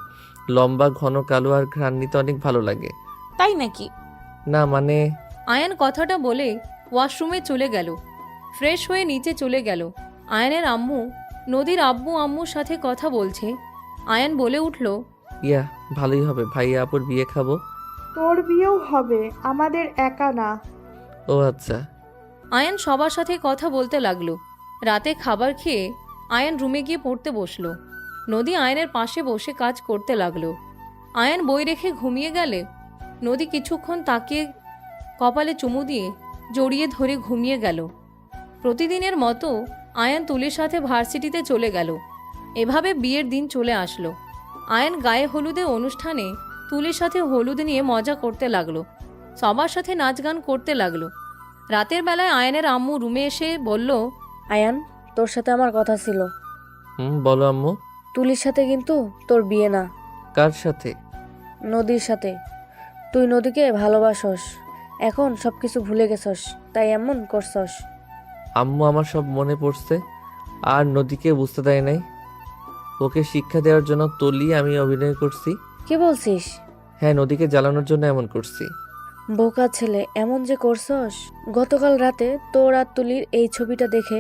লম্বা ঘন কালো, আর ঘ্রাণ নিতে অনেক ভালো লাগে। তাই নাকি? না মানে। আয়ান কথাটা বলে ওয়াশরুমে চলে গেল। ফ্রেশ হয়ে নিচে চলে গেল। আয়ানের আম্মু নদীর আব্বু আম্মুর সাথে কথা বলছে। আয়ান বলে উঠল, ইয়া ভালোই হবে, ভাইয়া আপুর বিয়ে খাবো। তোর বিয়েও হবে, আমাদের একা না। ও আচ্ছা। আয়ান সবার সাথে কথা বলতে লাগলো। রাতে খাবার খেয়ে আয়ান রুমে গিয়ে পড়তে বসলো। নদী আয়ানের পাশে বসে কাজ করতে লাগলো। আয়ান বই রেখে ঘুমিয়ে গেলে নদী কিছুক্ষণ তাকিয়ে কপালে চুমু দিয়ে জড়িয়ে ধরে ঘুমিয়ে গেল। প্রতিদিনের মতো আয়ান তুলির সাথে ভার্সিটিতে চলে গেল। এভাবে বিয়ের দিন চলে আসলো। আয়ান গায়ে হলুদে অনুষ্ঠানে তুলির সাথে হলুদ নিয়ে মজা করতে লাগলো। সবার সাথে নাচ গান করতে লাগলো। রাতের বেলায় আয়ানের আম্মু রুমে এসে বলল, আয়ান, তোর সাথে আমার কথা ছিল। বলো আম্মু। তুলির সাথে কিন্তু তোর বিয়ে না। কার সাথে? নদীর সাথে। তুই নদীকে ভালোবাসস, এখন সবকিছু ভুলে গেছস, তাই এমন করছস। আম্মু আমার সব মনে পড়ছে, আর নদীকে বুঝতে দেয় নাই। ওকে শিক্ষা দেওয়ার জন্য তুলি আমি অভিনয় করছি। কি বলছিস? হ্যাঁ, নদীকে জ্বালানোর জন্য এমন করছি। বোকা ছেলে, এমন যে করছস। গতকাল রাতে তোর আর তুলির এই ছবিটা দেখে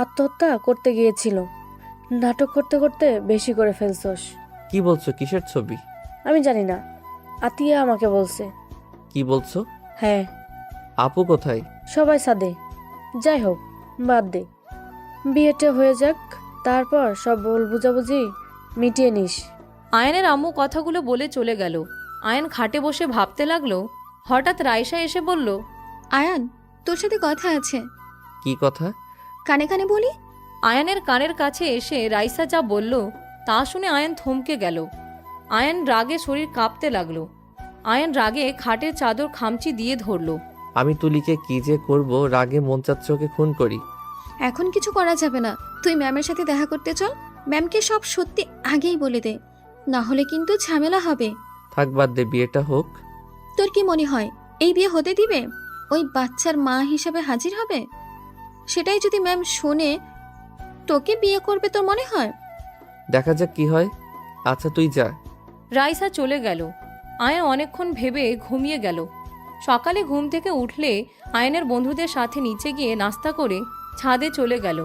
আত্মহত্যা করতে গিয়েছিল। নাটক করতে করতে বেশি করে ফেলছস। কি বলছো? কিসের ছবি? আমি জানি না, আতিয়া আমাকে বলছে। কি বলছো? হ্যাঁ। আপু কোথায়? সবাই সাদে। যাই হোক, বাদ দে, বিয়েটা হয়ে যাক, তারপর সব ভুল বুঝাবুঝি মিটিয়ে নিস। আয়ানের আম্মু কথাগুলো বলে চলে গেল। আয়ান খাটে বসে ভাবতে লাগলো। হঠাৎ রাইসা এসে বলল, আয়ান, তোর সাথে কথা আছে, কি কথা? কানে কানে বলি। আয়ানের কানের কাছে এসে রাইসা যা বলল তা শুনে আয়ান থমকে গেল। আয়ান রাগে শরীর কাঁপতে লাগলো। আয়ান রাগে খাটের চাদর খামচি দিয়ে ধরল। আমি তুলিকে কি যে করব, রাগে মন চাচ্ছে ওকে খুন করি। এখন কিছু করা যাবে না, তুই ম্যামের সাথে দেখা করতে চল। ম্যামকে সব সত্যি আগেই বলে দে, না হলে কিন্তু ঝামেলা হবে। থাক, বাদ দে, বিয়েটা হোক। তোর কি মনে হয় এই বিয়ে হতে দিবে? ওই বাচ্চার মা হিসাবে হাজির হবে? সেটাই যদি ম্যাম শোনে, তোকে বিয়ে করবে তোর মনে হয়? দেখা যাক কি হয়। আচ্ছা, তুই যা। রাইসা চলে গেল। আয়ান অনেকক্ষণ ভেবে ঘুমিয়ে গেল। সকালে ঘুম থেকে উঠলে আয়ানের বন্ধুদের সাথে নিচে গিয়ে নাস্তা করে ছাদে চলে গেল।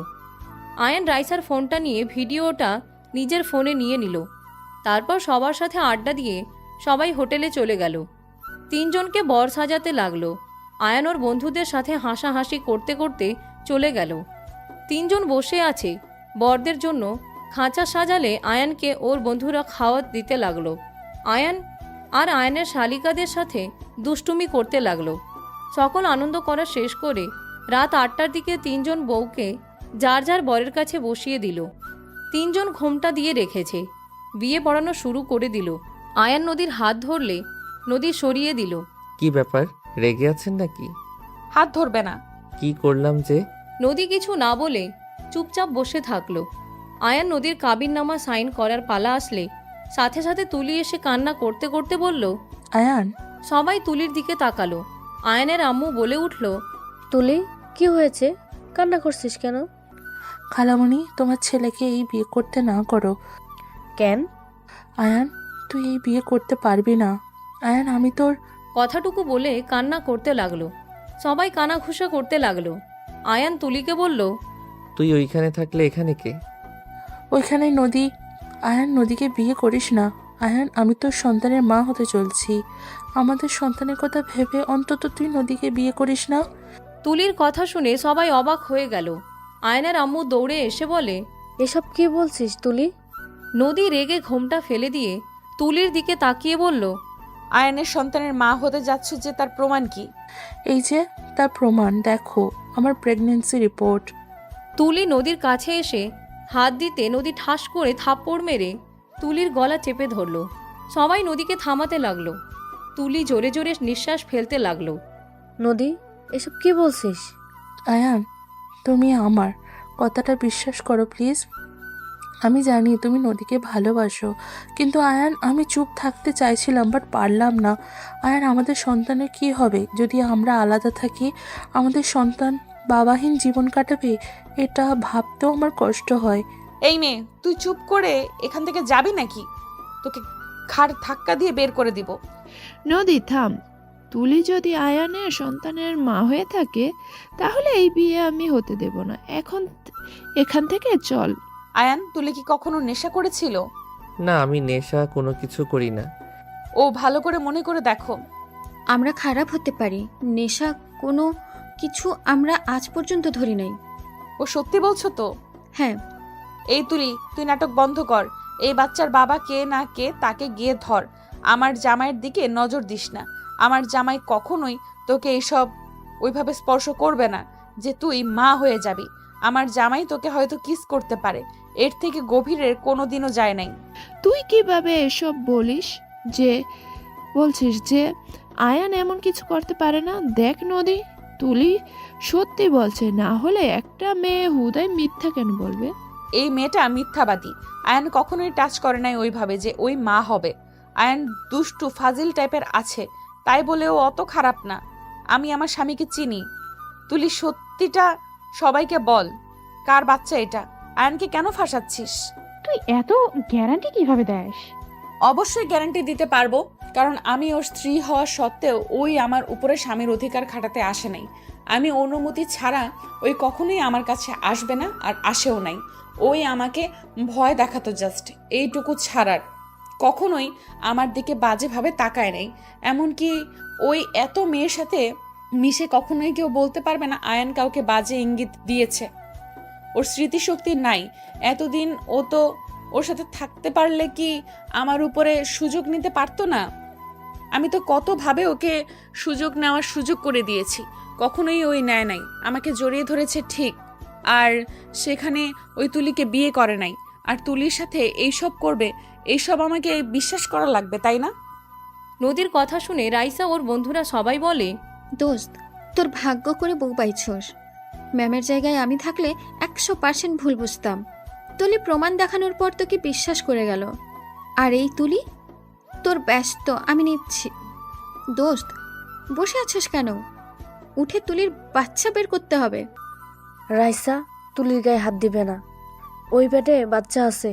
আয়ান রাইসার ফোনটা নিয়ে ভিডিওটা নিজের ফোনে নিয়ে নিল। তারপর সবার সাথে আড্ডা দিয়ে সবাই হোটেলে চলে গেল। তিনজনকে বর সাজাতে লাগলো। আয়ান ওর বন্ধুদের সাথে হাসাহাসি করতে করতে চলে গেল। তিনজন বসে আছে। বরদের জন্য খাঁচা সাজালে আয়ানকে ওর বন্ধুরা খাওয়াত দিতে লাগলো। আয়ান আর আয়ানের শালিকাদের সাথে দুষ্টুমি করতে লাগলো। সকল আনন্দ করা শেষ করে রাত 8টার দিকে তিনজন বউকে যার যার বরের কাছে বসিয়ে দিল। তিনজন ঘোমটা দিয়ে রেখেছে। বিয়ে পড়ানো শুরু করে দিল। আয়ান নদীর হাত ধরলে নদী সরিয়ে দিল। কি ব্যাপার, রেগে আছেন নাকি? হাত ধরবে না। কি করলাম যে? নদী কিছু না বলে চুপচাপ বসে থাকলো। আয়ান নদীর কাবিননামা সাইন করার পালা আসলে সাথে সাথে তুলি এসে কান্না করতে করতে বলল, আয়ান। সবাই তুলির দিকে তাকালো। আয়ানের আম্মু বলে উঠল, তুলি, কি হয়েছে? কান্না করছিস কেন? খালামণি, তোমার ছেলেকে এই বিয়ে করতে না করো। কেন? আয়ান, তুই এই বিয়ে করতে পারবি না। আয়ান, আমি তোর... কথাটুকু বলে কান্না করতে লাগলো। সবাই কানাঘুষা করতে লাগলো। আয়ান তুলিকে বলল, তুই ওইখানে থাকলে এখানে কে? ওইখানে নদী। আয়ান, নদীকে বিয়ে করিস না। আয়ান, আমি তোর সন্তানের মা হতে চলছি। আমাদের সন্তানের কথা ভেবে অন্তত তুই নদীকে বিয়ে করিস না। তুলির কথা শুনে সবাই অবাক হয়ে গেল। আয়নের আম্মু দৌড়ে এসে বলে, এসব কি বলছিস তুলি? নদী রেগে ঘোমটা ফেলে দিয়ে তুলির দিকে তাকিয়ে বলল, আয়ানের সন্তানের মা হতে যাচ্ছ যে, তার প্রমাণ কি? এই যে তার প্রমাণ, দেখো আমার প্রেগন্যান্সি রিপোর্ট। তুলি নদীর কাছে এসে হাত দিতে নদী ঠাস করে থাপ্পড় মেরে তুলির গলা চেপে ধরল। সবাই নদীকে থামাতে লাগলো। তুলি জোরে জোরে নিঃশ্বাস ফেলতে লাগলো। নদী, এসব কি বলছিস? আয়ান, তুমি আমার কথাটা বিশ্বাস করো প্লিজ। আমি জানি তুমি নদীকে ভালোবাসো, কিন্তু আয়ান, আমি চুপ থাকতে চাইছিলাম বাট পারলাম না। আয়ান, আমাদের সন্তানের কি হবে যদি আমরা আলাদা থাকি? আমাদের সন্তান বাবাহীন জীবন কাটাবে, এটা ভাবতেও আমার কষ্ট হয়। এই মেয়ে, তুই চুপ করে এখান থেকে যাবি নাকি? তোকে ঘাড় ধাক্কা দিয়ে বের করে দিব। নদী, থাম। তুলি যদি আয়ানের সন্তানের মা হয়ে থাকে তাহলে এই বিয়ে আমি হতে দেব না। এখান থেকে চল। আয়ান, তুলি কি কখনো নেশা করেছিল? না, আমি নেশা কোনো কিছু করি না। ও ভালো করে মনে করে দেখো। আমরা খারাপ হতে পারি, নেশা কোনো কিছু আমরা আজ পর্যন্ত ধরি নাই। ও সত্যি বলছো তো? হ্যাঁ। এই তুলি, তুই নাটক বন্ধ কর। এই বাচ্চার বাবা কে না কে তাকে গিয়ে ধর। আমার জামাইয়ের দিকে নজর দিস না। আমার জামাই কখনোই তোকে এইসব ওইভাবে স্পর্শ করবে না যে তুই মা হয়ে যাবি। আমার জামাই তোকে হয়তো কিস করতে পারে, এর থেকে গভীরের কোনোদিনও যায় নাই। তুই কিভাবে এসব বলছিস যে আয়ান এমন কিছু করতে পারে না? দেখ নদী, তুলি সত্যি বলছে, না হলে একটা মেয়ে হুদায় মিথ্যা কেন বলবে? এই মেয়েটা মিথ্যাবাদী। আয়ান কখনোই টাচ করে নাই ওইভাবে যে ওই মা হবে। আয়ান দুষ্টু ফাজিল টাইপের আছে, তাই বলে ও অত খারাপ না। আমি আমার স্বামীকে চিনি। তুলি, সত্যিটা সবাইকে বল, কার বাচ্চা এটা? আয়ানকে কেন ফাঁসাচ্ছিস? তুই এত গ্যারান্টি কিভাবে দেস? অবশ্যই গ্যারান্টি দিতে পারবো, কারণ আমি ওর স্ত্রী হওয়া সত্ত্বেও ওই আমার উপরে স্বামীর অধিকার খাটাতে আসে নাই। আমি অনুমতি ছাড়া ওই কখনোই আমার কাছে আসবে না, আর আসেও নাই। ওই আমাকে ভয় দেখাতো জাস্ট, এইটুকু ছাড়ার। কখনোই আমার দিকে বাজেভাবে তাকায় নাই। এমনকি ওই এত মেয়ের সাথে মিশে কখনোই কেউ বলতে পারবে না আয়ান কাউকে বাজে ইঙ্গিত দিয়েছে। ওর স্মৃতিশক্তি নাই। এতদিন ও তো ওর সাথে থাকতে পারলে কি আমার উপরে সুযোগ নিতে পারতো না? আমি তো কতভাবে ওকে সুযোগ নেওয়ার সুযোগ করে দিয়েছি, কখনোই ওই নেয় নাই। আমাকে জড়িয়ে ধরেছে ঠিক, আর সেখানে ওই তুলিকে বিয়ে করে নাই। আর তুলির সাথে এইসব করবে, এইসব আমাকে বিশ্বাস করা লাগবে, তাই না? নদীর কথা শুনে রাইসা ওর বন্ধুরা সবাই বলে, দোস্ত, তোর ভাগ্য করে বউ পাইছস। ম্যামের জায়গায় আমি থাকলে 100% ভুল বুঝতাম। তুলি প্রমাণ দেখানোর পর তোকে বিশ্বাস করে গেল। আর এই তুলি তোর ব্যস্ত, আমি নিচ্ছি। দোস্ত, বসে আছিস কেন? উঠে তুলির বাচ্চা বের করতে হবে। রাইসা তুলির গায়ে হাত দিবে না, ওই পেটে বাচ্চা আছে।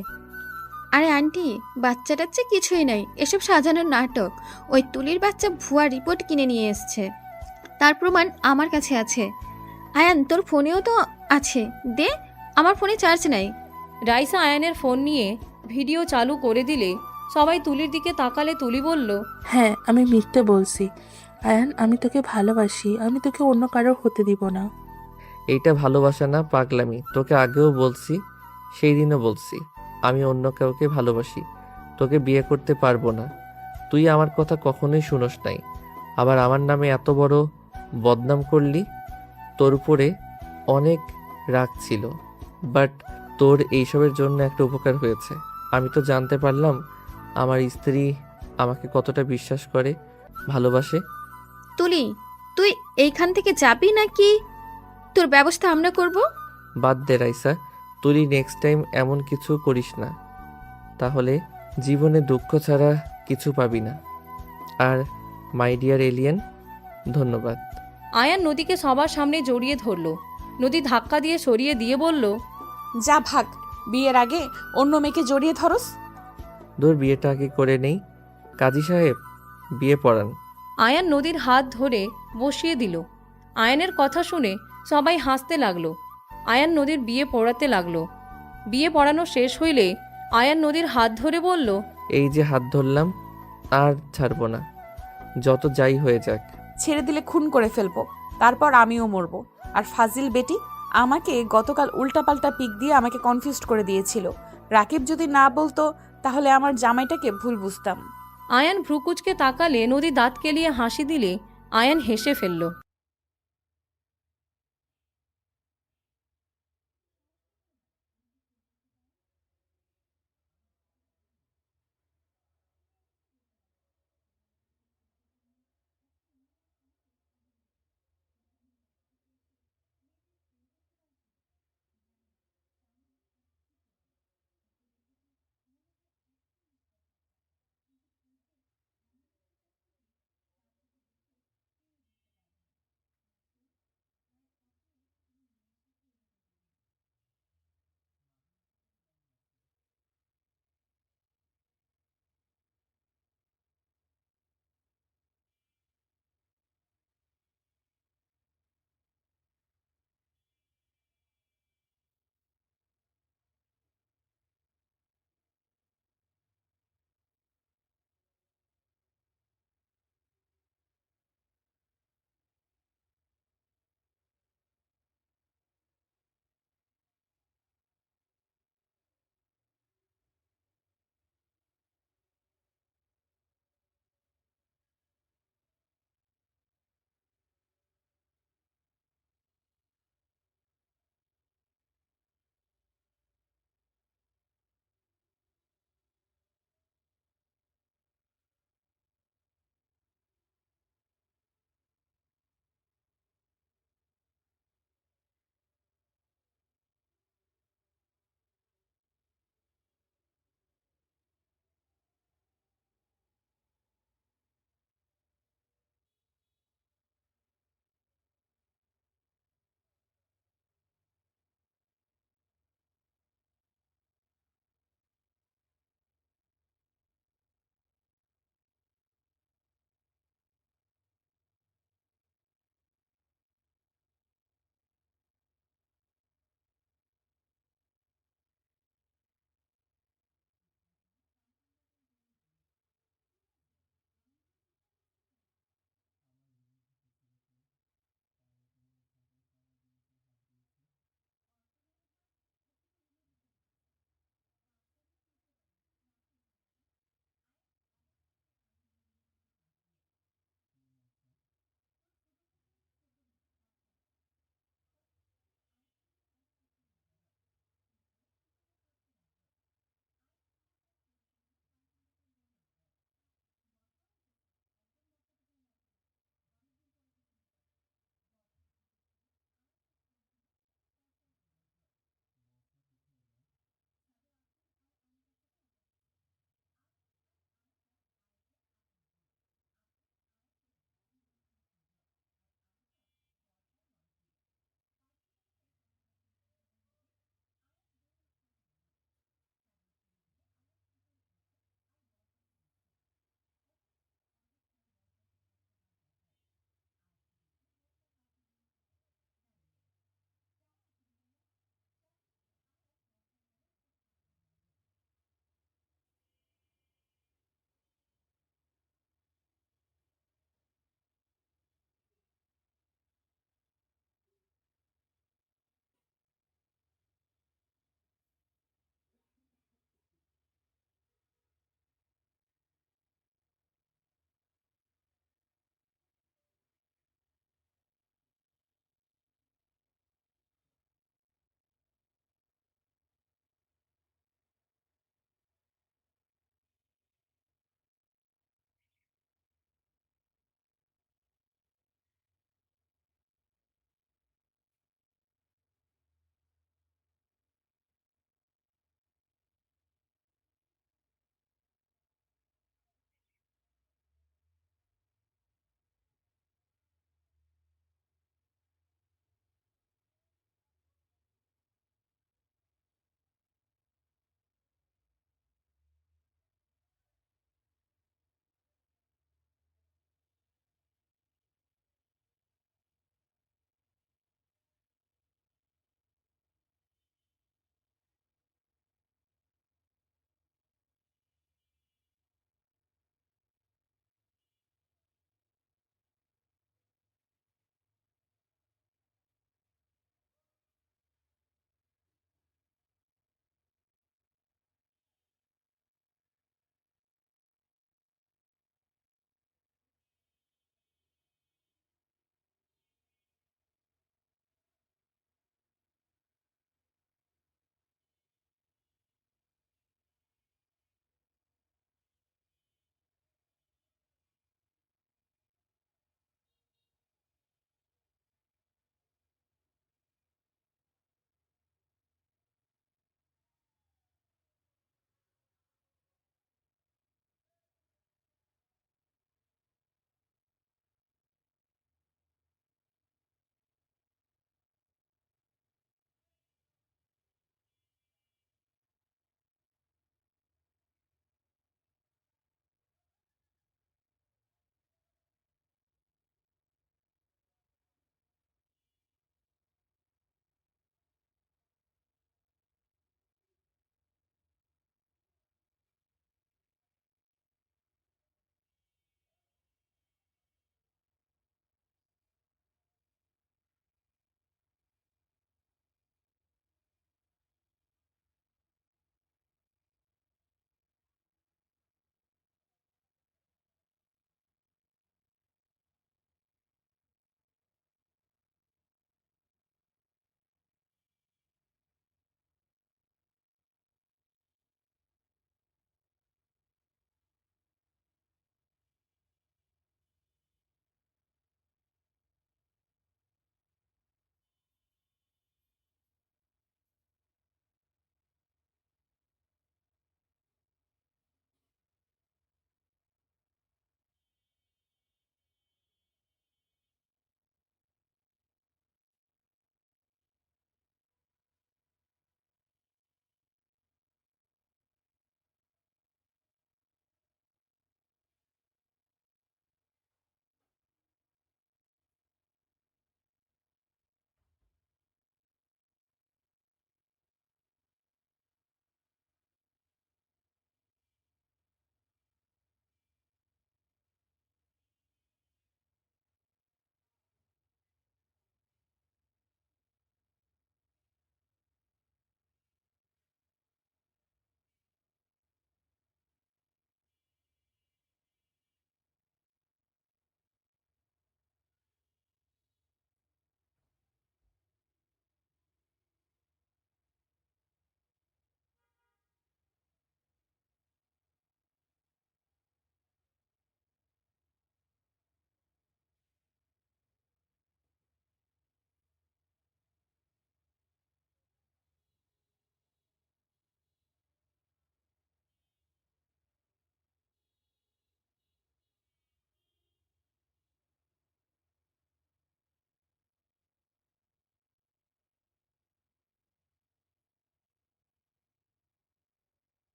আরে আন্টি, বাচ্চা টাচ্চা কিছুই নাই, এসব সাজানোর নাটক। ওই তুলির বাচ্চা ভুয়া রিপোর্ট কিনে নিয়ে এসছে, তার প্রমাণ আমার কাছে আছে। আয়ান, তোর ফোনেও তো আছে, দে। আমার ফোনে চার্জ নাই। রাইসা আয়ানের ফোন নিয়ে ভিডিও চালু করে দিলে সবাই তুলির দিকে তাকালে তুলি বলল, হ্যাঁ, আমি মিথ্যে বলছি। আয়ান, আমি তোকে ভালোবাসি, আমি তোকে অন্য কারোর হতে দিব না। এইটা ভালোবাসা না, পাগলামি। তোকে আগেও বলছি, সেই দিনও বলছি, আমি অন্য কাউকে ভালোবাসি, তোকে বিয়ে করতে পারবো না। তুই আমার কথা কখনোই শুনোস নাই, আবার আমার নামে এত বড় বদনাম করলি। তোর উপরে অনেক রাগ ছিল, বাট তোর এইসবের জন্য একটা উপকার হয়েছে। আমি তো জানতে পারলাম আমার স্ত্রী আমাকে কতটা বিশ্বাস করে, ভালোবাসে। তুলি, তুই এইখান থেকে যাবি নাকি তোর ব্যবস্থা আমরা করব? বাদ দে রাইসা, তুই নেক্সট টাইম এমন কিছু করিস না, তাহলে জীবনে দুঃখ ছাড়া কিছু পাবি না। আর মাই ডিয়ার এলিয়েন, ধন্যবাদ। আয়ান নদীকে সবার সামনে জড়িয়ে ধরল। নদী ধাক্কা দিয়ে সরিয়ে দিয়ে বলল, যা ভাগ, বিয়ের আগে অন্য মেয়েকে জড়িয়ে ধরস। দূর, বিয়েটা আগে করে নেই। কাজী সাহেব, বিয়ে পড়ান। আয়ান নদীর হাত ধরে বসিয়ে দিল। আয়ানের কথা শুনে সবাই হাসতে লাগলো। আয়ান নদীর বিয়ে পড়াতে লাগলো। বিয়ে পড়ানো শেষ হইলে আয়ান নদীর হাত ধরে বলল, এই যে হাত ধরলাম, আর ছাড়বো না, যত যাই হয়ে যাক। ছেড়ে দিলে খুন করে ফেলবো, তারপর আমিও মরবো। আর ফাজিল বেটি আমাকে গতকাল উল্টাপাল্টা পিক দিয়ে আমাকে কনফিউজড করে দিয়েছিল। রাকিব যদি না বলতো তাহলে আমার জামাইটাকে ভুল বুঝতাম। আয়ান ভ্রুকুচকে তাকালে নদী দাঁত কেলিয়ে হাসি দিলে আয়ান হেসে ফেলল।